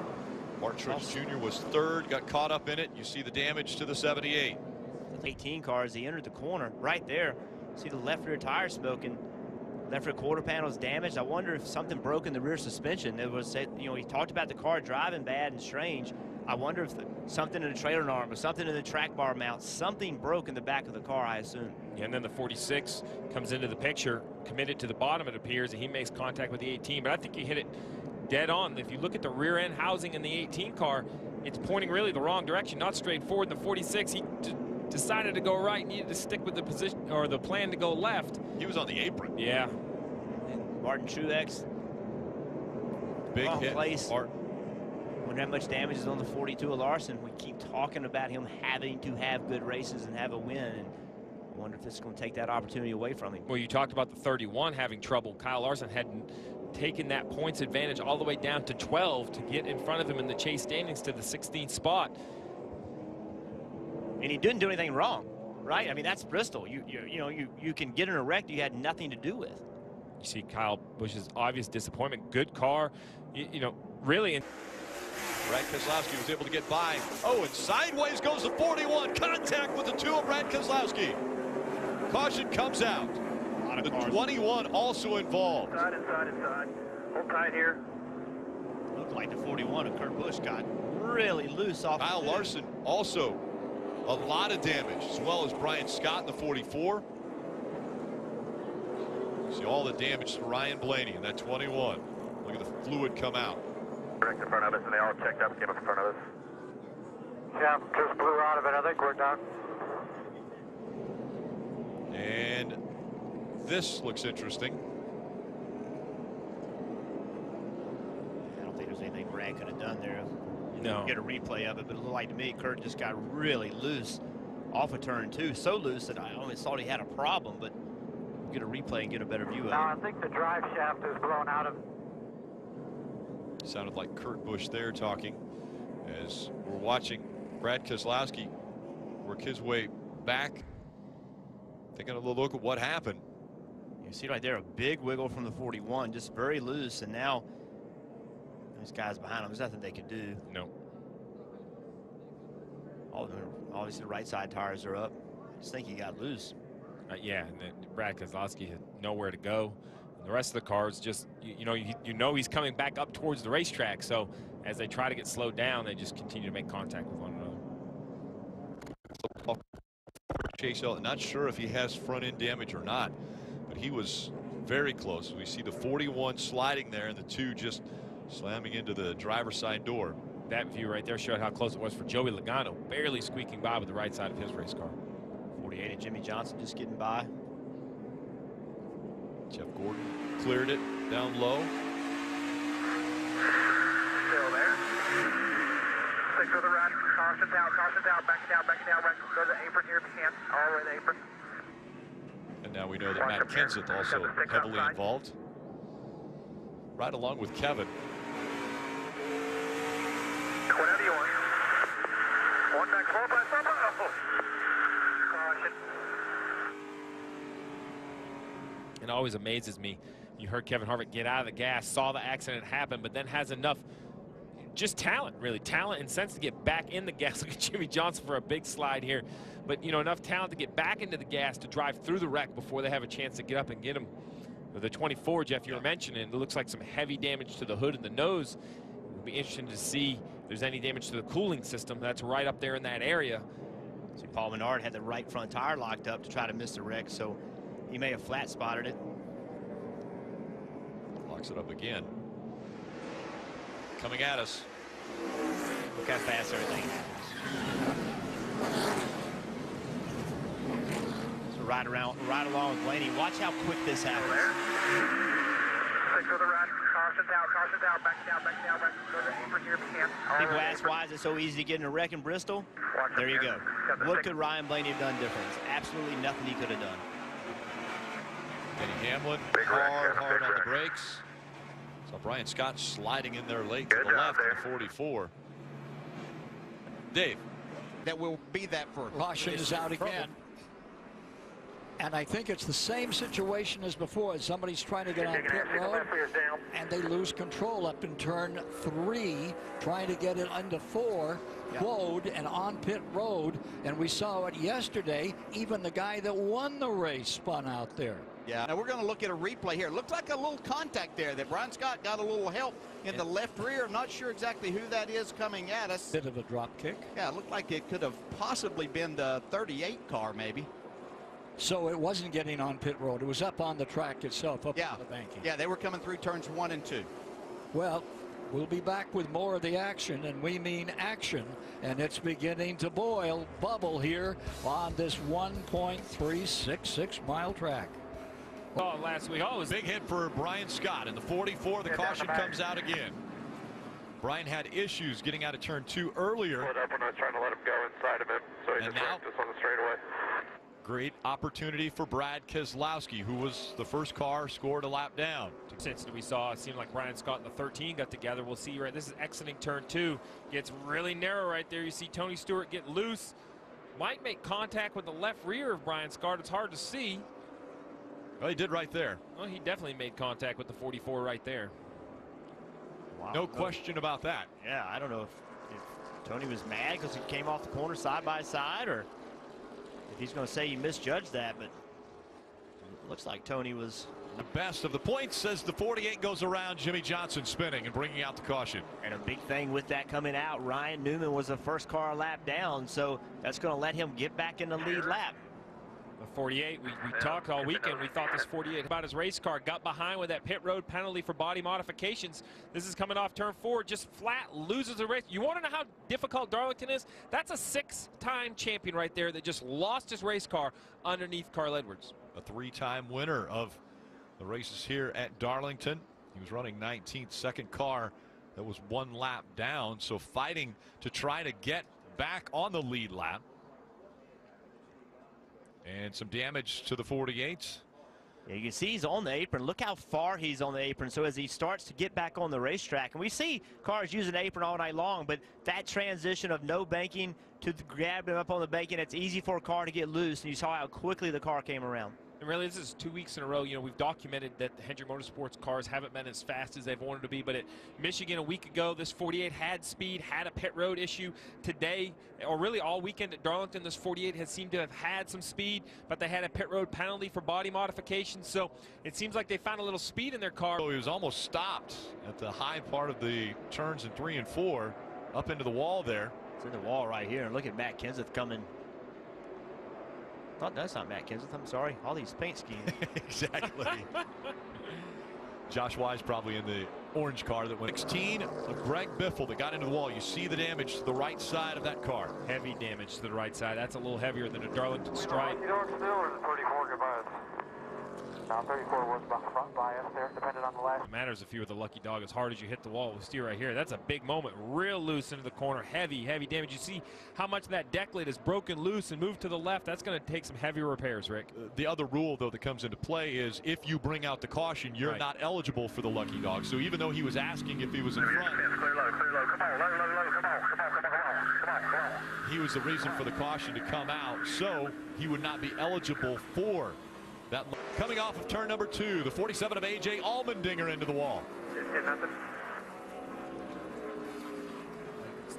Martin Truex Jr. was 3rd, got caught up in it. You see the damage to the 78. The 18 car, as he entered the corner, right there, see the left rear tire smoking. Left rear quarter panel is damaged. I wonder if something broke in the rear suspension. It was, he talked about the car driving bad and strange. I wonder if something in the trailer arm or something in the track bar mount, something broke in the back of the car, I assume. Yeah, and then the 46 comes into the picture, committed to the bottom, it appears, and he makes contact with the 18. But I think he hit it dead on. If you look at the rear end housing in the 18 car, it's pointing really the wrong direction, not straight forward. The 46, he decided to go right, needed to stick with the position or the plan to go left. He was on the apron. Yeah. And Martin Truex. Big wrong hit. Place. Wonder how much damage is on the 42 of Larson. We keep talking about him having to have good races and have a win. And I wonder if this is going to take that opportunity away from him. Well, you talked about the 31 having trouble. Kyle Larson had taken that points advantage all the way down to 12 to get in front of him in the chase standings to the 16th spot. And he didn't do anything wrong, right? I mean, that's Bristol. You can get in a wreck you had nothing to do with. You see Kyle Busch's obvious disappointment. Good car, really. Brad Keselowski was able to get by. Oh, and sideways goes the 41. Contact with the 2 of Brad Keselowski. Caution comes out. The 21 also involved. Inside. Hold tight here. Looked like the 41 of Kurt Busch got really loose off. Kyle Larson also a lot of damage, as well as Brian Scott in the 44. See all the damage to Ryan Blaney in that 21. Look at the fluid come out. Direct in front of us, and they all checked up, came up in front of us. Yeah, just blew out of it. I think we're done. And this looks interesting. I don't think there's anything Brad could have done there. No. Get a replay of it, but it looked like to me Kurt just got really loose off of turn 2. So loose that I almost thought he had a problem, but get a replay and get a better view of it. I think the drive shaft is blown out of. Sounded like Kurt Busch there talking as we're watching Brad Keselowski work his way back, taking a little look at what happened. You see right there a big wiggle from the 41, just very loose, and now these guys behind him, there's nothing they could do. No. All of them, obviously the right side tires are up. I just think he got loose. Yeah, and then Brad Keselowski had nowhere to go. The rest of the cars just, you know he's coming back up towards the racetrack. So as they try to get slowed down, they just continue to make contact with one another. Chase Elliott, not sure if he has front end damage or not, but he was very close. We see the 41 sliding there and the 2 just slamming into the driver's side door. That view right there showed how close it was for Joey Logano, barely squeaking by with the right side of his race car. 48 and Jimmy Johnson just getting by. Jeff Gordon cleared it down low. for the run. Caution's out, back it down, right. Go to the apron here if you can. All the way to the apron. And now we know that Matt Kenseth also heavily involved. Right along with Kevin. Whatever you want. One back, 4 by 4. Caution. It always amazes me. You heard Kevin Harvick get out of the gas, saw the accident happen, but then has enough just talent, really, talent and sense to get back in the gas. Look at Jimmy Johnson for a big slide here. But, you know, enough talent to get back into the gas to drive through the wreck before they have a chance to get up and get him. With the 24, Jeff, you were mentioning, it looks like some heavy damage to the hood and the nose. It'll be interesting to see if there's any damage to the cooling system. That's right up there in that area. See, Paul Menard had the right front tire locked up to try to miss the wreck, so he may have flat spotted it. Locks it up again. Coming at us. Look how fast everything happens. So right along with Blaney. Watch how quick this happens. 6 for the run. Caution's out, back it down, right. Go to the apron here if you can. People ask, why is it so easy to get in a wreck in Bristol? There you go. What could Ryan Blaney have done different? Absolutely nothing he could have done. Denny Hamlin, hard on the brakes. So Brian Scott sliding in there late to the left in the 44. Dave. That will be that for Caution is out again. And I think it's the same situation as before. Somebody's trying to get on pit road and they lose control up in turn 3, trying to get it under 4, quad and on pit road. And we saw it yesterday. Even the guy that won the race spun out there. Yeah, now we're going to look at a replay here. Looks like a little contact there that Brian Scott got a little help in the left rear. Not sure exactly who that is coming at us. Bit of a drop kick. Yeah, it looked like it could have possibly been the 38 car maybe. So it wasn't getting on pit road. It was up on the track itself, up on the banking. Yeah, they were coming through turns 1 and 2. Well, we'll be back with more of the action, and we mean action. And it's beginning to bubble here on this 1.366 mile track. Oh, last week. Oh, it was big hit for Brian Scott in the 44. The caution comes out again. Brian had issues getting out of turn 2 earlier. Up when I was trying to let him go inside of him, so he just wrecked us on the straightaway. Great opportunity for Brad Keselowski, who was the first car scored a lap down. Since we saw, it seemed like Brian Scott and the 13 got together. We'll see, right? This is exiting turn 2. Gets really narrow right there. You see Tony Stewart get loose. Might make contact with the left rear of Brian Scott. It's hard to see. Well, he did right there. Well, he definitely made contact with the 44 right there. Wow. No question about that. Yeah, I don't know if Tony was mad because he came off the corner side by side, or if he's going to say he misjudged that, but it looks like Tony was the best of the points as the 48 goes around. Jimmy Johnson spinning and bringing out the caution. And a big thing with that coming out, Ryan Newman was the first car lap down, so that's going to let him get back in the lead lap. The 48, we talked all weekend. We thought this 48 about his race car. Got behind with that pit road penalty for body modifications. This is coming off turn 4, just flat, loses the race. You want to know how difficult Darlington is? That's a 6-time champion right there that just lost his race car underneath Carl Edwards. A 3-time winner of the races here at Darlington. He was running 19th, second car that was 1 lap down, so fighting to try to get back on the lead lap. And some damage to the 48s. Yeah, you can see he's on the apron. Look how far he's on the apron. So as he starts to get back on the racetrack, and we see cars using the apron all night long, but that transition of no banking to grab him up on the banking, it's easy for a car to get loose, and you saw how quickly the car came around. And really, this is 2 weeks in a row. You know, we've documented that the Hendrick Motorsports cars haven't been as fast as they've wanted to be. But at Michigan a week ago, this 48 had speed, had a pit road issue. Today, or really all weekend at Darlington, this 48 has seemed to have had some speed, but they had a pit road penalty for body modification. So it seems like they found a little speed in their car. So he was almost stopped at the high part of the turns in 3 and 4, up into the wall there. It's in the wall right here. And look at Matt Kenseth coming. Oh, that's not Matt Kenseth. I'm sorry. All these paint schemes. Exactly. Josh Wise probably in the orange car that went 16 of Greg Biffle that got into the wall. You see the damage to the right side of that car. Heavy damage to the right side. That's a little heavier than a Darlington stripe. You know what to do, or is it 34 goodbye? Now 34 was about front bias there, depending on the last. It matters if you were the lucky dog as hard as you hit the wall with steer right here. That's a big moment. Real loose into the corner. Heavy damage. You see how much of that deck lid is broken loose and moved to the left. That's going to take some heavy repairs, Rick. The other rule, though, that comes into play is if you bring out the caution, you're not eligible for the lucky dog. So even though he was asking if he was in front, Clear low, come on, low, come on. he was the reason for the caution to come out. So he would not be eligible for that. Coming off of turn number 2, the 47 of A.J. Allmendinger into the wall.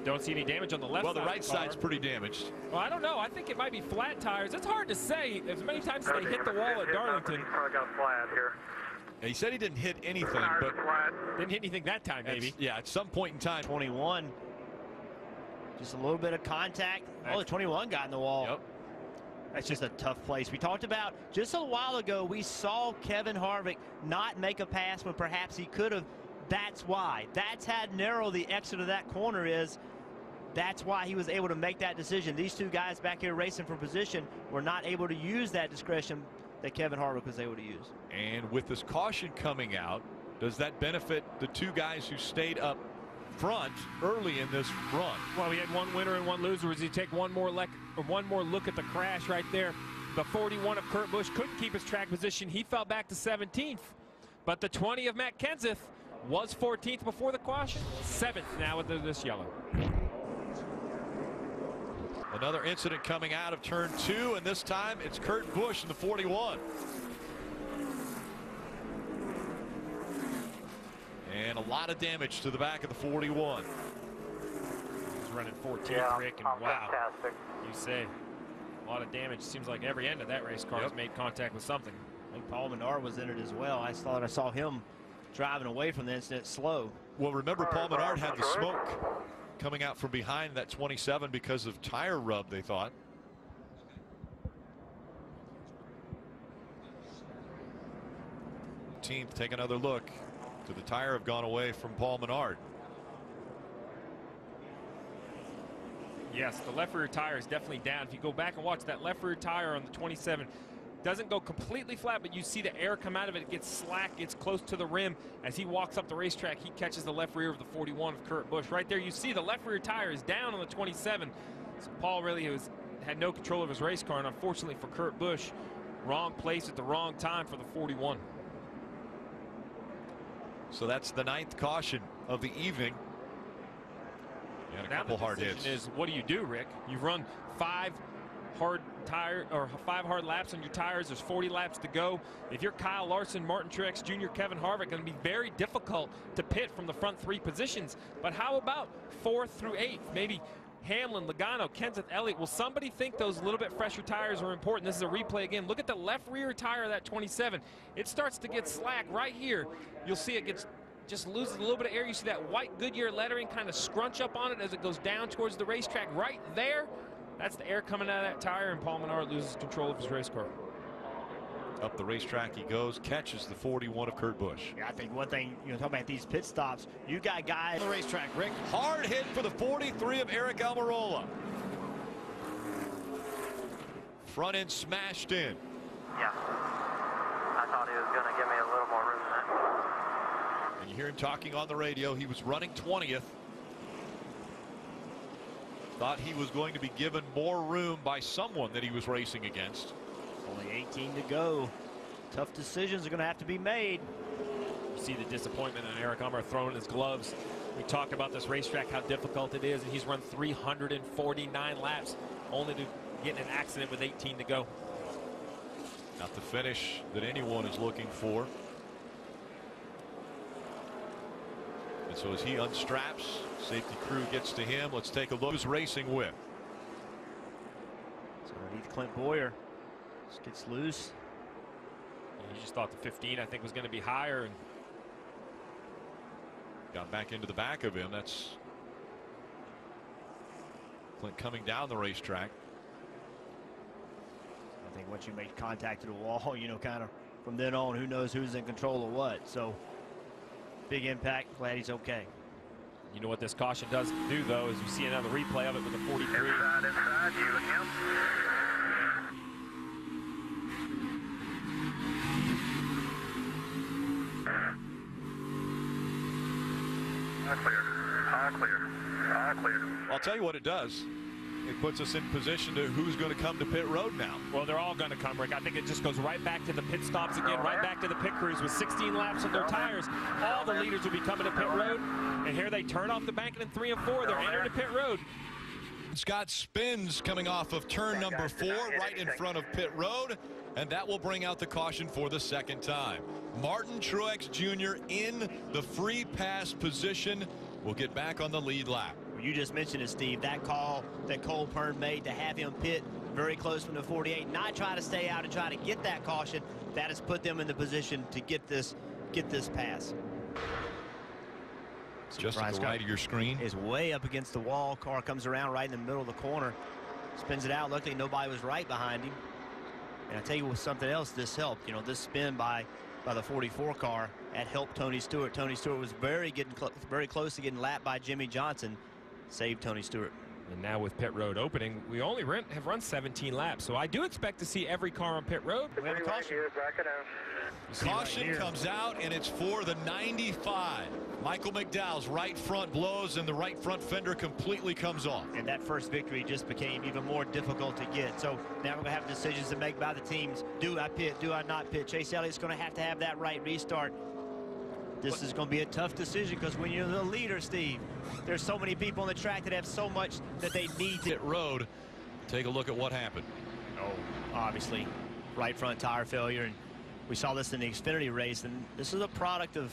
Don't see any damage on the left side. Well, the right side's pretty damaged. Well, I don't know. I think it might be flat tires. It's hard to say. As many times as they hit the wall at Darlington. He said he didn't hit anything, but didn't hit anything that time, maybe. Yeah, at some point in time. 21. Just a little bit of contact. Oh, the 21 got in the wall. Yep. That's just a tough place. We talked about just a while ago, we saw Kevin Harvick not make a pass when perhaps he could have. That's why. That's how narrow the exit of that corner is. That's why he was able to make that decision. These two guys back here racing for position were not able to use that discretion that Kevin Harvick was able to use. And with this caution coming out, does that benefit the two guys who stayed up front early in this run? Well, we had one winner and one loser. As you take one more look at the crash right there, the 41 of Kurt Busch couldn't keep his track position. He fell back to 17th. But the 20 of Matt Kenseth was 14th before the caution, 7th now with this yellow. Another incident coming out of turn 2, and this time it's Kurt Busch in the 41. And a lot of damage to the back of the 41. He's running 14th, Rick, and wow. Fantastic. You say a lot of damage. Seems like every end of that race car has made contact with something. I think Paul Menard was in it as well. I thought I saw him driving away from the incident slow. Well, remember, Paul Menard had the smoke coming out from behind that 27 because of tire rub, they thought. Team, take another look. Did the tire have gone away from Paul Menard? Yes, the left rear tire is definitely down. If you go back and watch that left rear tire on the 27, doesn't go completely flat, but you see the air come out of it. It gets slack, gets close to the rim. As he walks up the racetrack, he catches the left rear of the 41 of Kurt Busch. Right there, you see the left rear tire is down on the 27. So Paul really had no control of his race car, and unfortunately for Kurt Busch, wrong place at the wrong time for the 41. So that's the 9th caution of the evening. And a couple hard hits. Is what do you do, Rick? You've run 5 hard laps on your tires. There's 40 laps to go. If you're Kyle Larson, Martin Truex Jr., Kevin Harvick, going to be very difficult to pit from the front 3 positions. But how about 4th through 8th? Maybe Hamlin, Logano, Kenseth, Elliott. Will somebody think those little bit fresher tires are important? This is a replay again. Look at the left rear tire of that 27. It starts to get slack right here. You'll see it just loses a little bit of air. You see that white Goodyear lettering kind of scrunch up on it as it goes down towards the racetrack. Right there, that's the air coming out of that tire, and Paul Menard loses control of his race car. Up the racetrack he goes, catches the 41 of Kurt Busch. Yeah, I think one thing, talking about these pit stops, you got guys on the racetrack, Rick. Hard hit for the 43 of Eric Almirola. Front end smashed in. Yeah. I thought he was going to give me a little more room there. And you hear him talking on the radio. He was running 20th. Thought he was going to be given more room by someone that he was racing against. Only 18 to go. Tough decisions are going to have to be made. You see the disappointment in Eric Almirola throwing his gloves. We talk about this racetrack, how difficult it is, and he's run 349 laps only to get in an accident with 18 to go. Not the finish that anyone is looking for. And so as he unstraps, safety crew gets to him. Let's take a look who's racing with. It's underneath Clint Boyer. Just gets loose. Yeah, he just thought the 15, I think, was going to be higher, and got back into the back of him. That's Clint coming down the racetrack. I think once you make contact to the wall, kind of from then on, who knows who's in control of what. So big impact. Glad he's okay. You know what this caution does do, though, is you see another replay of it with the 43. Inside, you and him. All clear. All clear. I'll tell you what it does. It puts us in position to who's going to come to pit road now. Well, they're all going to come, Rick. I think it just goes right back to the pit stops again, right back to the pit crews with 16 laps on their tires. All the leaders will be coming to pit road, and here they turn off the bank, and in 3 and 4, they're entering the pit road. Scott spins coming off of turn number 4, right in front of pit road, and that will bring out the caution for the second time. Martin Truex Jr. in the free pass position will get back on the lead lap. You just mentioned it, Steve, that call that Cole Pern made to have him pit very close from the 48, not try to stay out and try to get that caution, that has put them in the position to get this pass. Just to the right of your screen. Is way up against the wall. Car comes around right in the middle of the corner. Spins it out. Luckily, nobody was right behind him. And I tell you, with something else, this helped. You know, this spin by the 44 car, that helped Tony Stewart. Tony Stewart was very close to getting lapped by Jimmy Johnson. Saved Tony Stewart. And now with pit road opening, we only have run 17 laps. So I do expect to see every car on pit road. We have a caution. Caution comes out, and it's for the 95. Michael McDowell's right front blows, and the right front fender completely comes off. And that first victory just became even more difficult to get. So now we're going to have decisions to make by the teams. Do I pit? Do I not pit? Chase Elliott's going to have that right restart. This is going to be a tough decision because when you're the leader, Steve, there's so many people on the track that have so much that they need to. Pit road. Take a look at what happened. Oh, obviously, right front tire failure. And we saw this in the Xfinity race. And this is a product of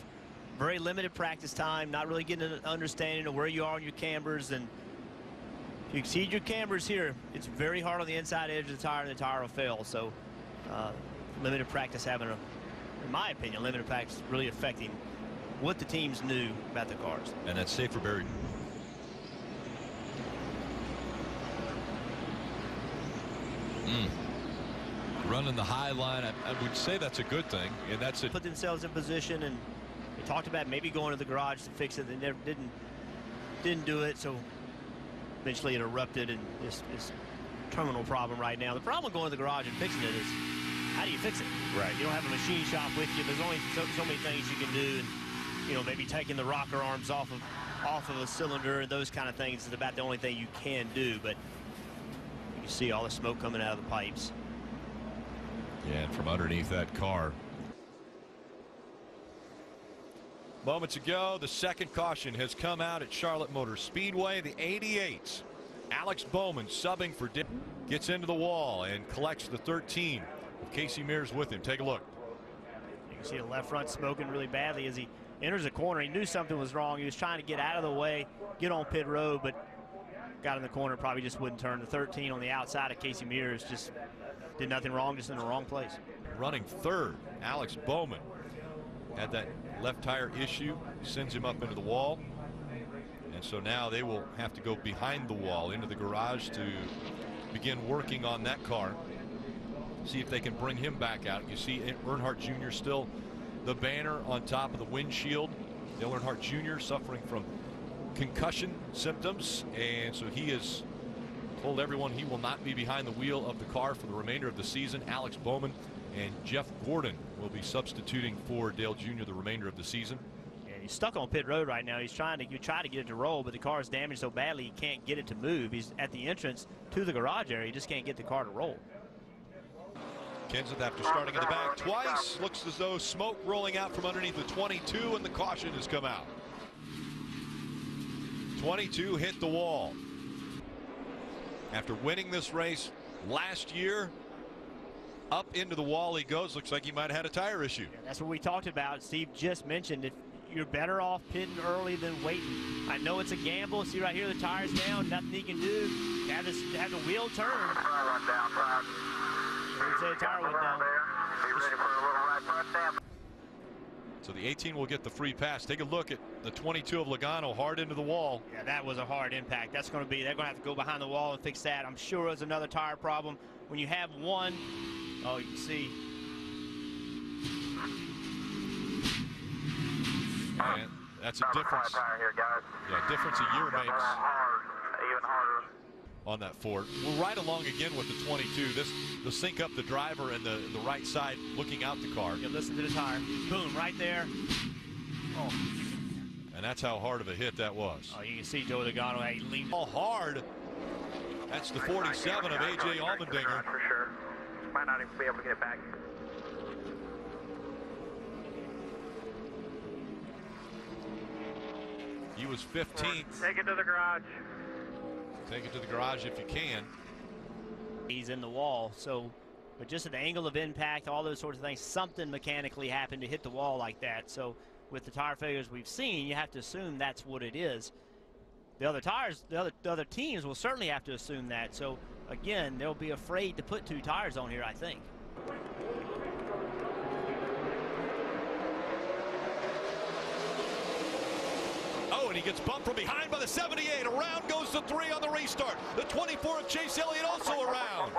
very limited practice time, not really getting an understanding of where you are on your cambers. And if you exceed your cambers here, it's very hard on the inside edge of the tire, and the tire will fail. So limited practice having in my opinion, limited practice really affecting what the teams knew about the cars. And that's safe for Barry. Running the high line, I would say that's a good thing, and that's it. Put themselves in position, and they talked about maybe going to the garage to fix it. They never didn't do it, so eventually it erupted, and it's terminal problem right now. The problem going to the garage and fixing it is, how do you fix it? Right. You don't have a machine shop with you. There's only so many things you can do, and you know, maybe taking the rocker arms off of a cylinder and those kind of things is about the only thing you can do. But you can see all the smoke coming out of the pipes. Yeah, and from underneath that car. Moments ago, the second caution has come out at Charlotte Motor Speedway. The 88. Alex Bowman subbing for Dick gets into the wall and collects the 13 with Casey Mears with him. Take a look. You can see the left front smoking really badly as he enters the corner. He knew something was wrong. He was trying to get out of the way, get on pit road, but got in the corner, probably just wouldn't turn. The 13 on the outside of Casey Mears just did nothing wrong, just in the wrong place. Running third, Alex Bowman had that left tire issue, sends him up into the wall. And so now they will have to go behind the wall into the garage to begin working on that car. See if they can bring him back out. You see Earnhardt Jr. still the banner on top of the windshield. Dale Earnhardt Jr. suffering from concussion symptoms, and so he has told everyone he will not be behind the wheel of the car for the remainder of the season. Alex Bowman and Jeff Gordon will be substituting for Dale Jr. the remainder of the season. And he's stuck on pit road right now. He's trying to get it to roll, but the car is damaged so badly he can't get it to move. He's at the entrance to the garage area. He just can't get the car to roll. Kenseth, after starting in the back twice, looks as though smoke rolling out from underneath the 22, and the caution has come out. 22 hit the wall. After winning this race last year, up into the wall he goes. Looks like he might have had a tire issue. Yeah, that's what we talked about. Steve just mentioned it. You're better off pitting early than waiting. I know it's a gamble. See right here, the tire's down. Nothing he can do. Have the wheel turn. The tire went down. So the 18 will get the free pass. Take a look at the 22 of Logano, hard into the wall. Yeah, that was a hard impact. That's going to be, they're going to have to go behind the wall and fix that. I'm sure it's another tire problem. When you have one, oh, you can see. And that's a difference. Yeah, difference a year makes. Even harder. On that Ford. We're right along again with the 22. This will sync up the driver and the right side looking out the car. You listen to the tire. Boom, right there. Oh. And And that's how hard of a hit that was. Oh, you can see Joe Logano, he leaned all hard. That's the 47 of A.J. Allmendinger. For sure. Might not even be able to get back. He was 15th. Take it to the garage. Take it to the garage if you can. He's in the wall, so, but just an angle of impact, all those sorts of things, something mechanically happened to hit the wall like that. So with the tire failures we've seen, you have to assume that's what it is. The other tires, the other teams will certainly have to assume that. So again, they'll be afraid to put 2 tires on here, I think. Oh, and he gets bumped from behind by the 78. Around goes the 3 on the restart. The 24 of Chase Elliott also around.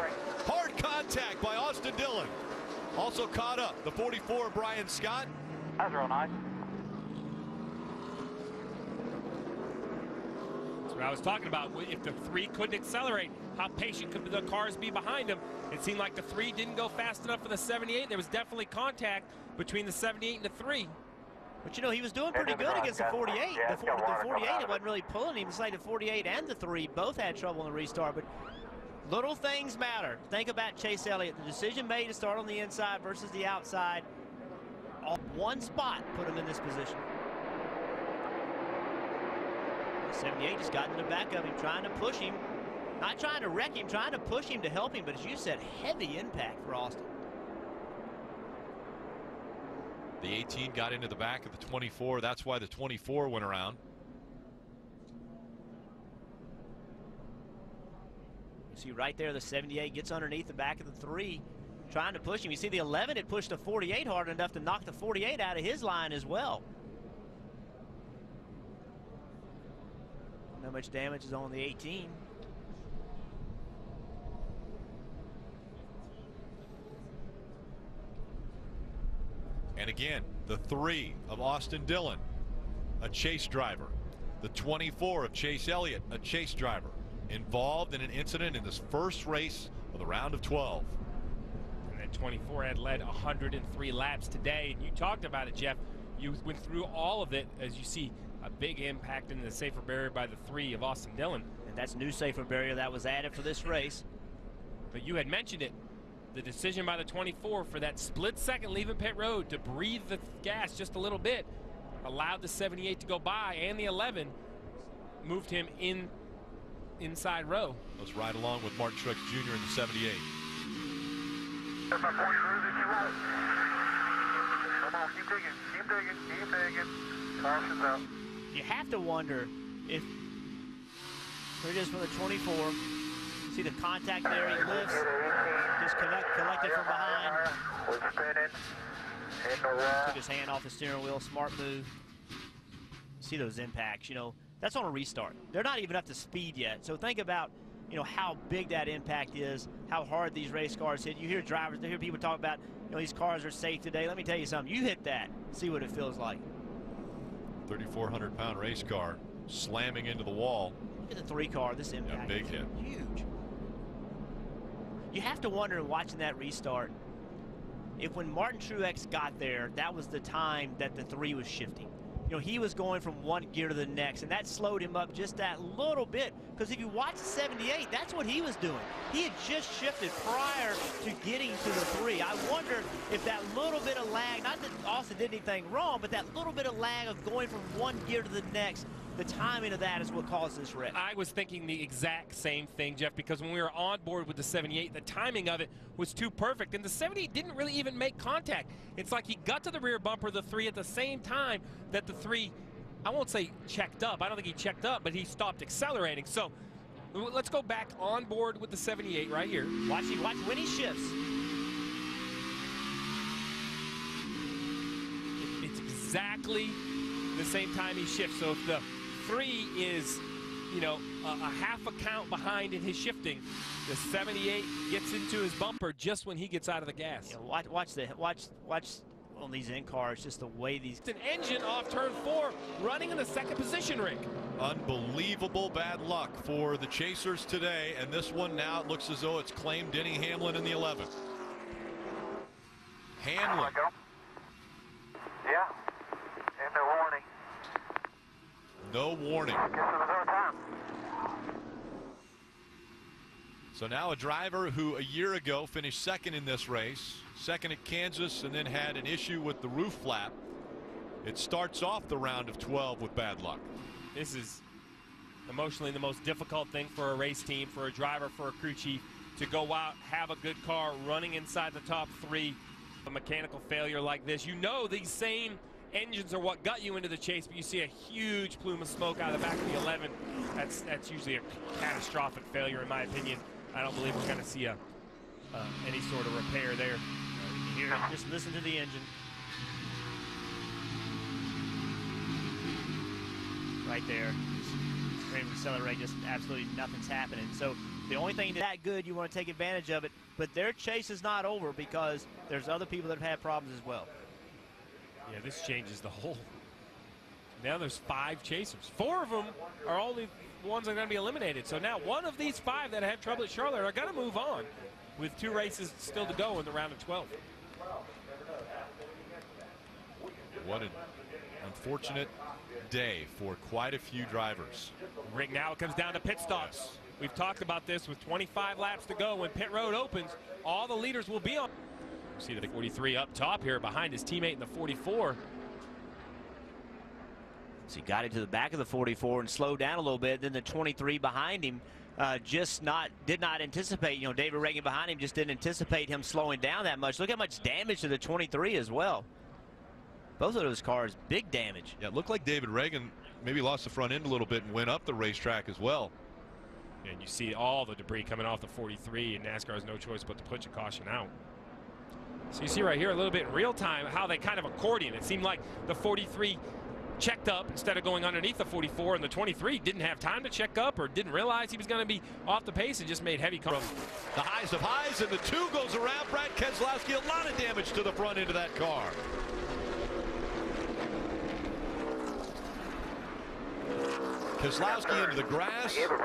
Hard contact by Austin Dillon. Also caught up. The 44 of Brian Scott. That's real nice. That's what I was talking about. If the 3 couldn't accelerate, how patient could the cars be behind him? It seemed like the 3 didn't go fast enough for the 78. There was definitely contact between the 78 and the 3. But you know, he was doing pretty good against the 48. The 48, it wasn't really pulling him. It's like the 48 and the 3 both had trouble in the restart. But little things matter. Think about Chase Elliott. The decision made to start on the inside versus the outside. All one spot put him in this position. 78 just got into the back of him, trying to push him. Not trying to wreck him, trying to push him to help him. But as you said, heavy impact for Austin. The 18 got into the back of the 24. That's why the 24 went around. You see right there, the 78 gets underneath the back of the 3, trying to push him. You see the 11 had pushed the 48 hard enough to knock the 48 out of his line as well. Not much damage is on the 18. And again, the 3 of Austin Dillon, a chase driver. The 24 of Chase Elliott, a chase driver, involved in an incident in this first race of the round of 12. And that 24 had led 103 laps today. And you talked about it, Jeff. You went through all of it as you see a big impact in the safer barrier by the 3 of Austin Dillon. And that's new safer barrier that was added for this race. But you had mentioned it. The decision by the 24 for that split second leaving pit road to breathe the gas just a little bit allowed the 78 to go by, and the 11 moved him inside row. Let's ride along with Martin Truex Jr. in the 78. That's my point through that you want. Come on, keep digging, keep digging, keep digging. Caution's out. You have to wonder if, here it is for the 24. See the contact there, he lifts, just collected from behind. We're spinning in the wall. Took his hand off the steering wheel, smart move. See those impacts, you know, that's on a restart. They're not even up to speed yet. So think about, you know, how big that impact is, how hard these race cars hit. You hear drivers, you hear people talk about, you know, these cars are safe today. Let me tell you something, you hit that, see what it feels like. 3,400-pound race car slamming into the wall. Look at the 3 car, this impact. Yeah, big hit. Huge. You have to wonder, watching that restart, if when Martin Truex got there, that was the time that the 3 was shifting. You know, he was going from one gear to the next, and that slowed him up just that little bit. Because if you watch the 78, that's what he was doing. He had just shifted prior to getting to the 3. I wonder if that little bit of lag, not that Austin did anything wrong, but that little bit of lag of going from one gear to the next, the timing of that is what caused this wreck. I was thinking the exact same thing, Jeff, because when we were on board with the 78, the timing of it was too perfect, and the 78 didn't really even make contact. It's like he got to the rear bumper of the 3 at the same time that the 3, I won't say checked up. I don't think he checked up, but he stopped accelerating. So let's go back on board with the 78 right here. Watch when he shifts. It's exactly the same time he shifts. So if the 3 is, you know, a half a count behind in his shifting, the 78 gets into his bumper just when he gets out of the gas. Yeah, watch on these in cars, just the way these. It's an engine off turn 4, running in the 2nd position, Rick. Unbelievable bad luck for the chasers today, and this one now it looks as though it's claimed Denny Hamlin in the 11. Hamlin. Yeah, and the warning. No warning. So now a driver who a year ago finished second in this race, second at Kansas, and then had an issue with the roof flap. It starts off the round of 12 with bad luck. This is emotionally the most difficult thing for a race team, for a driver, for a crew chief, to go out, have a good car running inside the top 3. A mechanical failure like this, you know these same engines are what got you into the chase, but you see a huge plume of smoke out of the back of the 11. That's usually a catastrophic failure, in my opinion. I don't believe we're going to see any sort of repair there. You hear, just listen to the engine. Right there. Ready to accelerate, just absolutely nothing's happening. So the only thing that good, you want to take advantage of it, but their chase is not over because there's other people that have had problems as well. Yeah, this changes the whole. Now there's 5 chasers. 4 of them are only ones that are going to be eliminated. So now one of these 5 that had trouble at Charlotte are going to move on with 2 races still to go in the round of 12. What an unfortunate day for quite a few drivers. Rick, now it comes down to pit stops. We've talked about this with 25 laps to go. When pit road opens, all the leaders will be on. You see the 43 up top here behind his teammate in the 44. So he got into the back of the 44 and slowed down a little bit. Then the 23 behind him did not anticipate. You know, David Reagan behind him just didn't anticipate him slowing down that much. Look how much damage to the 23 as well. Both of those cars, big damage. Yeah, it looked like David Reagan maybe lost the front end a little bit and went up the racetrack as well. And you see all the debris coming off the 43, and NASCAR has no choice but to put your caution out. So you see right here a little bit in real time how they kind of accordion. It seemed like the 43 checked up instead of going underneath the 44, and the 23 didn't have time to check up or didn't realize he was going to be off the pace and just made heavy contact. The highs of highs, and the 2 goes around. Brad Keselowski, a lot of damage to the front end of that car. Keselowski into the grass. You came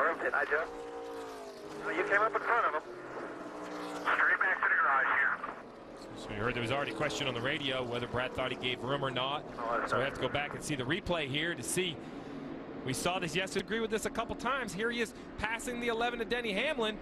up in front of him. Straight back to the garage here. So you heard there was already a question on the radio whether Brad thought he gave room or not. So we have to go back and see the replay here to see. We saw this yesterday. Agree with this a couple times. Here he is passing the 11 to Denny Hamlin.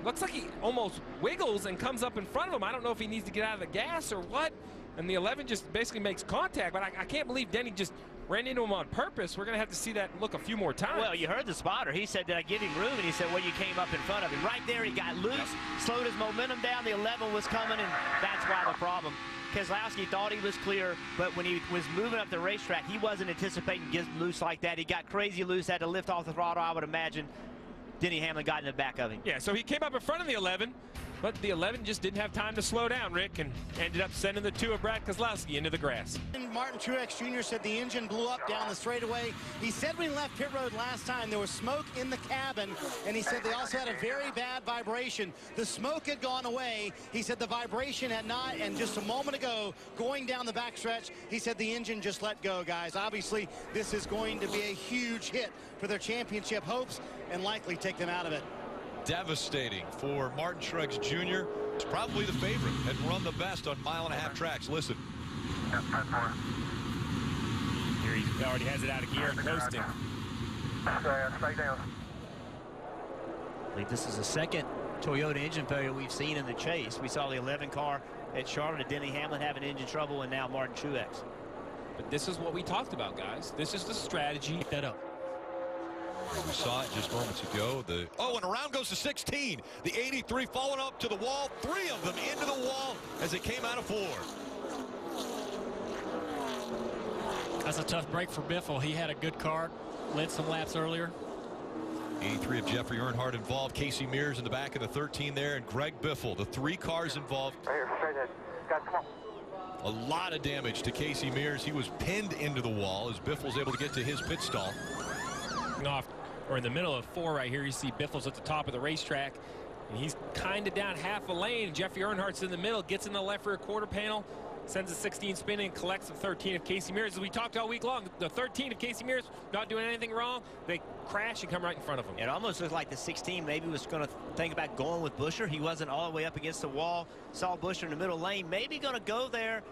Looks like he almost wiggles and comes up in front of him. I don't know if he needs to get out of the gas or what. And the 11 just basically makes contact. But I can't believe Denny just ran into him on purpose. We're going to have to see that look a few more times. Well, you heard the spotter. He said, did I give him room? And he said, well, you came up in front of him. Right there, he got loose, slowed his momentum down. The 11 was coming, and that's why the problem. Keselowski thought he was clear, but when he was moving up the racetrack, he wasn't anticipating getting loose like that. He got crazy loose, had to lift off the throttle, I would imagine. Denny Hamlin got in the back of him. Yeah, so he came up in front of the 11, but the 11 just didn't have time to slow down, Rick, and ended up sending the 2 of Brad Keselowski into the grass. Martin Truex Jr. said the engine blew up down the straightaway. He said when he left pit road last time there was smoke in the cabin, and he said they also had a very bad vibration. The smoke had gone away. He said the vibration had not, and just a moment ago, going down the backstretch, he said the engine just let go, guys. Obviously, this is going to be a huge hit for their championship hopes and likely take them out of it. Devastating for Martin Truex Jr. It's probably the favorite and run the best on mile-and-a-half tracks. Listen. Here he already has it out of gear and coasting. Straight down. I think this is the second Toyota engine failure we've seen in the chase. We saw the 11 car at Charlotte, Denny Hamlin having engine trouble, and now Martin Truex. But this is what we talked about, guys. This is the strategy. Pick that up. We saw it just moments ago. And around goes the 16. The 83 falling up to the wall. 3 of them into the wall as it came out of 4. That's a tough break for Biffle. He had a good car, led some laps earlier. 83 of Jeffrey Earnhardt involved. Casey Mears in the back of the 13 there, and Greg Biffle. The 3 cars involved. Right here, straight ahead. Guys, come on. A lot of damage to Casey Mears. He was pinned into the wall as Biffle's able to get to his pit stall. Off, or in the middle of 4 right here, you see Biffle's at the top of the racetrack, and he's kind of down half a lane. Jeffrey Earnhardt's in the middle, gets in the left rear quarter panel, sends a 16 spinning, collects the 13 of Casey Mears. As we talked all week long, the 13 of Casey Mears not doing anything wrong. They crash and come right in front of him. It almost looked like the 16 maybe was going to think about going with Buescher. He wasn't all the way up against the wall. Saw Buescher in the middle lane, maybe going to go there.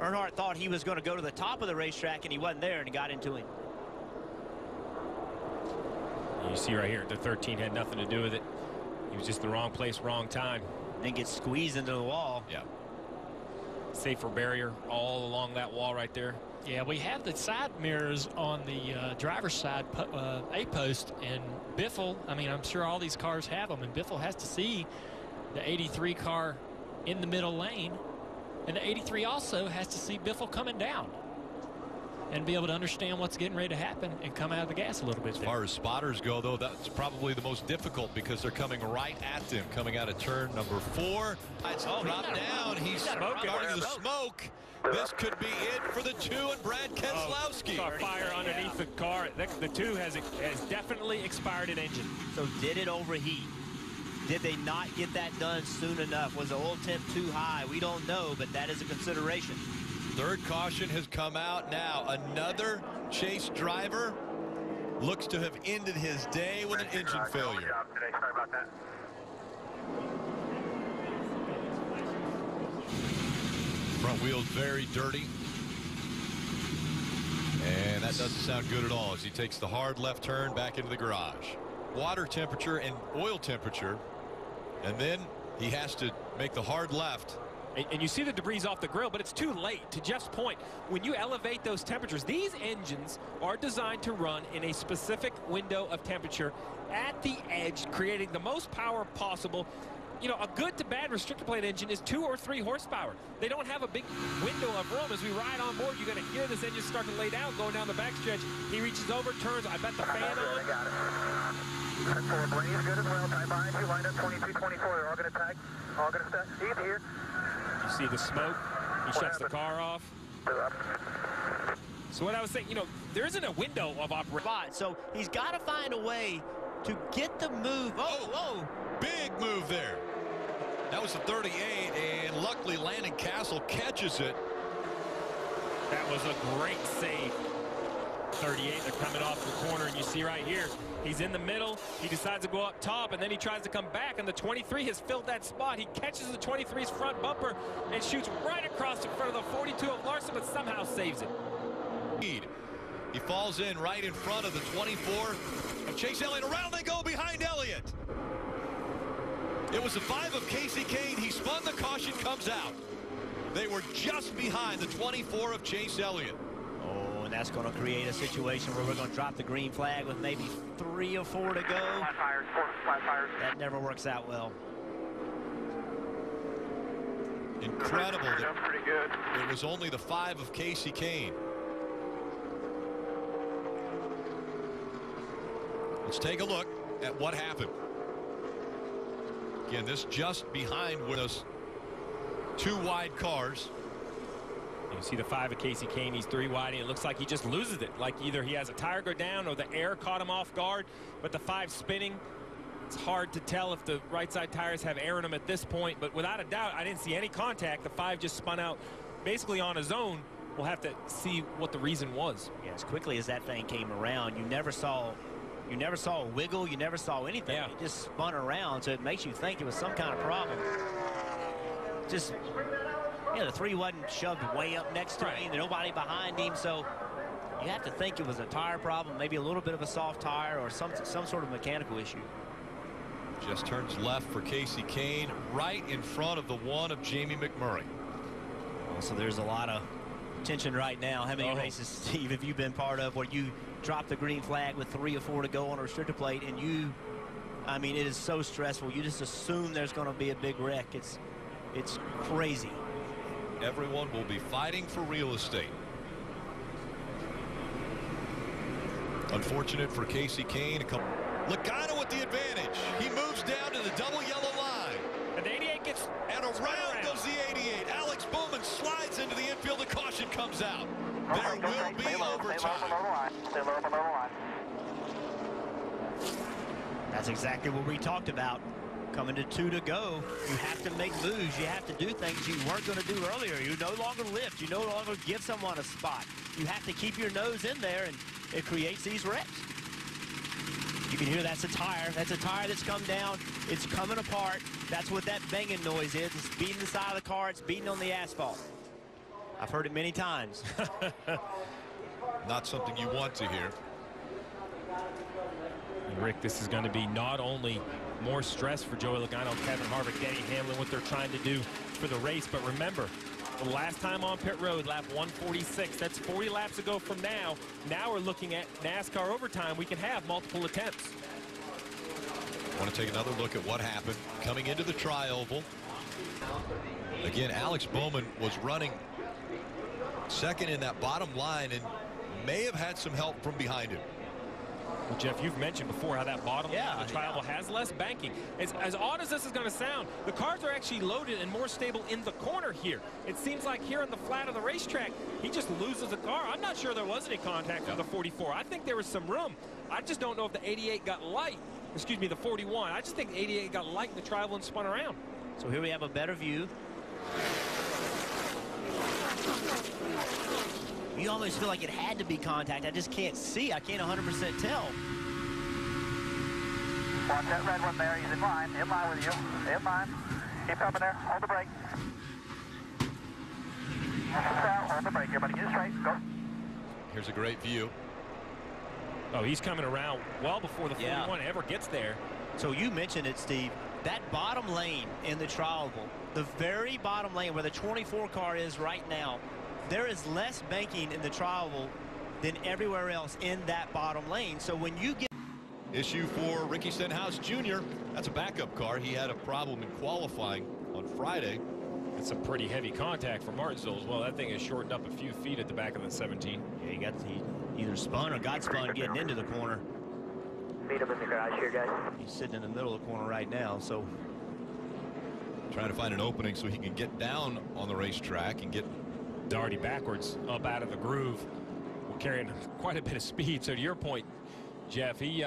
Earnhardt thought he was going to go to the top of the racetrack, and he wasn't there, and he got into him. You see right here, the 13 had nothing to do with it. He was just the wrong place, wrong time. And get squeezed into the wall. Yeah. Safer barrier all along that wall right there. Yeah, we have the side mirrors on the driver's side A-post, and Biffle, I mean, I'm sure all these cars have them, and Biffle has to see the 83 car in the middle lane, and the 83 also has to see Biffle coming down and be able to understand what's getting ready to happen and come out of the gas a little bit. As far as spotters go, though, that's probably the most difficult because they're coming right at them, coming out of turn number 4. It's dropped down. He's starting to smoke. This could be it for the 2 and Brad Keselowski. Saw fire underneath the car. The 2 has definitely expired an engine. So did it overheat? Did they not get that done soon enough? Was the oil temp too high? We don't know, but that is a consideration. Third caution has come out now. Another Chase driver looks to have ended his day with an engine failure. Sorry about that. Front wheel's very dirty. And that doesn't sound good at all as he takes the hard left turn back into the garage. Water temperature and oil temperature. And then he has to make the hard left. And you see the debris off the grill, but it's too late. To Jeff's point, when you elevate those temperatures, these engines are designed to run in a specific window of temperature at the edge, creating the most power possible. You know, a good to bad restrictor plate engine is 2 or 3 horsepower. They don't have a big window of room. As we ride on board, you're going to hear this engine start to lay down, going down the backstretch. He reaches over, turns, I bet the fan on. I got it. 10-4, Blaine is good as well. Time behind you, lined up 22-24. They're all going to tag, all going to stack. He's here. You see the smoke. He shuts the car off. So what I was saying, you know, there isn't a window of operation. So he's got to find a way to get the move. Oh, big move there. That was the 38, and luckily Landon Castle catches it. That was a great save. 38, they're coming off the corner, and you see right here, he's in the middle. He decides to go up top, and then he tries to come back, and the 23 has filled that spot. He catches the 23's front bumper and shoots right across in front of the 42 of Larson, but somehow saves it. He falls in right in front of the 24 of Chase Elliott. Around they go behind Elliott. It was the 5 of Casey Kane. He spun the caution, comes out. They were just behind the 24 of Chase Elliott. Oh, and that's going to create a situation where we're going to drop the green flag with maybe 3 or 4 to go. Flat tires. That never works out well. Incredible that pretty good. it was only the 5 of Casey Kane. Let's take a look at what happened. Again, this just behind with us. 2 wide cars. You see the 5 of Casey Kane. He's 3 wide, and it looks like he just loses it. Like either he has a tire go down or the air caught him off guard. But the 5 spinning, it's hard to tell if the right side tires have air in them at this point. But without a doubt, I didn't see any contact. The 5 just spun out basically on his own. We'll have to see what the reason was. Yeah, as quickly as that thing came around, you never saw a wiggle. You never saw anything. Yeah. It just spun around, so it makes you think it was some kind of problem. Just, yeah, the 3 wasn't shoved way up next to him. There's nobody behind him, so you have to think it was a tire problem, maybe a little bit of a soft tire or some sort of mechanical issue. Just turns left for Casey Kane, right in front of the 1 of Jamie McMurray. Well, so there's a lot of tension right now. How many races, Steve, have you been part of where you drop the green flag with 3 or 4 to go on a restrictor plate, and I mean, it is so stressful. You just assume there's going to be a big wreck. It's crazy. Everyone will be fighting for real estate. Unfortunate for Casey Kane. Logano with the advantage. He moves down to the double yellow line. And the 88 gets... And around goes the 88. Alex Bowman slides into the infield. The caution comes out. There will be overtime. That's exactly what we talked about. Coming to 2 to go, you have to make moves. You have to do things you weren't going to do earlier. You no longer lift. You no longer give someone a spot. You have to keep your nose in there, and it creates these wrecks. You can hear that's a tire. That's a tire that's come down. It's coming apart. That's what that banging noise is. It's beating the side of the car. It's beating on the asphalt. I've heard it many times. Not something you want to hear. Rick, this is going to be not only more stress for Joey Logano, Kevin Harvick, Denny Hamlin, what they're trying to do for the race. But remember, the last time on pit road, lap 146, that's 40 laps ago from now. Now we're looking at NASCAR overtime. We can have multiple attempts. I want to take another look at what happened coming into the tri-oval. Again, Alex Bowman was running second in that bottom line and may have had some help from behind him. Well, Jeff, you've mentioned before how that bottom line of the tri-oval has less banking. As odd as this is going to sound, the cars are actually loaded and more stable in the corner here. It seems like here on the flat of the racetrack, he just loses the car. I'm not sure there was any contact from the 44. I think there was some room. I just don't know if the 88 got light. Excuse me, the 41. I just think the 88 got light in the tri-oval and spun around. So here we have a better view. You almost feel like it had to be contact. I just can't see. I can't 100% tell. Watch that red one there. He's in line with you. In line. Keep coming there. Hold the brake. Hold the brake. Everybody get straight. Go. Here's a great view. Oh, he's coming around well before the 41 ever gets there. So you mentioned it, Steve. That bottom lane in the tri-oval, the very bottom lane where the 24 car is right now, there is less banking in the tri-oval than everywhere else in that bottom lane. So when you get issue for Ricky Stenhouse Jr., that's a backup car. He had a problem in qualifying on Friday. It's a pretty heavy contact for Martinsville as well. That thing is shortened up a few feet at the back of the 17. Yeah, he either spun or got spun getting into the corner. Meet up in the garage here, guys. He's sitting in the middle of the corner right now, so trying to find an opening so he can get down on the racetrack and get already backwards up out of the groove. We're carrying quite a bit of speed. So to your point, Jeff, he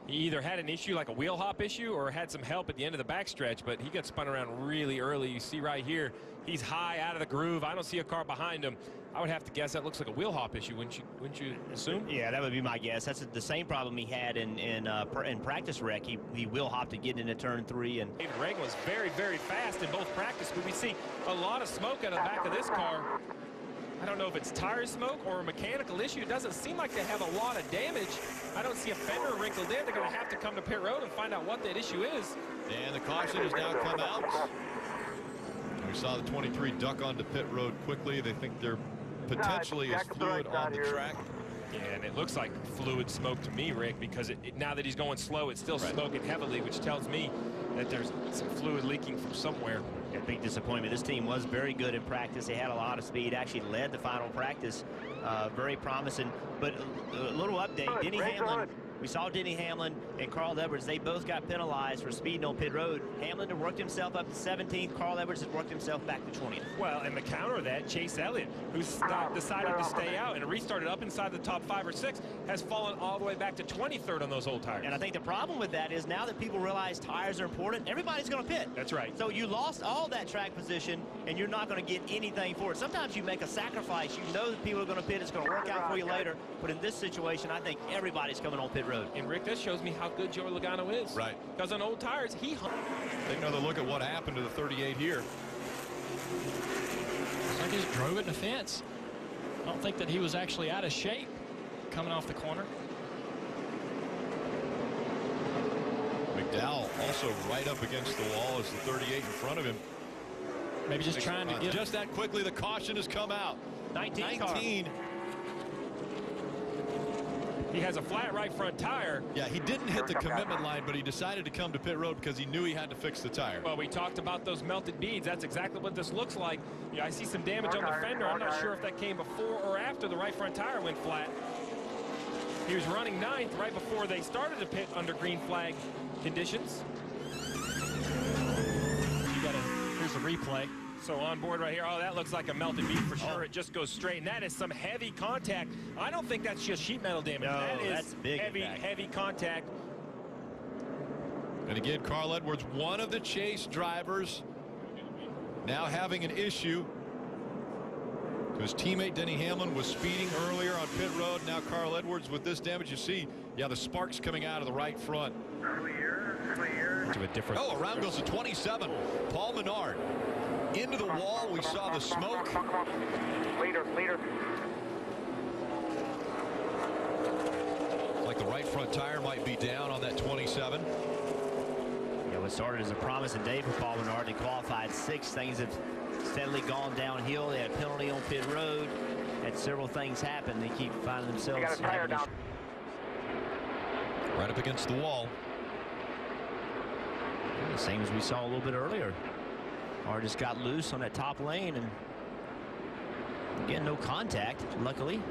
either had an issue like a wheel hop issue or had some help at the end of the backstretch, but he got spun around really early. You see right here, he's high out of the groove. I don't see a car behind him. I would have to guess that looks like a wheel hop issue, wouldn't you assume? Yeah, that would be my guess. That's the same problem he had in practice wreck. He wheel hopped to get into turn 3. And David Reagan was very, very fast in both practice, but we see a lot of smoke out of the back of this car. I don't know if it's tire smoke or a mechanical issue. It doesn't seem like they have a lot of damage. I don't see a fender wrinkled in. They're going to have to come to pit road and find out what that issue is. And the caution has now come out. We saw the 23 duck onto pit road quickly. They think there potentially is fluid on the track. Yeah, and it looks like fluid smoke to me, Rick, because now that he's going slow, it's still smoking heavily, which tells me that there's some fluid leaking from somewhere. A big disappointment. This team was very good in practice. They had a lot of speed, actually led the final practice. Very promising. But a little update, Denny Hamlin. We saw Denny Hamlin and Carl Edwards. They both got penalized for speeding on pit road. Hamlin had worked himself up to 17th. Carl Edwards has worked himself back to 20th. Well, and the counter of that, Chase Elliott, who decided to stay out and restarted up inside the top 5 or 6, has fallen all the way back to 23rd on those old tires. And I think the problem with that is now that people realize tires are important, everybody's going to pit. That's right. So you lost all that track position, and you're not going to get anything for it. Sometimes you make a sacrifice. You know that people are going to pit. It's going to work out for you later. But in this situation, I think everybody's coming on pit road. And Rick, that shows me how good Joey Logano is. Right. Because on old tires, he hung. Take another look at what happened to the 38 here. Looks like he just drove it in the fence. I don't think that he was actually out of shape coming off the corner. McDowell also right up against the wall as the 38 in front of him. Maybe just trying to get just that quickly. The caution has come out. 19. He has a flat right front tire. Yeah, he didn't hit the commitment line, but he decided to come to pit road because he knew he had to fix the tire. Well, we talked about those melted beads. That's exactly what this looks like. Yeah, I see some damage on the fender. I'm not sure if that came before or after the right front tire went flat. He was running 9th right before they started to pit under green flag conditions. Here's a replay. So on board right here, oh, that looks like a melted bead for sure. It just goes straight, and that is some heavy contact. I don't think that's just sheet metal damage. No, that is that's big heavy contact. And again, Carl Edwards, one of the chase drivers, now having an issue. His teammate Denny Hamlin was speeding earlier on pit road. Now Carl Edwards with this damage. You see, yeah, the sparks coming out of the right front. To a different. Oh, around goes to 27. Paul Menard. Into the wall, we saw the smoke. Leader. Like like the right front tire might be down on that 27. Yeah, what started as a promising day for Paul Menard. They qualified 6th. Things have steadily gone downhill. They had a penalty on pit road. Had several things happen. They keep finding themselves. Got a tire down. Right up against the wall. The same as we saw a little bit earlier. Car just got loose on that top lane, and again, no contact, luckily.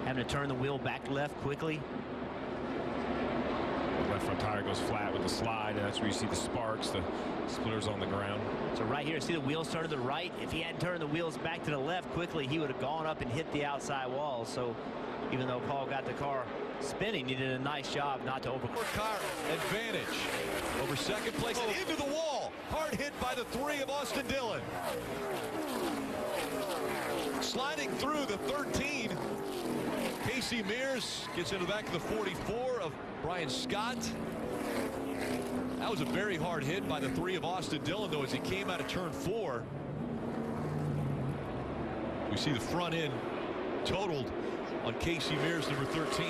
Having to turn the wheel back left quickly. The left front tire goes flat with the slide, and that's where you see the sparks, the splitters on the ground. So right here, see the wheels turn to the right. If he hadn't turned the wheels back to the left quickly, he would have gone up and hit the outside wall. So even though Paul got the car spinning, he did a nice job not to overcut. Car advantage over second place and into the wall. Hard hit by the 3 of Austin Dillon. Sliding through the 13. Casey Mears gets into the back of the 44 of Brian Scott. That was a very hard hit by the 3 of Austin Dillon, though, as he came out of turn 4. We see the front end totaled on Casey Mears, number 13.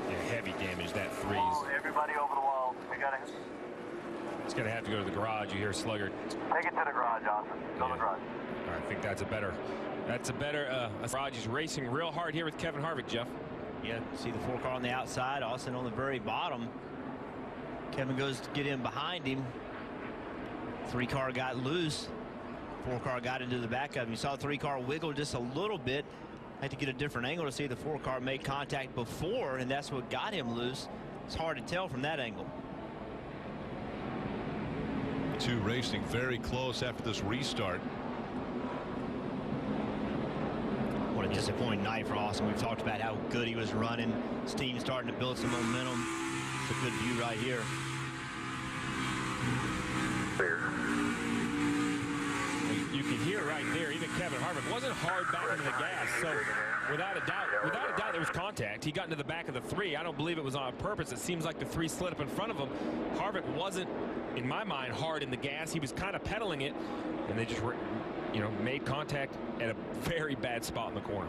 Yeah, heavy damage, that 3. Everybody over the wall. We got it. It's going to have to go to the garage. You hear Sluggard. Take it to the garage, Austin. Go to the garage. All right, I think that's a better garage. He's racing real hard here with Kevin Harvick, Jeff. Yeah, see the 4 car on the outside, Austin on the very bottom. Kevin goes to get in behind him. 3 car got loose. 4 car got into the back of him. You saw the 3 car wiggle just a little bit. I had to get a different angle to see the 4 car made contact before, and that's what got him loose. It's hard to tell from that angle. The 2 racing very close after this restart. What a disappointing night for Austin. We've talked about how good he was running. His team starting to build some momentum. It's a good view right here. You can hear right there, even Kevin Harvick wasn't hard back into the gas. So without a doubt there was contact. He got into the back of the 3. I don't believe it was on purpose. It seems like the 3 slid up in front of him. Harvick wasn't, in my mind, hard in the gas. He was kind of pedaling it, and they just, made contact at a very bad spot in the corner.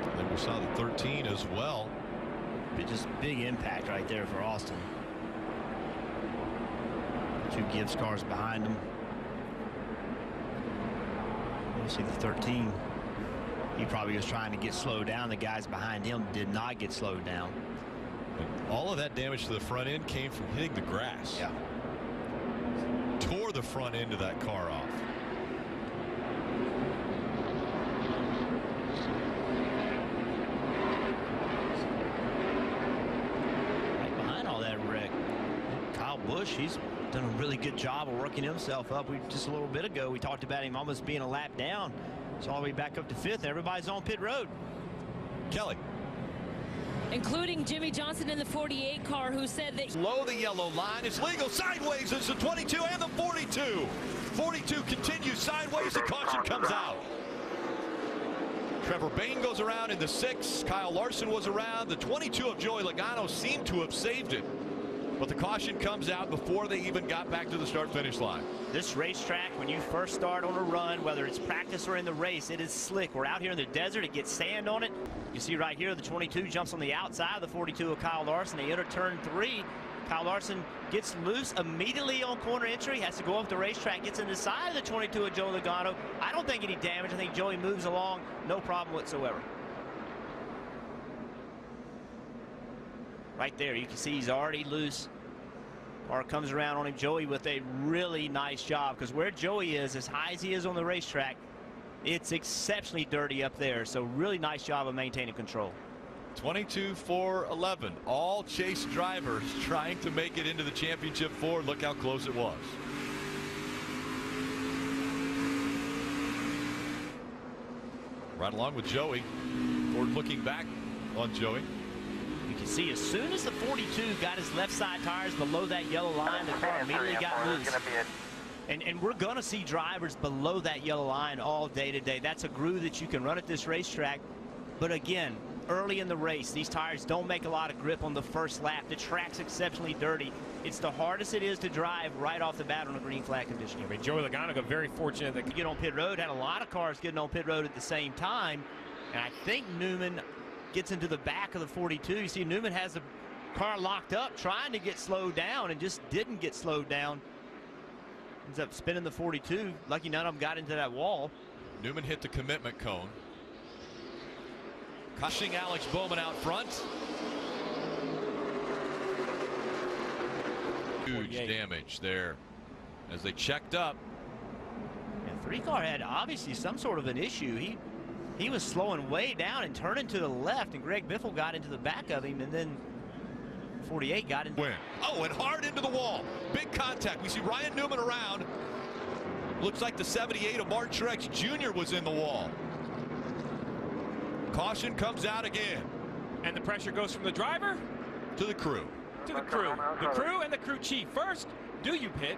And then we saw the 13 as well. Just big impact right there for Austin. 2 Gibbs cars behind him. You see the 13. He probably was trying to get slowed down. The guys behind him did not get slowed down. But all of that damage to the front end came from hitting the grass. Yeah. Tore the front end of that car off. Right behind all that wreck, Kyle Busch, he's done a really good job of working himself up. Just a little bit ago, we talked about him almost being a lap down. It's all the way back up to 5th. Everybody's on pit road. Kelly. Including Jimmy Johnson in the 48 car, who said that Below the yellow line, it's legal sideways. It's the 22 and the 42. 42 continues sideways. The caution comes out. Trevor Bayne goes around in the 6. Kyle Larson was around. The 22 of Joey Logano seemed to have saved it, but the caution comes out before they even got back to the start-finish line. This racetrack, when you first start on a run, whether it's practice or in the race, it is slick. We're out here in the desert. It gets sand on it. You see right here, the 22 jumps on the outside of the 42 of Kyle Larson. They enter turn 3. Kyle Larson gets loose immediately on corner entry, has to go up the racetrack, gets in the side of the 22 of Joey Logano. I don't think any damage. I think Joey moves along, no problem whatsoever. Right there, you can see he's already loose. Or comes around on him. Joey with a really nice job, because where Joey is, as high as he is on the racetrack, it's exceptionally dirty up there. So really nice job of maintaining control. 22-4-11. All Chase drivers trying to make it into the championship 4. Look how close it was. Right along with Joey. Ford looking back on Joey. You can see as soon as the 42 got his left side tires below that yellow line, the car immediately got loose. And we're going to see drivers below that yellow line all day today. That's a groove that you can run at this racetrack. But again, early in the race. These tires don't make a lot of grip on the first lap. The track's exceptionally dirty. It's the hardest it is to drive right off the bat on a green flag condition. I mean, Joey Logano got very fortunate that get on pit road. Had a lot of cars getting on pit road at the same time. And I think Newman gets into the back of the 42. You see Newman has a car locked up trying to get slowed down and just didn't get slowed down. Ends up spinning the 42. Lucky none of them got into that wall. Newman hit the commitment cone. Cushing Alex Bowman out front. Huge damage there as they checked up. And 3-car had obviously some sort of an issue. He was slowing way down and turning to the left, and Greg Biffle got into the back of him, and then 48 got into. Oh, and hard into the wall. Big contact. We see Ryan Newman around. Looks like the 78 of Martin Truex Jr. was in the wall. Caution comes out again. And the pressure goes from the driver to the crew. To the crew. The crew and the crew chief. First, do you pit?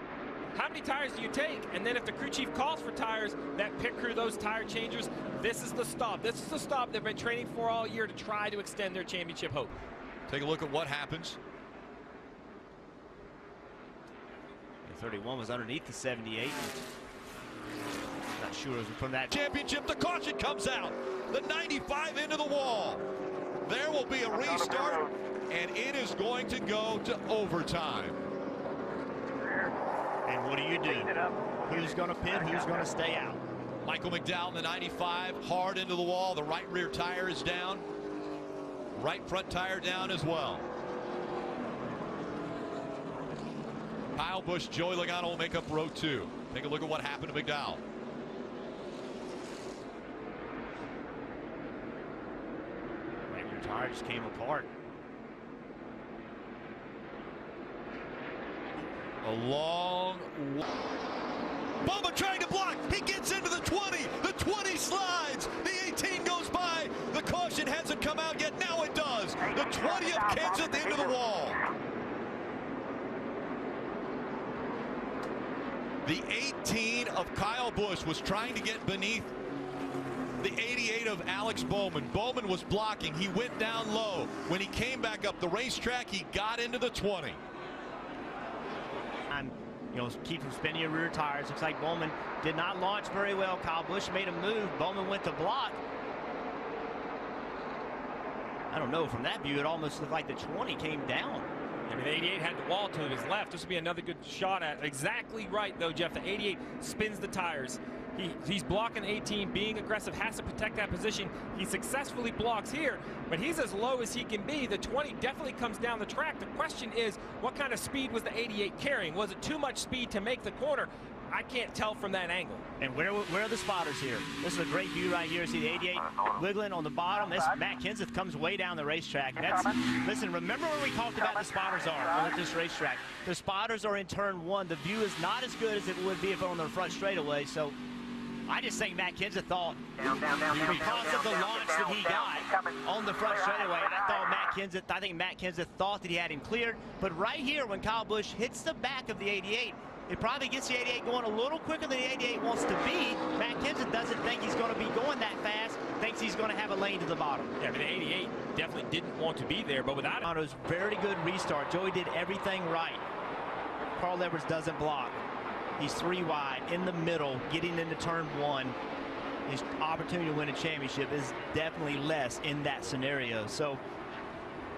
How many tires do you take? And then if the crew chief calls for tires, that pit crew, those tire changers, this is the stop. This is the stop they've been training for all year to try to extend their championship hope. Take a look at what happens. The 31 was underneath the 78. Not sure it was from that championship. The caution comes out. The 95 into the wall. There will be a restart, and it is going to go to overtime. And what do you do? Who's going to pit? Who's going to stay out? Michael McDowell in the 95, hard into the wall. The right rear tire is down. Right front tire down as well. Kyle Busch, Joey Logano will make up row 2. Take a look at what happened to McDowell. Right rear tire just came apart. A long. Bubba trying to block. He gets into the 20. The 20 slides. The 18 goes by. The caution hasn't come out yet. Now it does. The 20 of Kenseth into the wall. The 18 of Kyle Busch was trying to get beneath the 88 of Alex Bowman. Bowman was blocking. He went down low. When he came back up the racetrack, he got into the 20. You know, keep from spinning your rear tires. Looks like Bowman did not launch very well. Kyle Busch made a move. Bowman went to block. I don't know. From that view, it almost looked like the 20 came down. I mean, the 88 had the wall to his left. This would be another good shot at. Exactly right, though, Jeff. The 88 spins the tires. He's blocking 18, being aggressive, has to protect that position. He successfully blocks here, but he's as low as he can be. The 20 definitely comes down the track. The question is, what kind of speed was the 88 carrying? Was it too much speed to make the corner? I can't tell from that angle. And where are the spotters here? This is a great view right here. See the 88 wiggling on the bottom. This Matt Kenseth comes way down the racetrack. Listen, remember where we talked about the spotters are on this racetrack. The spotters are in turn 1. The view is not as good as it would be if on the front straightaway. So I just think Matt Kenseth thought, because of the launch that he got on the front straightaway, I think Matt Kenseth thought that he had him cleared. But right here, when Kyle Busch hits the back of the 88, it probably gets the 88 going a little quicker than the 88 wants to be. Matt Kenseth doesn't think he's going to be going that fast, thinks he's going to have a lane to the bottom. Yeah, but the 88 definitely didn't want to be there, but without it. It was very good restart. Joey did everything right. Carl Edwards doesn't block. He's 3 wide in the middle, getting into turn 1. His opportunity to win a championship is definitely less in that scenario. So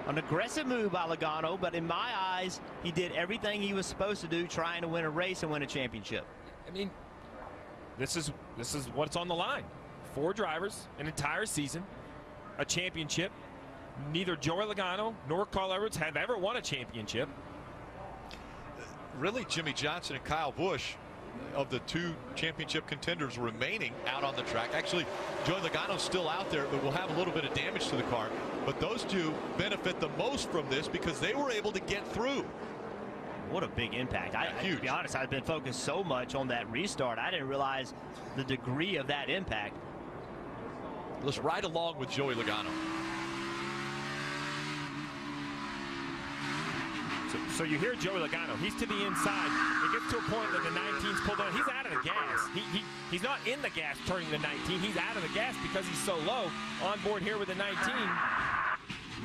an aggressive move by Logano, but in my eyes, he did everything he was supposed to do, trying to win a race and win a championship. I mean, this is what's on the line. 4 drivers, an entire season, a championship. Neither Joey Logano nor Carl Edwards have ever won a championship. Really, Jimmy Johnson and Kyle Busch, of the 2 championship contenders remaining out on the track. Actually, Joey Logano's still out there, but will have a little bit of damage to the car. But those 2 benefit the most from this because they were able to get through. What a big impact. To be honest, I've been focused so much on that restart, I didn't realize the degree of that impact. Let's ride along with Joey Logano. So So you hear Joey Logano. He's to the inside. It gets to a point that the 19's pulled down. He's out of the gas. He's not in the gas turning the 19. He's out of the gas because he's so low on board here with the 19.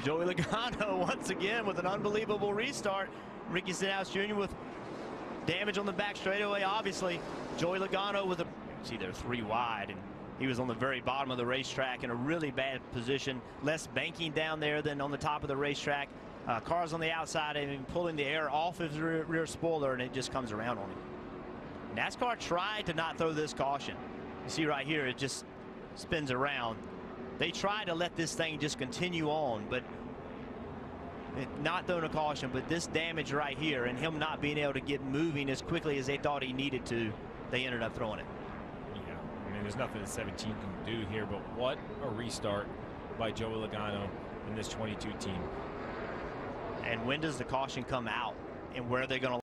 Joey Logano once again with an unbelievable restart. Ricky Stenhouse Jr. with damage on the back straightaway, obviously. Joey Logano with a, see, they're 3 wide, and he was on the very bottom of the racetrack in a really bad position. Less banking down there than on the top of the racetrack. Cars on the outside and pulling the air off his rear spoiler, and it just comes around on him. NASCAR tried to not throw this caution. You see right here, it just spins around. They tried to let this thing just continue on, but not throwing a caution. But this damage right here and him not being able to get moving as quickly as they thought he needed to, they ended up throwing it. Yeah, I mean, there's nothing that 17 can do here, but what a restart by Joey Logano in this 22 team. And when does the caution come out, and where are they going to